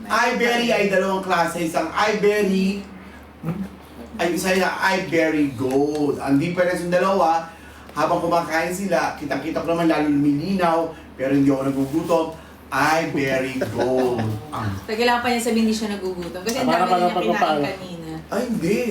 Speaker 5: iBerry ay dalawang klase. Isang iBerry ay isa na iBerry Gold. Ang difference ng dalawa, habang kumakain sila, kitang-kita ko naman lalo lumilinaw, pero hindi ako nagugutom, iBerry Gold.
Speaker 3: Kailangan pa niya sabihin hindi siya nagugutom. Kasi ang
Speaker 1: Para
Speaker 3: dami niya kinain
Speaker 1: pagpapalo.
Speaker 3: kanina.
Speaker 5: Ay, hindi.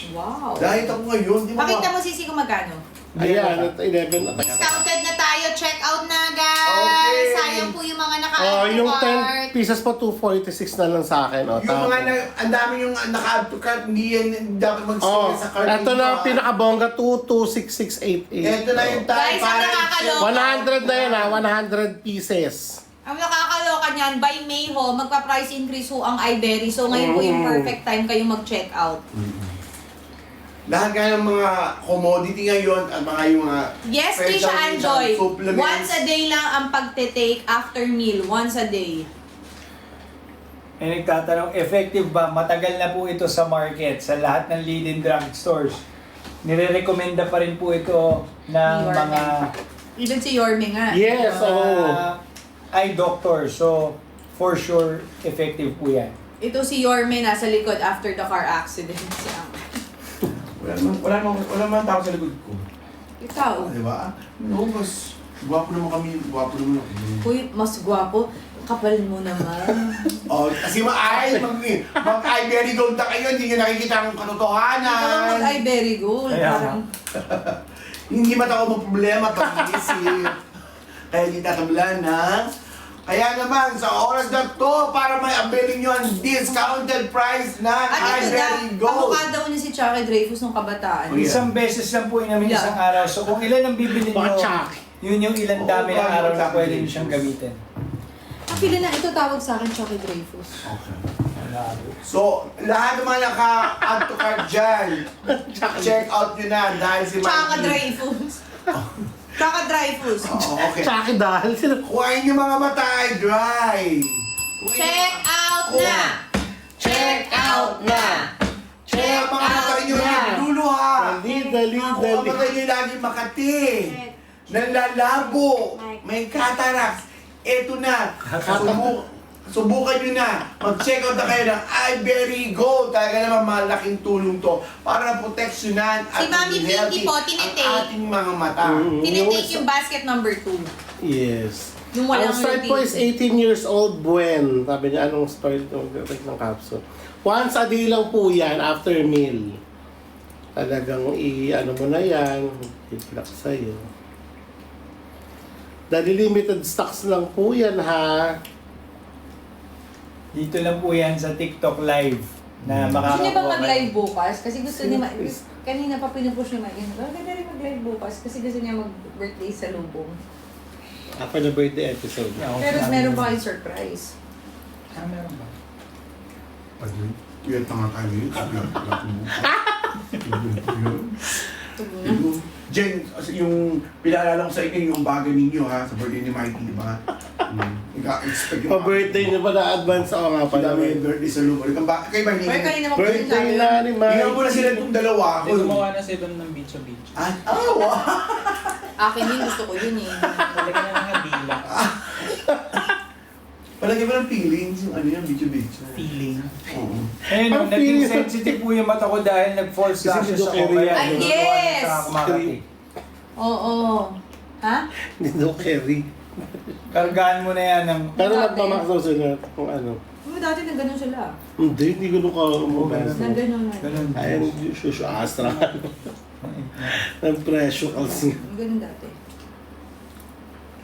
Speaker 3: Wow.
Speaker 5: Dahil ako ngayon, di mo
Speaker 3: Pakita mo sisi kung magkano.
Speaker 1: Ayan, at 11 at
Speaker 3: Discounted na tayo. Check out na, guys.
Speaker 5: Okay.
Speaker 3: Sayang po yung mga
Speaker 1: Oh,
Speaker 3: naka-add to
Speaker 1: yung
Speaker 3: cart.
Speaker 1: 10 pieces po, 246 na lang sa akin. Oh,
Speaker 5: Yung mga, ang dami yung naka-add to cart, hindi yan dapat
Speaker 1: Oh,
Speaker 5: mag-stay sa cart.
Speaker 1: ito
Speaker 5: dito,
Speaker 1: na
Speaker 5: ah.
Speaker 1: pinakabongga, 226688.
Speaker 5: Ito na yung time
Speaker 3: Guys, ang
Speaker 5: para
Speaker 3: nakakaloka.
Speaker 1: 100 na yan ha, 100 pieces.
Speaker 3: Ang nakakaloka niyan, by May ho, magpa-price increase ho ang iBerry. So ngayon po yung perfect time kayo mag-check out.
Speaker 5: Lahat nga ng mga commodity ngayon at mga yung mga
Speaker 3: Yes,
Speaker 5: special
Speaker 3: Trisha Anjoy.
Speaker 5: supplements.
Speaker 3: Once a day lang ang pagte-take after meal. Once a day.
Speaker 2: Eh nagtatanong, effective ba? Matagal na po ito sa market, sa lahat ng leading drugstores. Nire-recommenda pa rin po ito ng
Speaker 3: Yorme.
Speaker 2: mga
Speaker 3: Even si Yorme nga.
Speaker 1: Yes, oh.
Speaker 2: eye doctor. So, for sure, effective po yan.
Speaker 3: Ito si Yorme nasa likod after the car accident.
Speaker 5: Wala naman tao sa likod ko.
Speaker 3: Ikaw.
Speaker 5: Di ba? No, mas gwapo naman kami. Gwapo naman ako.
Speaker 3: Uy, mas gwapo. Kapal mo naman.
Speaker 5: Oh, kasi mag-iBerry Gold na kayo, hindi nyo nakikita ang
Speaker 3: Ikaw
Speaker 5: katotohanan.
Speaker 3: mag-iBerry Gold.
Speaker 2: Kaya
Speaker 3: Parang,
Speaker 5: Hindi mata ko problema pag isip. Kaya hindi tatablan na. Kaya naman, sa oras na to, para may abiling nyo ang discounted price na
Speaker 3: ano ito na?
Speaker 5: iBerry Gold.
Speaker 3: Kamukha daw niya si Chucky Dreyfus nung kabataan.
Speaker 5: Oh, yeah.
Speaker 2: Isang beses lang po inamin
Speaker 3: Yeah.
Speaker 2: isang araw. So, kung ilan ang bibili nyo,
Speaker 1: Bachak.
Speaker 2: yun yung ilang dami ng araw na pwede nyo siyang gamitin.
Speaker 3: Ang pili na ito tawag sa akin, Chucky Dreyfus.
Speaker 5: So, lahat ng mga naka-add to cart dyan, check out nyo na dahil si
Speaker 3: Chucky
Speaker 5: Mikey.
Speaker 3: Dreyfus. Chucky Dreyfus.
Speaker 5: Oo, okay.
Speaker 1: Tsaka dahil sila.
Speaker 5: Kuhain yung mga mata ay dry.
Speaker 3: Check out na! Check out na!
Speaker 5: Check mga mata nyo nagluluha.
Speaker 1: Dali.
Speaker 5: Ang mata nyo lagi makati. Nalalabo. May cataracts. Eto na. Subukan nyo na. Mag-check out na kayo ng iBerry Gold. Talaga naman malaking tulong to para proteksyonan at
Speaker 3: Si Mami
Speaker 5: maging healthy
Speaker 3: Pinky po, tinitake.
Speaker 5: ang ating mga mata.
Speaker 3: Tinitake yung basket number 2.
Speaker 1: Yes.
Speaker 3: Yung walang
Speaker 1: Ang start po is 18 years old, Buen. Sabi niya, anong story ng capsule? Once a day lang po yan, after meal. Talagang ano mo na yan, i-plug sa'yo. Dahil limited stocks lang po yan, ha?
Speaker 2: Dito lang po yan sa TikTok live na
Speaker 3: Gusto niya ba
Speaker 2: makakakuha
Speaker 3: mag-live
Speaker 2: kayo.
Speaker 3: bukas? Kasi gusto niya, kanina pa pinupush niya maganda rin mag-live bukas kasi gusto niya mag-birthday sa Lubong.
Speaker 1: After the birthday episode.
Speaker 2: Oo,
Speaker 3: Pero
Speaker 2: sinabi
Speaker 3: meron
Speaker 2: mo.
Speaker 3: pa kayong surprise.
Speaker 2: Meron ba?
Speaker 5: Yun tanga tayo yun. Jen, yung pinaalala ko sa inyo yung bagay ninyo ha, sa birthday ni Mikey, di ba? Ika-expect yung
Speaker 1: Pa-birthday niyo pa na advance ako nga pala.
Speaker 5: Pala may birthday sa lugar. Kayo ba hindi?
Speaker 3: Pero kanina mo
Speaker 1: Birthday na ni Mike.
Speaker 5: Tingnan mo na sila itong dalawa.
Speaker 6: Hindi gumawa na sila ng beach-beach.
Speaker 5: Wow!
Speaker 3: Akin din, gusto ko yun eh.
Speaker 6: Talaga na mga dila.
Speaker 5: Palagi ba ng feelings yung ano yung video-video?
Speaker 6: Feeling.
Speaker 5: Oo.
Speaker 2: Ayun,
Speaker 1: Ang
Speaker 2: naging
Speaker 1: feeling-
Speaker 2: sensitive po yung mata ko dahil nag-false
Speaker 1: Kasi
Speaker 2: lashes
Speaker 1: Doc
Speaker 2: ako.
Speaker 1: Eric
Speaker 2: Kaya
Speaker 3: yan.
Speaker 2: tinuturuan
Speaker 3: Yes!
Speaker 2: sa kumakati.
Speaker 3: Oo. Ha?
Speaker 1: Hindi daw carry.
Speaker 2: Kargaan mo na yan ng...
Speaker 1: Pero nagmamaksaw sila kung ano.
Speaker 3: Dati na ganun sila.
Speaker 1: Hindi ko ka umabas.
Speaker 3: Na ganun na.
Speaker 2: Ganun.
Speaker 1: Ayun, shushu astra. Ng presyo kasi.
Speaker 3: Ganun dati.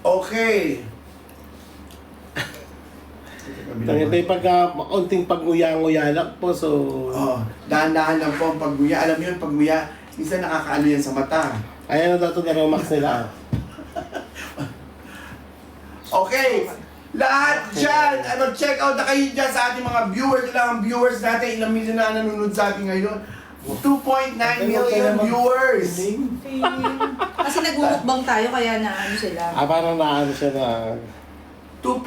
Speaker 5: Okay.
Speaker 1: Tangitay pagka unting pagguya-nguya lang po, so...
Speaker 5: Oh, dahan-dahan lang po ang pagguya. Alam niyo yung pagguya, minsan nakakaano yan sa mata.
Speaker 1: Ayan na dato na Romax nila.
Speaker 5: Okay. Lahat dyan, check out na kayo dyan sa ating mga viewers. Ilang ang viewers natin, ilang million na nanonood sa atin ngayon. 2.9 million viewers.
Speaker 3: Kasi nagmumukbang tayo kaya na ano sila.
Speaker 1: Parang naano siya na...
Speaker 5: 2.9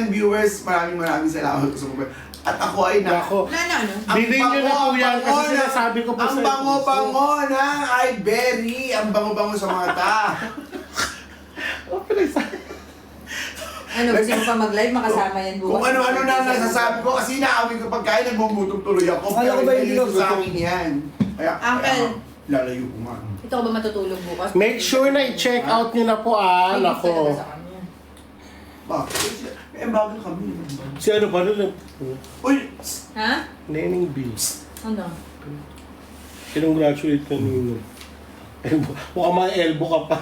Speaker 5: viewers. Maraming salamat sa mga. At ako ay
Speaker 1: Ako,
Speaker 3: Wala na ano?
Speaker 1: bilhin nyo na po yan kasi
Speaker 5: bango
Speaker 1: sinasabi ko po
Speaker 5: ang
Speaker 1: sa...
Speaker 5: bango-bango ng iBerry. Ang bango-bango sa mata.
Speaker 3: Ano, gusto mo pa mag-live, makasama yan bukas.
Speaker 5: Kung ano-ano na nasasabi ko kasi naawin ko pagkain, nagbugutom tuloy ako.
Speaker 2: Akala ko ba hindi ka
Speaker 5: sa
Speaker 2: gutom?
Speaker 5: akin yan. Kaya,
Speaker 3: Uncle.
Speaker 5: lalayo ko nga.
Speaker 3: Ito ka ba matutulog bukas?
Speaker 1: Make sure na i-check out nyo na po
Speaker 3: Ay,
Speaker 1: Nako.
Speaker 3: talaga sa kanya.
Speaker 5: Bakit? Eh, bago kami.
Speaker 1: Si ano pa rin?
Speaker 5: Uy!
Speaker 3: Ha?
Speaker 1: Neneng B.
Speaker 3: Ano?
Speaker 1: Kinong-graduate kanino. Mukhang mga elbow ka pa.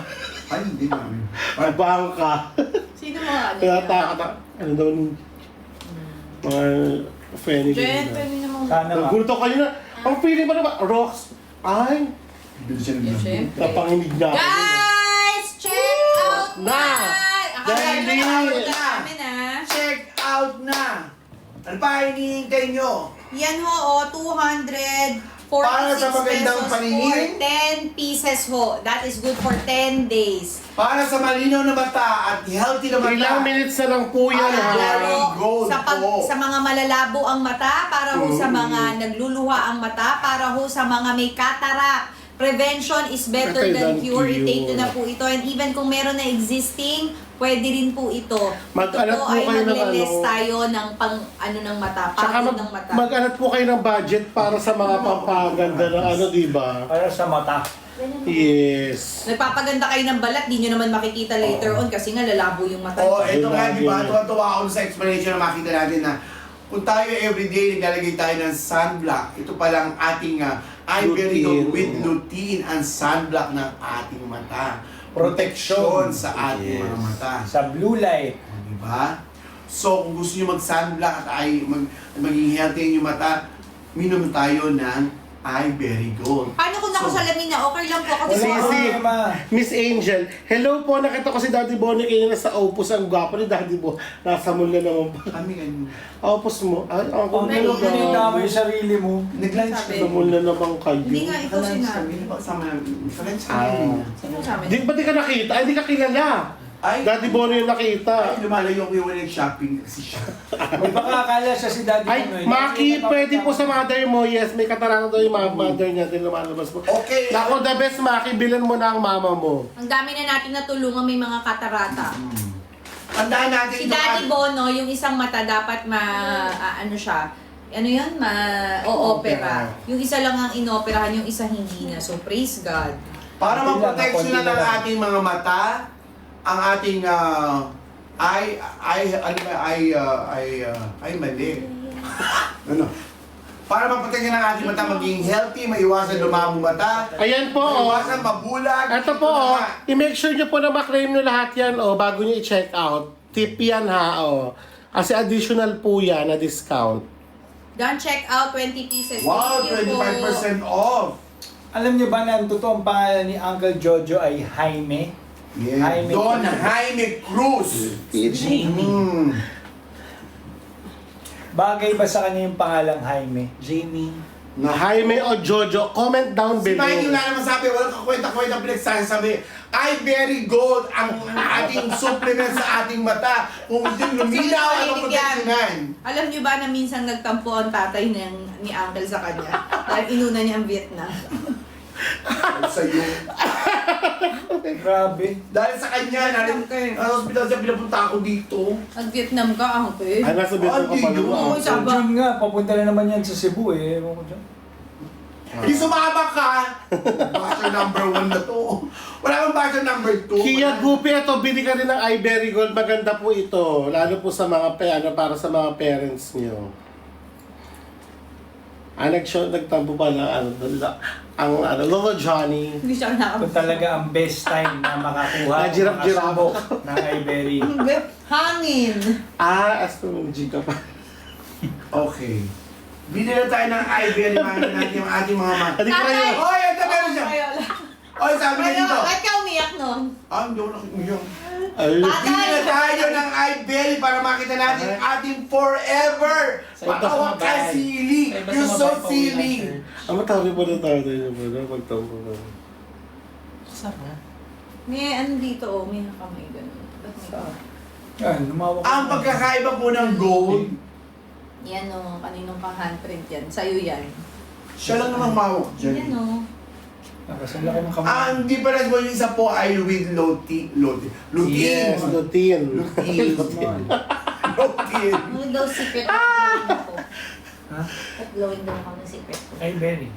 Speaker 5: Ay, hindi namin.
Speaker 1: Abang ka.
Speaker 3: Sino mga ano?
Speaker 1: Kaya
Speaker 3: yan?
Speaker 1: taka. Ano daw yung... Mga friendly.
Speaker 3: Jen, pwede namang...
Speaker 2: Sana nga.
Speaker 1: Nagulto kayo na. Ang feeling ba naman? Rocks. Ay.
Speaker 5: Bili siya
Speaker 3: Yeah,
Speaker 5: ng
Speaker 3: syempre.
Speaker 1: Napanginig na. ako.
Speaker 3: Guys! Check out na!
Speaker 1: Dahil
Speaker 3: Akala
Speaker 1: di-
Speaker 3: nyo namin ha.
Speaker 5: Check out na! Ano pa hinihintay nyo?
Speaker 3: Yan ho, 246
Speaker 5: Para sa magandang
Speaker 3: pesos
Speaker 5: paningin?
Speaker 3: for 10 pieces ho. That is good for 10 days.
Speaker 5: Para sa malinaw na mata at healthy na mata.
Speaker 1: Ilang minutes na lang po yan ha.
Speaker 5: Very gold po.
Speaker 3: Sa mga malalabo ang mata, para ho sa mga nagluluha ang mata, para ho sa mga may cataract. Prevention is better than cure. I-take na po ito. And even kung meron na existing, pwede rin po ito.
Speaker 1: Mag-alat
Speaker 3: ito po
Speaker 1: po
Speaker 3: ay
Speaker 1: kayo ng
Speaker 3: magle-less
Speaker 1: ano.
Speaker 3: tayo ng pang ano ng mata,
Speaker 1: Tsaka
Speaker 3: pagod ng mata.
Speaker 1: mag-alat po kayo ng budget para sa mga pampaganda ng ano, diba?
Speaker 2: Para sa mata.
Speaker 1: Yes.
Speaker 3: Nagpapaganda kayo ng balat, di nyo naman makikita later on kasi nga lalabo yung mata.
Speaker 5: Oh, ito nga, di ba?
Speaker 1: Yun.
Speaker 5: Tuwa ako sa explanation na makita natin na kung tayo everyday naglalagay tayo ng sunblock, ito palang ating iBerry
Speaker 1: Lutein.
Speaker 5: with lutein ang sunblock ng ating mata. Protection sa ating
Speaker 1: Yes.
Speaker 5: mga mata.
Speaker 2: Sa blue light.
Speaker 5: Di ba? So, kung gusto nyo mag-sunblock at maging healthy ang inyong mata, minom tayo ng iBerry Gold.
Speaker 3: Paano kung nakasalamin na? Okay lang po. Kasi
Speaker 1: Wala.
Speaker 3: sa-
Speaker 1: Si-
Speaker 2: problema.
Speaker 1: Miss Angel, hello po, nakita ko si Daddy Bonnie kanina sa Opus. Ang gwapo ni Daddy Bo. Nasa mall na naman po.
Speaker 5: Kami ganun.
Speaker 1: Opus mo? Ay, ang
Speaker 2: Kung ano
Speaker 3: Ano
Speaker 2: mo yung sarili mo.
Speaker 5: Nag-lunch
Speaker 3: Sabi.
Speaker 1: Sa mall na naman kayo.
Speaker 3: Hindi nga ikaw
Speaker 5: Nag-lunch
Speaker 3: sinabi.
Speaker 5: kami. Kasama namin. Sa-lunch
Speaker 1: Ah.
Speaker 5: kami.
Speaker 3: Sino sa amin?
Speaker 1: Di ba di ka nakita? Ay, di ka kilala.
Speaker 5: Ay,
Speaker 1: Daddy Bonnie yung nakita.
Speaker 5: ay, lumalayo ko yung nag-shopping kasi siya.
Speaker 2: May baka akala siya si Daddy
Speaker 1: Ay,
Speaker 2: Pinoy.
Speaker 1: Maki, pwede po sa mother mo. Yes, may katarata daw yung mother niya. Din lumalabas po.
Speaker 5: Okay.
Speaker 1: Nako, the best, Maki. Bilan mo na ang mama mo.
Speaker 3: Ang dami na natin natulungan, may mga katarata.
Speaker 5: Tandaan natin
Speaker 3: Si Daddy Bono, yung isang mata dapat ano siya, ano yun, o-opera. Yung isa lang ang inoperahan, yung isa hindi na. So, praise God.
Speaker 5: Para maproteksyon na ng ating mga mata, ang ating mali. Ano? Para maproteksyon ng ating mata, maging healthy, maiwasan lumabong mata,
Speaker 1: Ayan po, oh.
Speaker 5: maiwasan mabulag.
Speaker 1: Ito po, oh. I-make sure nyo po na maklaim nyo lahat yan, oh, bago nyo i-check out. Tip yan, ha, oh. Kasi additional po yan na discount.
Speaker 3: Don't check out 20 pieces.
Speaker 5: Wow,
Speaker 3: Thank you po.
Speaker 5: 25% off!
Speaker 2: Alam niyo ba na ang totoong pangalan ni Uncle Jojo ay Jaime?
Speaker 5: Yeah.
Speaker 2: Jaime
Speaker 5: Don
Speaker 2: Cruz.
Speaker 5: Jaime Cruz! Mm.
Speaker 2: Bagay ba sa kanya yung pangalang Jaime?
Speaker 6: Jamie.
Speaker 1: Na Jaime o Jojo, comment down
Speaker 5: Si
Speaker 1: below.
Speaker 5: Mikey wala naman sabi, walang kakwenta-kwenta pinagsasabi. iBerry Gold ang ating supplement sa ating mata. Kung hindi luminaw, anong proteksyonan?
Speaker 3: Alam niyo ba na minsan nagtampo ang tatay ni Uncle sa kanya? Dahil inuna niya ang Vietnam.
Speaker 5: Sa'yo.
Speaker 2: Grabe.
Speaker 5: Dahil sa kanya,
Speaker 3: Okay.
Speaker 5: sa hospital siya pinapunta ako dito.
Speaker 3: Nag-Vietnam ka, Uncle.
Speaker 1: Ay, nasa beto ka pa
Speaker 5: Yun.
Speaker 3: Oo,
Speaker 1: naman.
Speaker 3: siya ba?
Speaker 2: June nga, papunta na naman yan sa Cebu eh. Ewan ko dyan.
Speaker 5: Hindi sumama ka! Basher number 1 na to. Wala kang basher number 2.
Speaker 1: Kia Gupi, ito, bili ka rin ng iBerry Gold. Maganda po ito. Lalo po sa mga, para sa mga parents nyo. Nagtampo pa lang, Lolo Johnny.
Speaker 3: Hindi siya
Speaker 2: Ito
Speaker 3: nakapag...
Speaker 2: talaga ang best time na makakuha o
Speaker 1: Najirap-jirap.
Speaker 2: makasubok ng Iberry.
Speaker 3: Hangin.
Speaker 1: Astrology ka pa.
Speaker 5: Okay. Bili na tayo ng iBerry natin yung ating mga mata.
Speaker 1: Hindi ko kayo.
Speaker 5: Oy, ito meron siya! Oy, sabi niya dito.
Speaker 3: Ba't ka umiyak nun?
Speaker 5: Hindi ako nakikinig.
Speaker 1: Ay,
Speaker 5: Bili na tayo ng iBerry para makita natin ang ating forever patawag ka sili. You're so silly.
Speaker 1: ang matabi po na tayo tayo na pagtampo na.
Speaker 6: Sarap.
Speaker 3: May ano dito, oh. May nakamay ganun. Ba't may kamay?
Speaker 2: Yan, lumawak
Speaker 5: Ang pagkakaiba po ng gold,
Speaker 3: Yan, oh. Kaninong pang handprint yan. Sa'yo yan.
Speaker 5: siya lang namang mawak
Speaker 3: Yan,
Speaker 5: dyan.
Speaker 3: oh.
Speaker 2: Nakasala ko ng kamay.
Speaker 5: Ang difference mo yung isa po ay with lutein.
Speaker 1: Yes, lutein.
Speaker 5: Lutein. Lutein.
Speaker 3: Ano daw secret of glowing ako?
Speaker 2: Ha?
Speaker 3: At glowing daw ako ng secret ko.
Speaker 2: Iberry.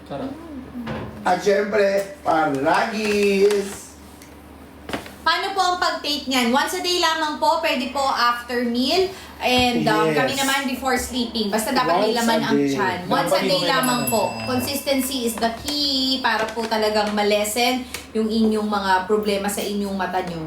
Speaker 6: Sarap.
Speaker 5: At syempre, paragis.
Speaker 3: Paano po ang pag-take niyan? Once a day lamang po, pwede po after meal. And
Speaker 1: Yes.
Speaker 3: kami naman before sleeping. Basta dapat may
Speaker 1: Once
Speaker 3: laman
Speaker 1: a
Speaker 3: ang
Speaker 1: day.
Speaker 3: tiyan. Once a
Speaker 2: Dapat
Speaker 3: day
Speaker 2: may
Speaker 3: lamang
Speaker 2: laman
Speaker 3: po.
Speaker 2: ang tiyan.
Speaker 3: Consistency is the key para po talagang malesen yung inyong mga problema sa inyong mata nyo.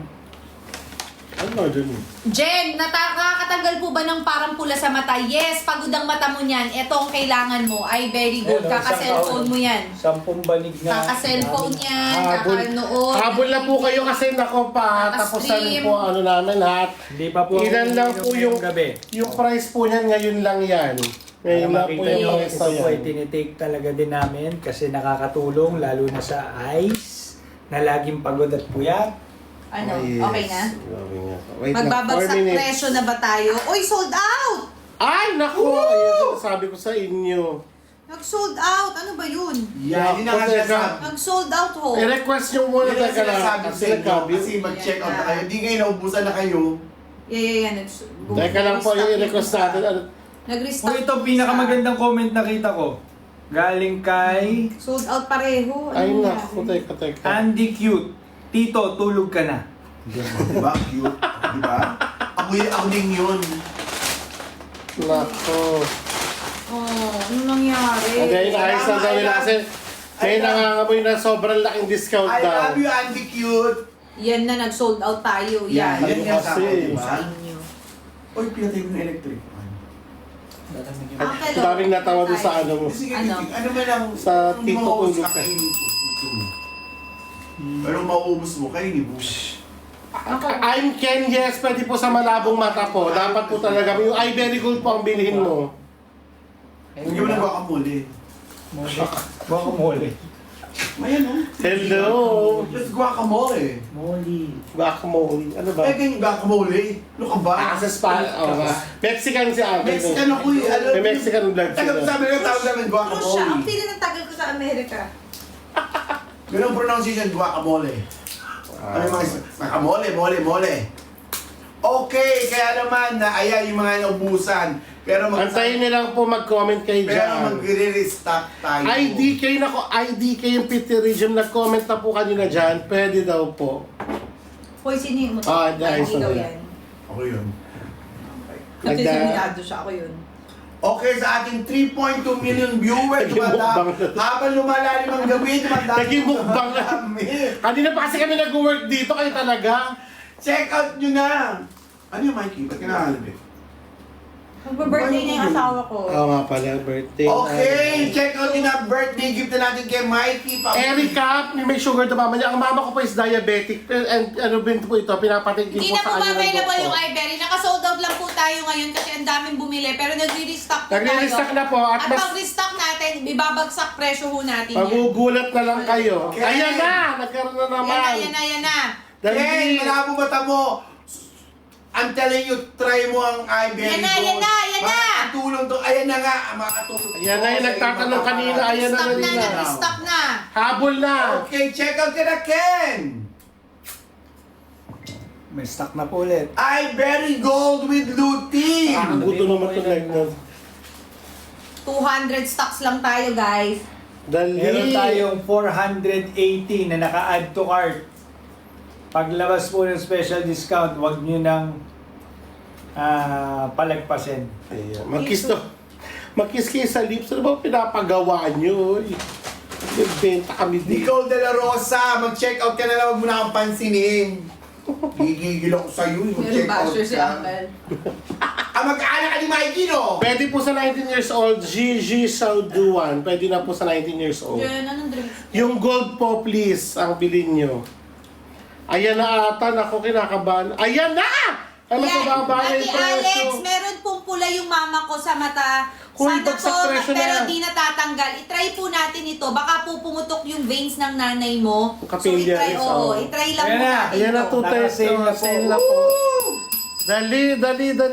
Speaker 1: Ano dyan?
Speaker 3: Jen, nakakatanggal po ba ng parang pula sa mata? Yes, pagod ang mata mo niyan. Ito ang kailangan mo. Ay, very good.
Speaker 2: Ayun,
Speaker 3: Kaka-cellphone mo yan.
Speaker 2: 10 banig na.
Speaker 3: Kaka-cellphone yan.
Speaker 1: Habol.
Speaker 3: Kaka-nood.
Speaker 1: Habol na po kayo kasi nako pa. Tapos na rin po ano namin ha.
Speaker 2: Hindi pa po
Speaker 1: Ilan lang po yung
Speaker 2: gabi.
Speaker 1: yung price po niyan ngayon lang yan. Ngayon lang po
Speaker 2: Makita
Speaker 1: yung
Speaker 2: nyo,
Speaker 1: price
Speaker 2: ito
Speaker 1: na
Speaker 2: po ay
Speaker 1: yan.
Speaker 2: tinitake talaga din namin kasi nakakatulong lalo na sa eyes na laging pagod at puyat.
Speaker 3: Ano?
Speaker 1: Yes.
Speaker 3: Okay na?
Speaker 1: Okay na. Wait lang, 4
Speaker 3: Magbabagsak
Speaker 1: minutes.
Speaker 3: presyo na ba tayo? Uy, sold out!
Speaker 1: Ay, naku! Ayan, sabi ko sa inyo.
Speaker 3: Nag-sold out. Ano ba yun?
Speaker 5: Yan, yun ang sinasabi.
Speaker 3: Nag-sold out ho.
Speaker 1: I-request nyo muna
Speaker 5: Yun ang
Speaker 1: teka lang.
Speaker 5: sinasabi sa inyo. Kasi mag-check out na kayo. Hindi kayo naubusan na kayo.
Speaker 3: Yeah.
Speaker 1: Teka lang po yung i-request natin. Ano,
Speaker 3: Nag-restock.
Speaker 2: O ito, pinakamagandang comment nakita ko. Galing kay
Speaker 3: Sold out pareho. Ano
Speaker 1: ay,
Speaker 3: nangyari?
Speaker 1: naku, teka.
Speaker 2: Andy Cute. Tito, tulog ka na.
Speaker 5: Diba? Cute. Diba? Ako din yun.
Speaker 1: Naku.
Speaker 3: Oh, ano nangyari?
Speaker 1: Okay, ayos na daw nila kasi may nangangamoy na sobrang laking discount
Speaker 5: I
Speaker 1: daw.
Speaker 5: love you, Andy Cute.
Speaker 3: Yan na, nag-sold out tayo. Yan.
Speaker 5: Yan nga sa akin,
Speaker 1: Kasi.
Speaker 5: diba?
Speaker 3: Sa inyo.
Speaker 5: Uy, pinatay mo yung electric.
Speaker 6: Lalamig yun.
Speaker 3: Uncle,
Speaker 1: Ang daming natawa doon sa ano mo.
Speaker 5: Sige,
Speaker 3: Ano?
Speaker 5: ano man lang.
Speaker 1: Sa
Speaker 5: hindi
Speaker 1: TikTok
Speaker 5: maubos
Speaker 1: tulog
Speaker 5: ka,
Speaker 1: ka.
Speaker 5: kainin ko. Pero mauubos mo, kainin mo.
Speaker 1: I'm Ken, yes, pwede po sa malabong mata po. Dapat po talaga, yung iBerry Gold po ang bilhin mo.
Speaker 5: Hindi mo na guacamole.
Speaker 2: Guacamole.
Speaker 5: Mayan, no?
Speaker 1: Hello!
Speaker 5: Just guacamole.
Speaker 2: Molly.
Speaker 1: Guacamole. Ano ba?
Speaker 5: Eh, ganyan guacamole. Ano ka ba?
Speaker 1: Sa spa. Oh, Mexican si Ate.
Speaker 5: Mexican ako eh. Alam
Speaker 1: May Mexican blood
Speaker 5: Tagal
Speaker 1: sila.
Speaker 5: sabi nga tawag namin
Speaker 3: Ano siya? Ang
Speaker 5: guacamole.
Speaker 3: pili ng tagal ko sa Amerika.
Speaker 5: Ganun pronunciation, guacamole. Ano yung mga guacamole, mole. Okay, kaya naman na ayan yung mga naubusan. Pero
Speaker 1: Antayin nyo lang po mag-comment kayo
Speaker 5: pero
Speaker 1: dyan.
Speaker 5: magre-restock tayo.
Speaker 1: IDK yung PT Region, nag-comment na po kanina dyan. Pwede daw po.
Speaker 3: Hoy, sino yung motor?
Speaker 1: Ah, dahil sa
Speaker 3: Ikaw
Speaker 1: nila.
Speaker 3: yan.
Speaker 5: Ako yun.
Speaker 3: Kasi
Speaker 1: Nagda-
Speaker 3: seminado siya, ako yun.
Speaker 5: Okay, sa ating 3.2 million viewers,
Speaker 1: Naging mukbang.
Speaker 5: habang lumalalim ang gabi, dumadami.
Speaker 1: Naging mukbang na. Kanina pa kasi kami nag-work dito, kayo talaga.
Speaker 5: Check out nyo na! Ano yung Mikey? Ba't kinakalab eh?
Speaker 3: Magpa-birthday na yung asawa ko.
Speaker 1: Oo nga pala, birthday.
Speaker 5: Okay, check out nyo na birthday gift na natin kay Mikey.
Speaker 1: Erika, may sugar to mama niya. Ang mama ko po is diabetic. And ano din po ito, pinapatigil
Speaker 7: Hindi
Speaker 1: po
Speaker 7: na po
Speaker 1: sa kanya ng
Speaker 7: available
Speaker 1: doktor.
Speaker 7: yung iBerry. Naka-sold out lang po tayo ngayon kasi ang daming bumili. Pero nagre-restock po
Speaker 1: Nagre-restock
Speaker 7: tayo.
Speaker 1: na po at
Speaker 7: At
Speaker 1: mas
Speaker 7: pag-restock natin, ibabagsak presyo ho natin yan.
Speaker 1: magugulat na lang kayo.
Speaker 5: Okay.
Speaker 1: Ayan na! Nagkaroon na naman.
Speaker 7: Yan na.
Speaker 5: Ken,
Speaker 1: Dali.
Speaker 5: malabo mata mo. I'm telling you, try mo ang iBerry
Speaker 7: Yan na,
Speaker 5: Gold.
Speaker 7: yan na, yan na.
Speaker 5: Makakatulong to. Ayan na nga, makakatulong.
Speaker 1: Ayan na yung nagtatanong kanina. Ayan na
Speaker 7: Restock na,
Speaker 1: kanina.
Speaker 7: nag-restock na.
Speaker 1: Habol na.
Speaker 5: Okay, check out ka na, Ken.
Speaker 2: May stock na po ulit.
Speaker 5: iBerry Gold with lutein.
Speaker 1: Ang guto naman ito like that.
Speaker 7: 200 stocks lang tayo, guys.
Speaker 1: Dali.
Speaker 2: Meron tayong 480 na naka-add to cart. Paglabas po ng special discount, wag nyo nang palagpasin.
Speaker 1: Ayan. Mag-kiss to. Mag-kiss kayo sa lips. Ano ba pinapagawa nyo? Nagbenta kami dito.
Speaker 5: Nicole De La Rosa, mag-check out ka na lang, wag mo na akong pansinin. Gigigil ako sa'yo, mag-check out ka. Mag-aala ka ni Mikey, no?
Speaker 1: Pwede po sa 19 years old, Gigi Sauduan. Pwede na po sa 19 years old.
Speaker 7: Jen, anong drink?
Speaker 1: Yung gold po, please, ang bilhin nyo. Ayan na ata, naku, kinakabahan. Ayan na! Ano sa baba
Speaker 7: Ate
Speaker 1: yung
Speaker 7: Alex,
Speaker 1: presyo?
Speaker 7: meron pong pula yung mama ko sa mata.
Speaker 1: Hoy,
Speaker 7: Sana
Speaker 1: bagsak
Speaker 7: po,
Speaker 1: presyo na.
Speaker 7: pero di natatanggal. I-try po natin ito. Baka po pumutok yung veins ng nanay mo.
Speaker 1: Capillaries,
Speaker 7: i-try,
Speaker 1: oo.
Speaker 7: i-try lang
Speaker 2: Ayan
Speaker 7: po
Speaker 2: na,
Speaker 7: natin
Speaker 1: Ayan na,
Speaker 7: ito.
Speaker 1: sale na po. Sale na po. Dali,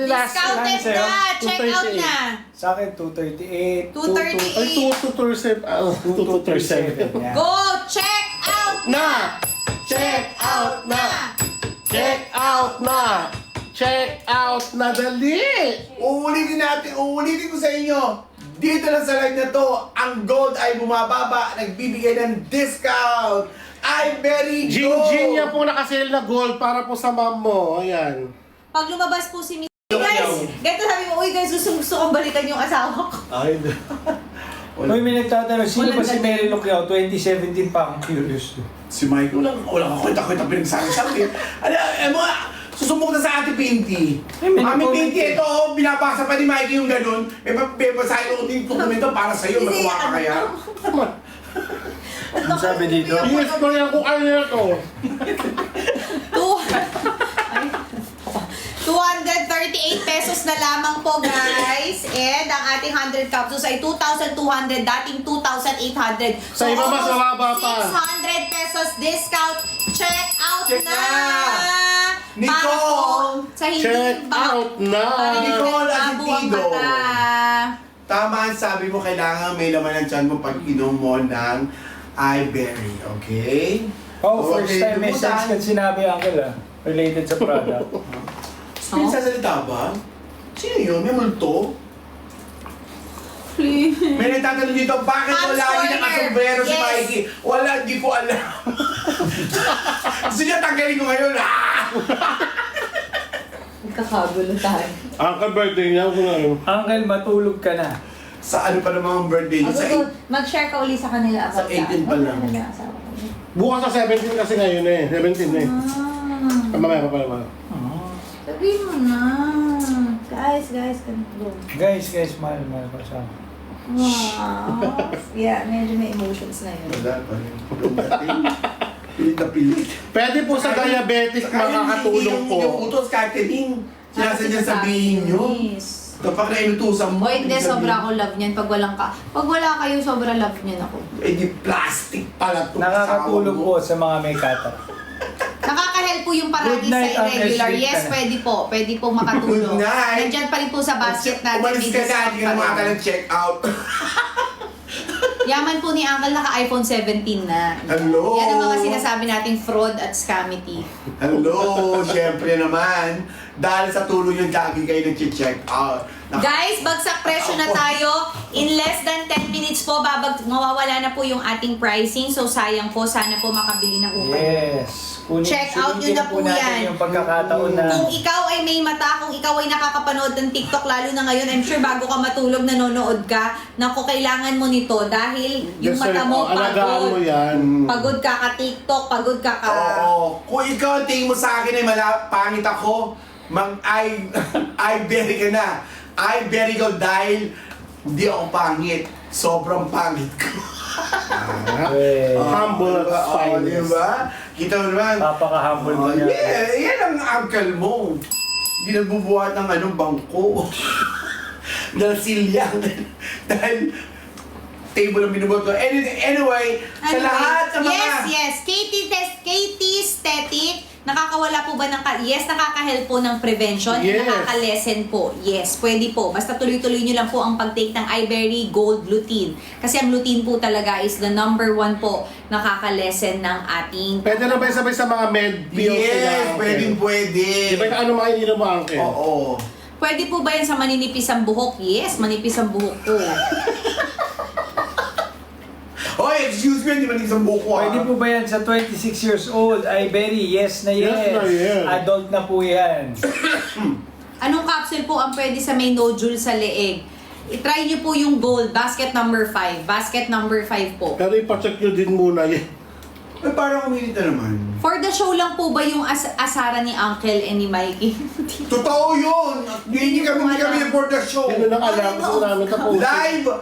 Speaker 1: last.
Speaker 7: Discounted
Speaker 2: Sa'yo?
Speaker 7: na! Check out
Speaker 1: 238.
Speaker 7: na!
Speaker 2: Sa akin, 238.
Speaker 7: 238.
Speaker 1: Ay, 227.
Speaker 2: 237. Yan.
Speaker 7: Go! Check out
Speaker 1: Na! Check out na! Check out na! Check out na, dali!
Speaker 5: Uulitin ko sa inyo. Dito lang sa live na to, ang gold ay bumababa, nagbibigay ng discount. iBerry Gold!
Speaker 1: Jing niya po nakasale na gold para po sa mom mo. Ayan.
Speaker 7: Pag lumabas po si Miss... Guys, ganito sabi mo, uy guys, gusto kong balikan yung asawa ko.
Speaker 1: Ay,
Speaker 2: Uy, may nagtatanong, sino ba si
Speaker 7: Walang
Speaker 2: Mary Lucao? 2017 pa akong curious to.
Speaker 5: Si Mike, wala ka kwenta-kwenta pinagsasabi. Ano mo, susumok na sa Ate Pinty.
Speaker 2: may
Speaker 5: Mami
Speaker 2: nag-comment
Speaker 5: Pinty,
Speaker 2: eh.
Speaker 5: ito, binabasa pa ni Mikey yung ganun. May babasahin ko yung dokumento para sa'yo, matuwa ka kaya.
Speaker 2: Ano sabi dito?
Speaker 1: yes ko yan kung ano na to.
Speaker 7: 238 pesos na lamang po, guys. And ang ating 100 capsules ay 2,200, dating 2,800.
Speaker 1: Sa iba mas
Speaker 7: almost
Speaker 1: mababa pa.
Speaker 7: 600 pesos discount. Check out
Speaker 5: Check
Speaker 7: na!
Speaker 5: na!
Speaker 7: Para
Speaker 5: Nicole!
Speaker 7: po sa hindi
Speaker 1: Check out na!
Speaker 7: Para hindi
Speaker 5: Nicole
Speaker 7: kayo
Speaker 5: Asentido.
Speaker 7: mabuang mata.
Speaker 5: Tama ang sabi mo, kailangan may laman ng tiyan mo pag inom mo ng iBerry, okay?
Speaker 2: Oh, first
Speaker 5: Okay,
Speaker 2: time message
Speaker 5: lumutan.
Speaker 2: ka sinabi, uncle related sa product.
Speaker 5: Pinagsasalita ba? Sino yun? May multo?
Speaker 7: Please.
Speaker 5: May nagtatanong dito, bakit
Speaker 7: Hans
Speaker 5: wala lagi
Speaker 7: Corner.
Speaker 5: nakasombrero si
Speaker 7: Yes.
Speaker 5: Mikey? Wala, di ko alam. Gusto niya tanggalin ko ngayon,
Speaker 7: Nagkakagulo tayo.
Speaker 1: Uncle birthday niya, kung ano.
Speaker 2: Uncle, matulog ka na.
Speaker 5: Sa ano pa naman ang birthday niya? Sa
Speaker 7: Mag-share ka uli sa kanila
Speaker 5: Sa 18 pa lang.
Speaker 1: Bukas sa 17 kasi ngayon eh. 17 eh. Mamaya pa pala.
Speaker 7: Sabihin mo na. Guys, go.
Speaker 2: Guys, mahal ko siya.
Speaker 7: Wow. Yeah, medyo may emotions na yun.
Speaker 5: Wala pa rin. Pilit na pilit.
Speaker 1: Pwede po sa diabetic makakatulong po.
Speaker 5: Yung utos kahit kaning sinasadya sabihin nyo. Kapag nainutusan mo.
Speaker 7: O hindi,
Speaker 5: ibig sabihin,
Speaker 7: sobra ako love niyan. Pag wala kayo, sobra love niyan ako.
Speaker 5: Eh di plastic pala to.
Speaker 2: Nakakatulong
Speaker 5: asawa mo.
Speaker 2: po sa mga may katar.
Speaker 7: Nakaka-help po yung
Speaker 2: Good
Speaker 7: paragi
Speaker 2: night,
Speaker 7: sa irregular.
Speaker 2: Uncle, sleep
Speaker 7: Yes,
Speaker 2: ka na.
Speaker 7: pwede po. Pwede po makatulong.
Speaker 5: Good night.
Speaker 7: Nandyan pa rin po sa basket natin.
Speaker 5: Umalis
Speaker 7: may
Speaker 5: ka na,
Speaker 7: discount
Speaker 5: hindi ka na
Speaker 7: pa rin.
Speaker 5: makaka ng check out.
Speaker 7: Yaman po ni Uncle, naka-iPhone 17 na.
Speaker 5: Hello!
Speaker 7: Yan ang mga sinasabi nating fraud at scamity.
Speaker 5: Hello! Siyempre naman, dahil sa tulong yung lagi kayo nag-check out.
Speaker 7: Guys, bagsak presyo na tayo. In less than 10 minutes po, mawawala na po yung ating pricing. So, sayang po. Sana po makabili na po kayo.
Speaker 2: Yes.
Speaker 7: Check out nyo
Speaker 2: sulitin
Speaker 7: na po
Speaker 2: natin
Speaker 7: yan.
Speaker 2: yung pagkakataon na
Speaker 7: Kung ikaw ay may mata, kung ikaw ay nakakapanood ng TikTok, lalo na ngayon, I'm sure bago ka matulog, nanonood ka, naku, kailangan mo nito dahil yung
Speaker 1: Yes, sir.
Speaker 7: mata mo
Speaker 1: Alagaan mo
Speaker 7: pagod.
Speaker 1: yan.
Speaker 7: Pagod ka ka-TikTok, pagod ka ka...
Speaker 5: Oo. Kung ikaw ang tingin mo sa akin ay pangit ako, ay very ka na. Ay very ko dahil hindi ako pangit. Sobrang pangit ko.
Speaker 1: Humble at
Speaker 5: Oo,
Speaker 1: finest.
Speaker 5: diba? Kita mo naman.
Speaker 2: papaka-humble mo niya.
Speaker 5: Yeah, yan ang uncle mo. Hindi nagbubuhat ng anong bangko. Dahil silyang. Dahil table ang binubuhat ko. Anyway, sa lahat ng mga...
Speaker 7: Yes. Katie Aesthetic. Nakakawala po ba ng... Yes, nakaka-help po ng prevention.
Speaker 1: Yes.
Speaker 7: And nakaka-lessen po. Yes, pwede po. Basta tuloy-tuloy nyo lang po ang pag-take ng iBerry Gold Lutein. Kasi ang lutein po talaga is the number 1 po nakaka-lessen ng ating...
Speaker 1: Pwede na ba sabay sa mga med pills
Speaker 5: Yes, pwede.
Speaker 1: Di ba ano mga ininom mo, Uncle?
Speaker 5: Oo.
Speaker 7: Pwede po ba yan sa maninipis ang buhok? Yes, manipis ang buhok ko.
Speaker 5: Hoy, excuse me, hindi man isang buko
Speaker 2: Pwede po ba yan sa 26 years old? Ay, very yes na yes.
Speaker 1: Yes na yes.
Speaker 2: Adult na po yan.
Speaker 7: Anong capsule po ang pwede sa may nodule sa leeg? I-try nyo po yung gold, basket number 5. Basket number 5 po.
Speaker 1: Pero ipacheck nyo din muna yan.
Speaker 5: Ay, parang uminit na naman.
Speaker 7: For the show lang po ba yung asara ni Uncle and ni Mikey?
Speaker 5: Totoo yun! Hindi kami for the show.
Speaker 1: Yan ang alam ko namin tapos.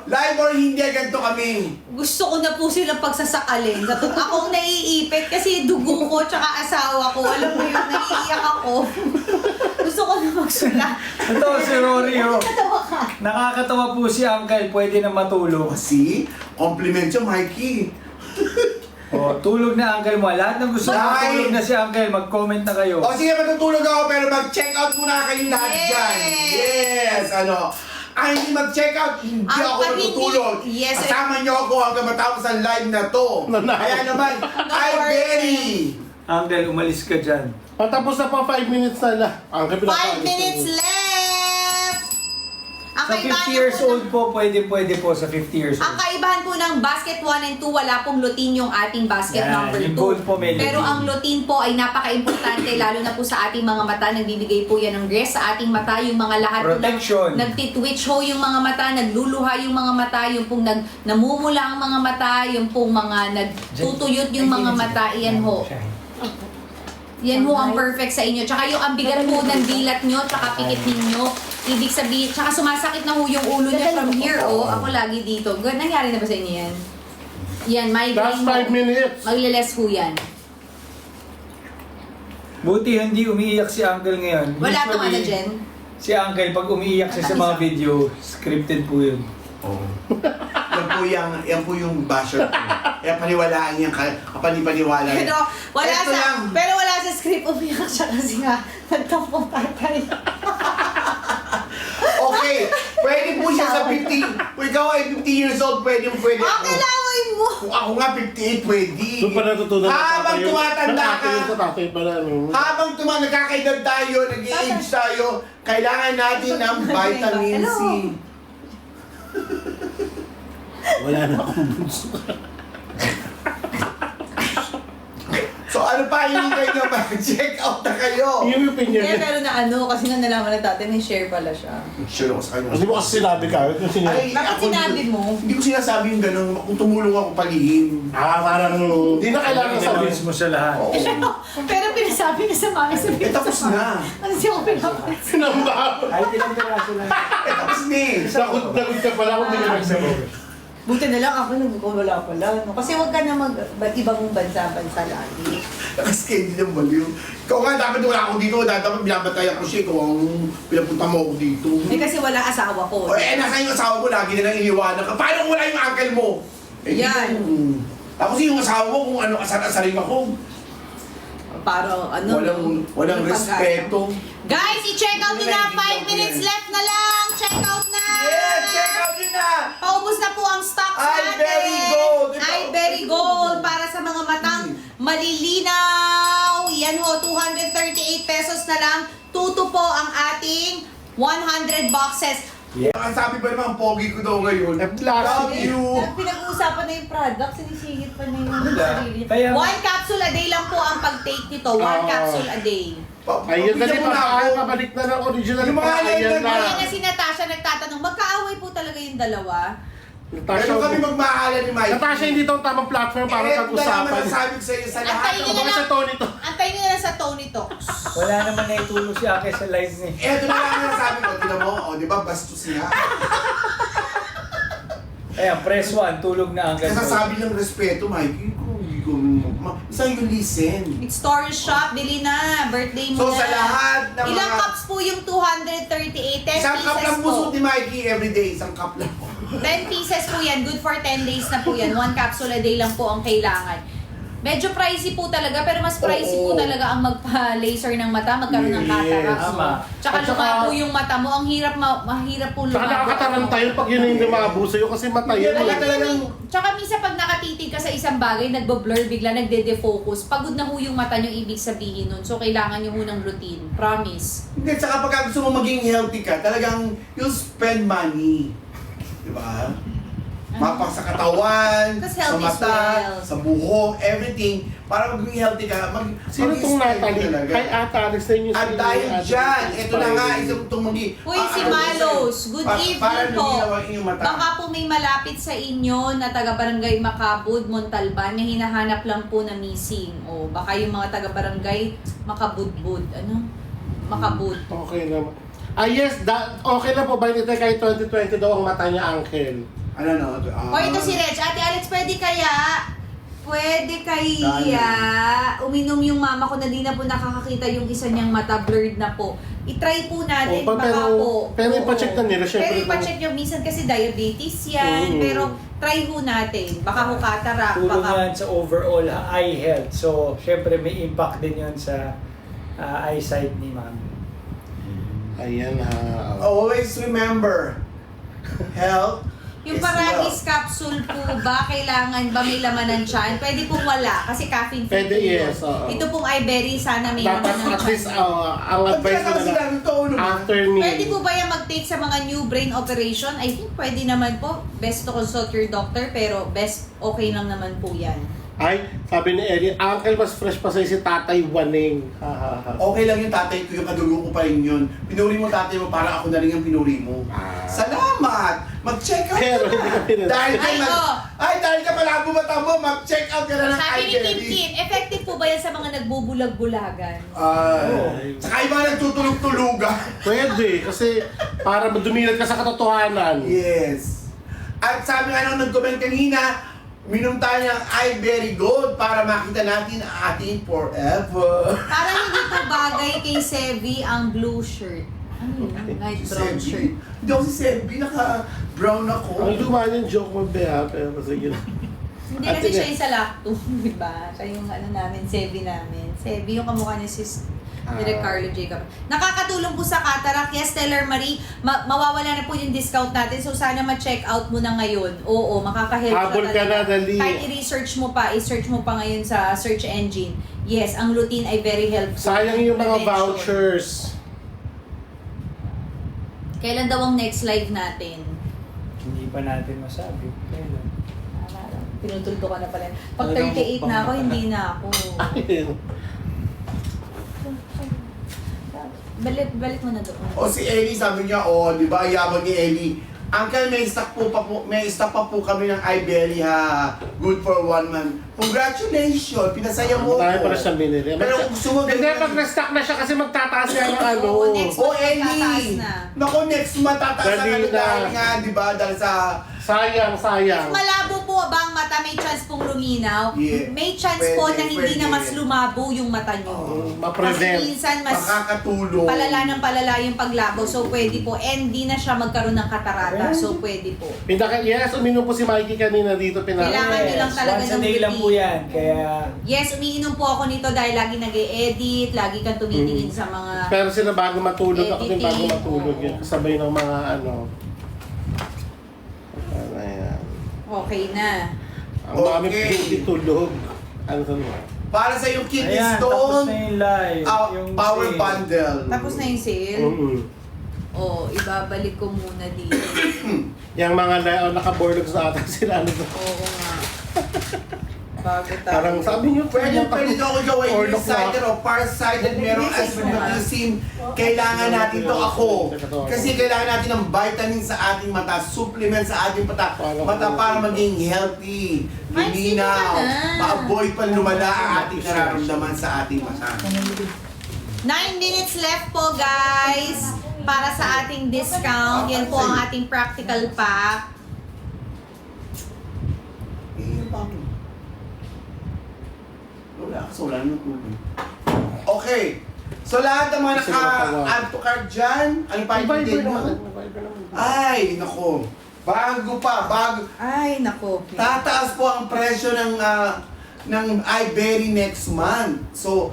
Speaker 5: Live or hindi, ganito kami.
Speaker 7: Gusto ko na po sila pagsasakalin. Akong naiipit kasi dugo ko tsaka asawa ko. Alam mo yun, naiiyak ako. Gusto ko na magsula.
Speaker 2: Ito si Rory, oh.
Speaker 7: Natawa ka.
Speaker 2: Nakakatawa po si Uncle, pwede na matulog.
Speaker 5: See? Compliment siya, Mikey.
Speaker 2: Oh, tulog na Uncle mo. Lahat ng gusto
Speaker 5: Bye!
Speaker 2: matulog na si Uncle, mag-comment na kayo.
Speaker 5: O sige, matutulog ako pero mag-check out muna kayo lahat
Speaker 7: Yes!
Speaker 5: dyan. Yes! Ano? Ay, hindi mag-check out, hindi
Speaker 7: Ang
Speaker 5: ako
Speaker 7: pag hindi-
Speaker 5: matutulog.
Speaker 7: Yes, eh.
Speaker 5: Kasama niyo ako hanggang matapos ang live na to. Kaya naman, I'm
Speaker 7: worry.
Speaker 5: ready.
Speaker 2: Uncle, umalis ka dyan.
Speaker 1: Patapos na po 5 minutes na lang.
Speaker 7: 5 minutes left! Ang
Speaker 2: Sa
Speaker 7: kaibahan
Speaker 2: 50 years
Speaker 7: po ng-
Speaker 2: old po, pwede po sa 50 years
Speaker 7: Ang
Speaker 2: old.
Speaker 7: kaibahan po ng basket 1 and 2, wala pong lutein yung ating basket
Speaker 2: Yan,
Speaker 7: number 2.
Speaker 2: yung gold po may
Speaker 7: Pero
Speaker 2: lutein.
Speaker 7: ang lutein po ay napaka-importante, lalo na po sa ating mga mata. Nagbibigay po yan ng rest sa ating mata. Yung mga lahat po
Speaker 2: Protection.
Speaker 7: nagtitwitch ho yung mga mata, nagluluha yung mga mata, yung pong namumula ang mga mata, yung pong mga nagtutuyot yung mga mata. Iyan ho. Yan ho ang perfect sa inyo. Tsaka yung ambigat po ng dilat nyo, tsaka pikit ninyo. Ibig sabihin, tsaka sumasakit na ho yung ulo niya from here, oh. Ako lagi dito. Nangyari na ba sa inyo yan? Yan,
Speaker 1: Last 5 minutes.
Speaker 7: Magliles ho yan.
Speaker 2: Buti hindi umiiyak si Uncle ngayon.
Speaker 7: Wala tong ano,
Speaker 2: Usually,
Speaker 7: Jen.
Speaker 2: Si Uncle, pag umiiyak siya sa mga video, scripted po yun.
Speaker 5: Oh. yan po yung basher ko. Kaya paniwalaan yan, kapanipaniwala yan.
Speaker 7: Pero wala sa script, umiyak siya kasi nga, nagtampong tatay.
Speaker 5: Okay, pwede po siya sa 50. Kung ikaw ay 50 years old, pwede ako.
Speaker 7: Laway mo!
Speaker 5: Kung ako nga 58, pwede.
Speaker 1: Doon pa natutunan
Speaker 5: Habang tumatanda ka,
Speaker 1: Sa tatay pala.
Speaker 5: habang nagkakaedad tayo, nag-i-age tayo, kailangan natin ng vitamin C.
Speaker 1: Wala na akong bunso.
Speaker 5: So ano pa hinihintay nyo? Mag-check out na kayo.
Speaker 1: Yung opinion
Speaker 7: Kaya
Speaker 1: niya.
Speaker 7: pero na kasi nga nalaman na tatay, may share pala siya.
Speaker 5: Sure ako sa kanya.
Speaker 1: Hindi mo kasi sinabi ka. Yung sinabi.
Speaker 5: Ay,
Speaker 7: Bakit
Speaker 5: ako,
Speaker 7: sinabi mo?
Speaker 5: Hindi ko sinasabi yung gano'n. Kung tumulong ako palihim.
Speaker 1: Parang hindi na kailangan sabihin.
Speaker 2: Inannounce mo sa lahat.
Speaker 5: Oo.
Speaker 7: Pero pinasabi ka sa mami, sabi
Speaker 5: Eh, tapos na.
Speaker 7: Ano siya ko pinapansin?
Speaker 1: Sinambahan.
Speaker 2: Ay, ilang piraso lang.
Speaker 5: Eh, tapos na eh.
Speaker 1: Nagut ka pala kung hindi ka nagsabi.
Speaker 7: Buti na lang ako nagkukulala pala. No? Kasi huwag ka na ibang bansa-bansa lagi.
Speaker 5: Nakaschedule ng baliw. Ikaw nga, dapat wala ako dito. Dapat binabatay ako siya. Ikaw ang pinapunta mo ako dito.
Speaker 7: Eh kasi wala asawa ko.
Speaker 5: O eh, nasa yung asawa mo, lagi na lang iniwanan ka. Paano kung wala yung uncle mo? Eh,
Speaker 7: Yan.
Speaker 5: Tapos yung asawa mo, kung ano, asar-asarin ako.
Speaker 7: Para ano.
Speaker 5: Walang
Speaker 7: yung
Speaker 5: respeto.
Speaker 7: Guys, i-check out nyo na. 5 minutes left na lang. Check out na.
Speaker 5: Yes, check out yun na!
Speaker 7: Paubos na po ang stocks
Speaker 5: Ay,
Speaker 7: natin.
Speaker 5: very gold.
Speaker 7: Ay, very gold. Para sa mga matang malilinaw. Yan ho, 238 pesos na lang. Tuto po ang ating 100 boxes.
Speaker 5: Ang sabi pa naman, ang pogi ko daw ngayon. Love you.
Speaker 7: Pinag-uusapan na yung product, sinisingit pa na yung
Speaker 5: Wala.
Speaker 7: sarili.
Speaker 2: Kaya-
Speaker 7: One capsule a day lang po ang pag-take nito. One capsule a day.
Speaker 1: Ayun na
Speaker 5: Bigyan
Speaker 1: rin,
Speaker 5: mo na ako.
Speaker 1: pabalik na ng original
Speaker 5: Yung mga
Speaker 1: pa. Ayan na.
Speaker 7: Kaya na si Natasha nagtatanong, magkaaway po talaga yung dalawa?
Speaker 1: Natasha,
Speaker 5: Pero kami magmaalan ni Mikey.
Speaker 1: Natasha, hindi ito ang tamang platform para
Speaker 5: Ito
Speaker 1: pag-usapan.
Speaker 5: naman ang sabi ko sa iyo sa lahat.
Speaker 7: Antayin nyo na
Speaker 1: Baka
Speaker 7: lang.
Speaker 1: sa Tony to.
Speaker 7: Antayin nyo na lang sa Tony Talks.
Speaker 2: Wala naman na itulong si Ake sa live niya.
Speaker 5: Ito na lang ang sabi ko. Tignan mo, di ba, bastos niya.
Speaker 2: Ayan, press 1, tulog na ang
Speaker 5: Kasi sabi ng respeto, Mikey, kung hindi ko isang you listen.
Speaker 7: It's Story Shop, bili na. Birthday mo
Speaker 5: So,
Speaker 7: na.
Speaker 5: sa lahat ng
Speaker 7: Ilang
Speaker 5: mga-
Speaker 7: cups po yung 238? 10
Speaker 5: Isang cup
Speaker 7: pieces
Speaker 5: lang
Speaker 7: po.
Speaker 5: puso ni Mikey everyday. Isang cup lang.
Speaker 7: 10 pieces po yan. Good for 10 days na po yan. One capsule a day lang po ang kailangan. Medyo pricey po talaga, pero mas pricey po
Speaker 5: Oo.
Speaker 7: talaga ang magpa-laser ng mata, magkaroon ng
Speaker 1: Yes.
Speaker 7: cataracts.
Speaker 2: Tama.
Speaker 7: Tsaka
Speaker 1: At saka-
Speaker 7: lumabo yung mata mo. Ang hirap, mahirap po
Speaker 1: Saka
Speaker 7: lumabo.
Speaker 1: nakakataranta yun pag yun yung lumabo sa'yo kasi mata yun.
Speaker 5: Wala
Speaker 1: eh.
Speaker 5: talagang...
Speaker 7: Tsaka minsan pag nakatitig ka sa isang bagay, nagbo-blur bigla, nagde-defocus. Pagod na ho yung mata nyo, ibig sabihin nun. So, kailangan nyo ho ng routine. Promise.
Speaker 5: Hindi, tsaka pagka gusto mo maging healthy ka, talagang you'll spend money. Di ba? Mapak sa katawan,
Speaker 7: Because
Speaker 5: sa
Speaker 7: health is
Speaker 5: mata,
Speaker 7: wealth.
Speaker 5: sa buhok, everything. Para maging healthy ka,
Speaker 1: Sino itong
Speaker 5: mag-spend
Speaker 1: Natalie?
Speaker 5: talaga.
Speaker 1: Kay Ate Alex na yun yung
Speaker 5: At dahil dyan, ito na nga, isang itong maging...
Speaker 7: Uy, si Malos, good evening
Speaker 5: para
Speaker 7: po.
Speaker 5: luminaw ang iyong mata.
Speaker 7: Baka po may malapit sa inyo na taga-barangay Makabud, Montalban, na hinahanap lang po na missing. O baka yung mga taga-barangay Makabudbud. Ano? Makabud.
Speaker 1: Okay naman. Yes, okay na po ba nito kahit 2020 daw ang mata niya, Uncle?
Speaker 5: Ano no?
Speaker 7: O ito si Reg. Ate Alex, pwede kaya uminom yung mama ko na di na po nakakakita yung isa niyang mata, blurred na po. I-try po natin,
Speaker 1: Oh,
Speaker 7: baka
Speaker 1: pero-
Speaker 7: po.
Speaker 1: pero
Speaker 7: Oo.
Speaker 1: ipacheck na nila, syempre,
Speaker 7: Pero ipacheck nyo, minsan kasi diabetes yan,
Speaker 1: Mm.
Speaker 7: pero try ho natin. Baka ho cataract,
Speaker 2: Tulong
Speaker 7: baka...
Speaker 2: yan sa overall eye health. So, syempre may impact din yun sa eyesight ni Mami.
Speaker 1: Ayan ha.
Speaker 5: Always remember, health
Speaker 7: Yung
Speaker 5: is
Speaker 7: Paragis
Speaker 5: wealth.
Speaker 7: capsule po ba, kailangan ba may laman ng tiyan? Pwede pong wala, kasi caffeine free
Speaker 1: Pwede,
Speaker 7: po yun.
Speaker 1: yes, oo.
Speaker 7: Ito pong iBerry, sana may
Speaker 1: Dapat
Speaker 7: laman ng
Speaker 1: at least
Speaker 7: tiyan.
Speaker 1: ang
Speaker 5: Pag
Speaker 1: advice
Speaker 5: kailangan
Speaker 1: nila
Speaker 5: sila
Speaker 1: na
Speaker 5: ng tono,
Speaker 1: after meal.
Speaker 7: Pwede po ba yung mag-take sa mga new brain operation? I think pwede naman po. Best to consult your doctor, pero best okay lang naman po yan.
Speaker 1: Ay, sabi ni Ellie, Uncle, mas fresh pa sa'yo si Tatay Waning. Ha, ha, ha.
Speaker 5: Okay lang yung tatay ko, yung kadugo ko pa rin yun. Pinuri mo tatay mo para ako na rin yung pinuri mo. Salamat! Mag-check out
Speaker 1: Pero
Speaker 5: ka
Speaker 1: hindi ka pinag-
Speaker 5: Dahil ka
Speaker 7: Ay, oh.
Speaker 5: dahil ka malabo mata mo, mag-check out ka na ng
Speaker 7: Sabi ni Kim
Speaker 5: iBerry.
Speaker 7: Kim, effective po ba yan sa mga nagbubulag-bulagan?
Speaker 5: Saka yung mga nagtutulog-tulugan.
Speaker 1: Pwede, kasi para dumilat ka sa katotohanan.
Speaker 5: Yes. At sabi nga nung nag-comment kanina, minom tayo ng iBerry Gold para makita natin ang ating forever.
Speaker 7: Parang hindi po bagay kay Sevi ang blue shirt. Ano yun? Light brown shirt.
Speaker 5: Hindi ako si Sebi, naka-brown ako.
Speaker 1: Ang luma yung joke mo, Bea, pero sige.
Speaker 7: Hindi
Speaker 1: At
Speaker 7: kasi
Speaker 1: sige.
Speaker 7: siya yung sa lacto, di ba? Siya yung ano namin, Sevi namin. Sevi yung kamukha niya si Direk Carlo Jacob. Nakakatulong po sa cataract. Yes, Stellar Marie, mawawala na po yung discount natin. So sana ma-check out mo na ngayon. Oo, makaka-help
Speaker 1: Habol ka na, dali.
Speaker 7: Kahit i-research mo pa, i-search mo pa ngayon sa search engine. Yes, ang routine ay very helpful.
Speaker 1: Sayang yung mga
Speaker 7: Prevention.
Speaker 1: vouchers.
Speaker 7: Kailan daw ang next live natin?
Speaker 2: Hindi pa natin masabi. Kailan?
Speaker 7: Pinutuldo ka na pala. Pag 38 na ako, hindi na ako.
Speaker 1: Ayun.
Speaker 7: Balik mo na doon.
Speaker 5: O si Ellie, sabi niya, di ba, yabang ni Ellie. Uncle, may stock pa po kami ng iBerry ha. Good for 1 month. Congratulations! Pinasaya mo
Speaker 1: Marami
Speaker 5: ko.
Speaker 1: pa rin siyang binili.
Speaker 5: Pero kung gusto mo...
Speaker 1: Hindi, pag na-stock na siya kasi magtataas yan ng ano.
Speaker 7: Oo, next
Speaker 5: Oh,
Speaker 7: month tataas
Speaker 5: Ellie!
Speaker 7: na.
Speaker 5: Naku, next month tataas ang
Speaker 1: Dali
Speaker 5: ano
Speaker 1: na.
Speaker 5: dahil nga, di ba? Dahil sa...
Speaker 1: Sayang.
Speaker 7: Malabo po ba ang mata? May chance pong luminaw?
Speaker 5: Yeah.
Speaker 7: May chance po na hindi
Speaker 5: Pwede.
Speaker 7: na mas lumabo yung mata nyo. Kasi
Speaker 1: Ma-prevent.
Speaker 7: minsan mas
Speaker 5: Makakatulong.
Speaker 7: palala ng palala yung paglabo. So pwede po. And di na siya magkaroon ng katarata. So pwede po.
Speaker 1: Yes, uminom po si Mikey kanina dito.
Speaker 7: Kailangan nyo lang talaga
Speaker 2: once a
Speaker 7: ng
Speaker 2: day lang
Speaker 7: routine.
Speaker 2: po yan. Kaya,
Speaker 7: Yes, umiinom po ako nito dahil lagi nag-e-edit, lagi kang tumitingin sa mga...
Speaker 1: Pero sila bago matulog, ako din bago
Speaker 7: Editing,
Speaker 1: matulog
Speaker 7: oo.
Speaker 1: yun. Kasabay ng mga ano.
Speaker 7: Okay na.
Speaker 1: Ang mami
Speaker 5: Okay.
Speaker 1: hindi tulog. Ano sa mo?
Speaker 5: Para sa yung kidney
Speaker 2: Ayan, tapos
Speaker 5: stone,
Speaker 2: na yung live. Yung
Speaker 5: power
Speaker 2: sale.
Speaker 5: bundle.
Speaker 7: Tapos na yung sale. Ibabalik ko muna dito.
Speaker 1: Yung mga nakaborlog sa ata sila. Ano to?
Speaker 7: Oo nga. Bago tayo.
Speaker 1: Parang sabi niyo,
Speaker 5: Pwede ito ako gawin
Speaker 1: Or
Speaker 5: nearsighted o farsighted, merong astigmatism. Kailangan natin to ako. Kasi kailangan natin ng vitamin sa ating mata, supplement sa ating mata para maging healthy,
Speaker 7: Ay,
Speaker 5: linaw,
Speaker 7: sige na.
Speaker 5: ma-avoid pa lumala ang ating nararamdaman sa ating mata.
Speaker 7: 9 minutes left po, guys. Para sa ating discount. Yan po ang ating practical pack.
Speaker 5: Wala kasi wala naman tubig. Okay. So lahat ng mga naka-add to cart dyan, ano pa yung
Speaker 1: Viber
Speaker 5: mo?
Speaker 1: naman. Viber naman.
Speaker 5: Ay, nako. Bago.
Speaker 7: Ay, nako.
Speaker 5: Tataas po ang presyo ng iBerry next month. So,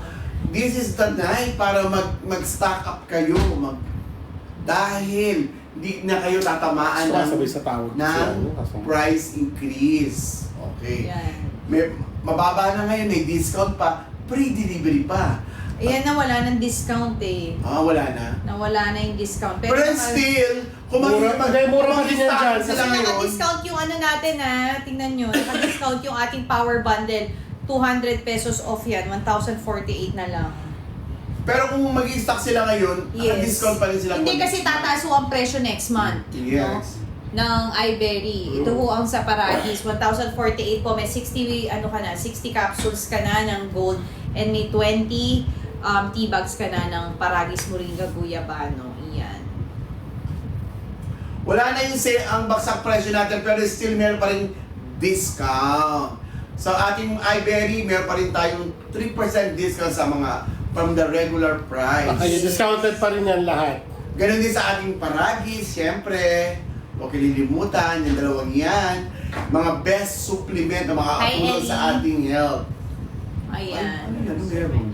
Speaker 5: this is the night para mag-stock up kayo. Dahil hindi na kayo tatamaan
Speaker 1: Sabay sa tawag.
Speaker 5: ng price increase. Okay.
Speaker 7: Yan.
Speaker 5: Mababa na ngayon, may discount pa, free delivery pa.
Speaker 7: Ayan na, wala ng discount eh.
Speaker 5: Wala na.
Speaker 7: Nawala na yung discount.
Speaker 5: Pero still, kung
Speaker 1: Mura pa din yan dyan.
Speaker 7: Kasi naka-discount yung ano natin tingnan nyo, naka-discount yung ating power bundle. 200 pesos off yan, 1,048 na lang.
Speaker 5: Pero kung mag-stock sila ngayon,
Speaker 7: Yes.
Speaker 5: discount pa rin sila.
Speaker 7: Hindi kasi tataas ho ang presyo next month.
Speaker 5: Yes.
Speaker 7: Ng iBerry. Ito ho ang sa Paragis. 1,048 po. May 60 capsules ka na ng gold and may 20 tea bags ka na ng Paragis Moringa Guyabano. Iyan.
Speaker 5: Wala na yung ang baksak presyo natin, pero still meron pa rin discount. Sa ating iBerry, meron pa rin tayong 3% discount sa mga from the regular price.
Speaker 1: Ay, discounted pa rin yan lahat.
Speaker 5: Ganon din sa ating Paragis, syempre. Huwag kililimutan, yung dalawang yan. Mga best supplement na makakatulong
Speaker 7: Hi,
Speaker 5: sa
Speaker 7: Ellie.
Speaker 5: ating health.
Speaker 7: Ayan.
Speaker 5: Ano yan? Ano meron?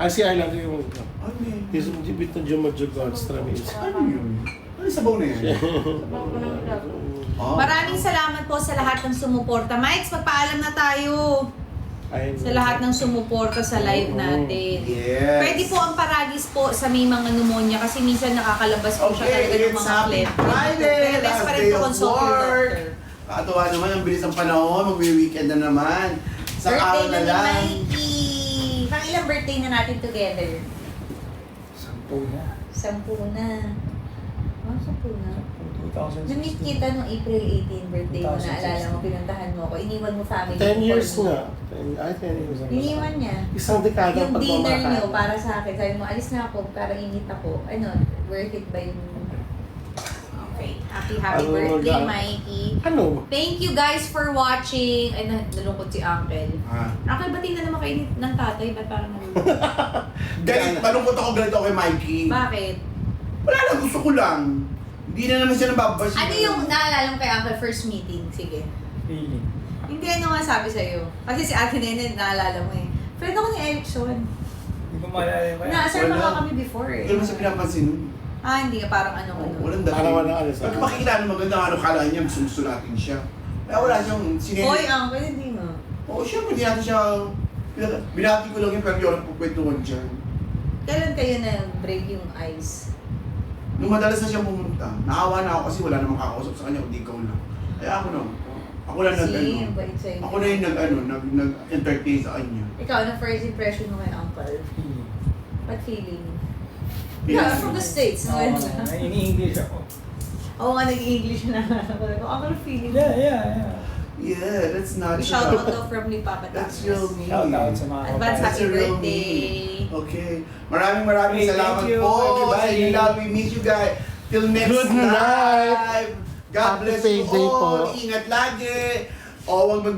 Speaker 1: Si Arlan yung
Speaker 5: Ano yan?
Speaker 1: yung jibit na Jumajugod Stramis.
Speaker 5: Ano yun? Ano yung sabaw na yan?
Speaker 7: Maraming salamat po sa lahat ng sumuporta. Mike, magpaalam na tayo sa lahat ng sumuporta sa live natin.
Speaker 5: Yes.
Speaker 7: Pwede po ang Paragis po sa may mga pneumonia kasi minsan nakakalabas po siya talaga ng
Speaker 5: it's
Speaker 7: mga
Speaker 5: happy
Speaker 7: phlegm.
Speaker 5: Friday,
Speaker 7: Pero best
Speaker 5: last
Speaker 7: pa rin
Speaker 5: day
Speaker 7: po
Speaker 5: of
Speaker 7: consult your
Speaker 5: work.
Speaker 7: doctor.
Speaker 5: Kakatuwa naman, ang bilis ng panahon, magwi-weekend na naman. Sa
Speaker 7: Birthday
Speaker 5: araw
Speaker 7: na
Speaker 5: na
Speaker 7: ni
Speaker 5: lang.
Speaker 7: Mikey! Pang ilang birthday na natin together?
Speaker 2: 10 na.
Speaker 7: 10 na. 10 na.
Speaker 2: 2016.
Speaker 7: Na-meet kita nung April 18 birthday mo, naalala mo, pinuntahan mo ako, iniwan mo family.
Speaker 1: 10 years
Speaker 7: for me.
Speaker 1: nga. 10 years.
Speaker 7: Iniwan niya.
Speaker 1: Isang dekada
Speaker 7: Yung
Speaker 1: pag
Speaker 7: dinner
Speaker 1: mamakain.
Speaker 7: niyo para sa akin, sabi mo, alis na ako para init ako. Ano, worth it ba yung... Okay. Happy
Speaker 1: Ano,
Speaker 7: birthday,
Speaker 1: mag-
Speaker 7: Mikey.
Speaker 1: Ano?
Speaker 7: Thank you guys for watching. Ay, nalungkot si Uncle.
Speaker 5: Ah.
Speaker 7: Uncle, ba't na naman kayo ng tatay? Ba't parang nalungkot?
Speaker 5: Galit, malungkot ako galit ako kay Mikey.
Speaker 7: Bakit?
Speaker 5: Wala lang, gusto ko lang. Hindi na naman siya nababash.
Speaker 7: Ano yung naalala mo kay Uncle first meeting? Sige.
Speaker 2: Feeling.
Speaker 7: Hindi ano nga sabi sa'yo. Kasi si Ate Nene, naalala mo eh. Friend ako ni Erickson.
Speaker 2: Hindi ko maalala yung
Speaker 7: Na-assert
Speaker 5: Wala.
Speaker 7: pa kami before eh.
Speaker 5: Hindi mo siya pinapansin nun.
Speaker 7: Hindi ka parang ano.
Speaker 5: Walang dating.
Speaker 1: Parang wala ano sa-
Speaker 5: Pag makikita ng maganda, ano kala niya, gusto natin siya. Kaya wala siyang sinili.
Speaker 7: Hoy, Uncle, hindi nga.
Speaker 5: Oo, syempre, hindi natin siya... Binati ko lang yun, pero yun ang pupwetuhan dyan.
Speaker 7: Kailan kayo na-break yung ice?
Speaker 5: Nung madalas na siya pumunta, naawa na ako kasi wala namang kakausap sa kanya, kundi ikaw lang. Kaya ako na. Ako lang
Speaker 7: Ang bait sa'yo.
Speaker 5: Ako na yung nag-entertain sa kanya.
Speaker 7: Ikaw, na first impression mo kay Uncle?
Speaker 2: feeling.
Speaker 7: What feeling?
Speaker 5: Feeling.
Speaker 7: Yeah, from the States. No?
Speaker 2: In-English ako.
Speaker 7: Oo nga, nag-English na. Uncle, feeling.
Speaker 2: Yeah.
Speaker 5: Yeah, that's not
Speaker 7: Shout out daw from ni Papa
Speaker 5: That's
Speaker 7: Tapos.
Speaker 5: real me.
Speaker 2: Shout out sa mga
Speaker 7: Advance
Speaker 2: kapatid.
Speaker 7: happy
Speaker 5: That's a real
Speaker 7: birthday.
Speaker 5: Okay. Maraming
Speaker 2: Okay,
Speaker 5: salamat
Speaker 2: thank you,
Speaker 5: po sa
Speaker 2: everybody.
Speaker 5: inyo lahat. We miss you guys. Till next
Speaker 1: Good night.
Speaker 5: time. God
Speaker 1: Happy
Speaker 5: bless you
Speaker 1: payday
Speaker 5: all.
Speaker 1: po.
Speaker 5: Ingat lagi. O, wag mag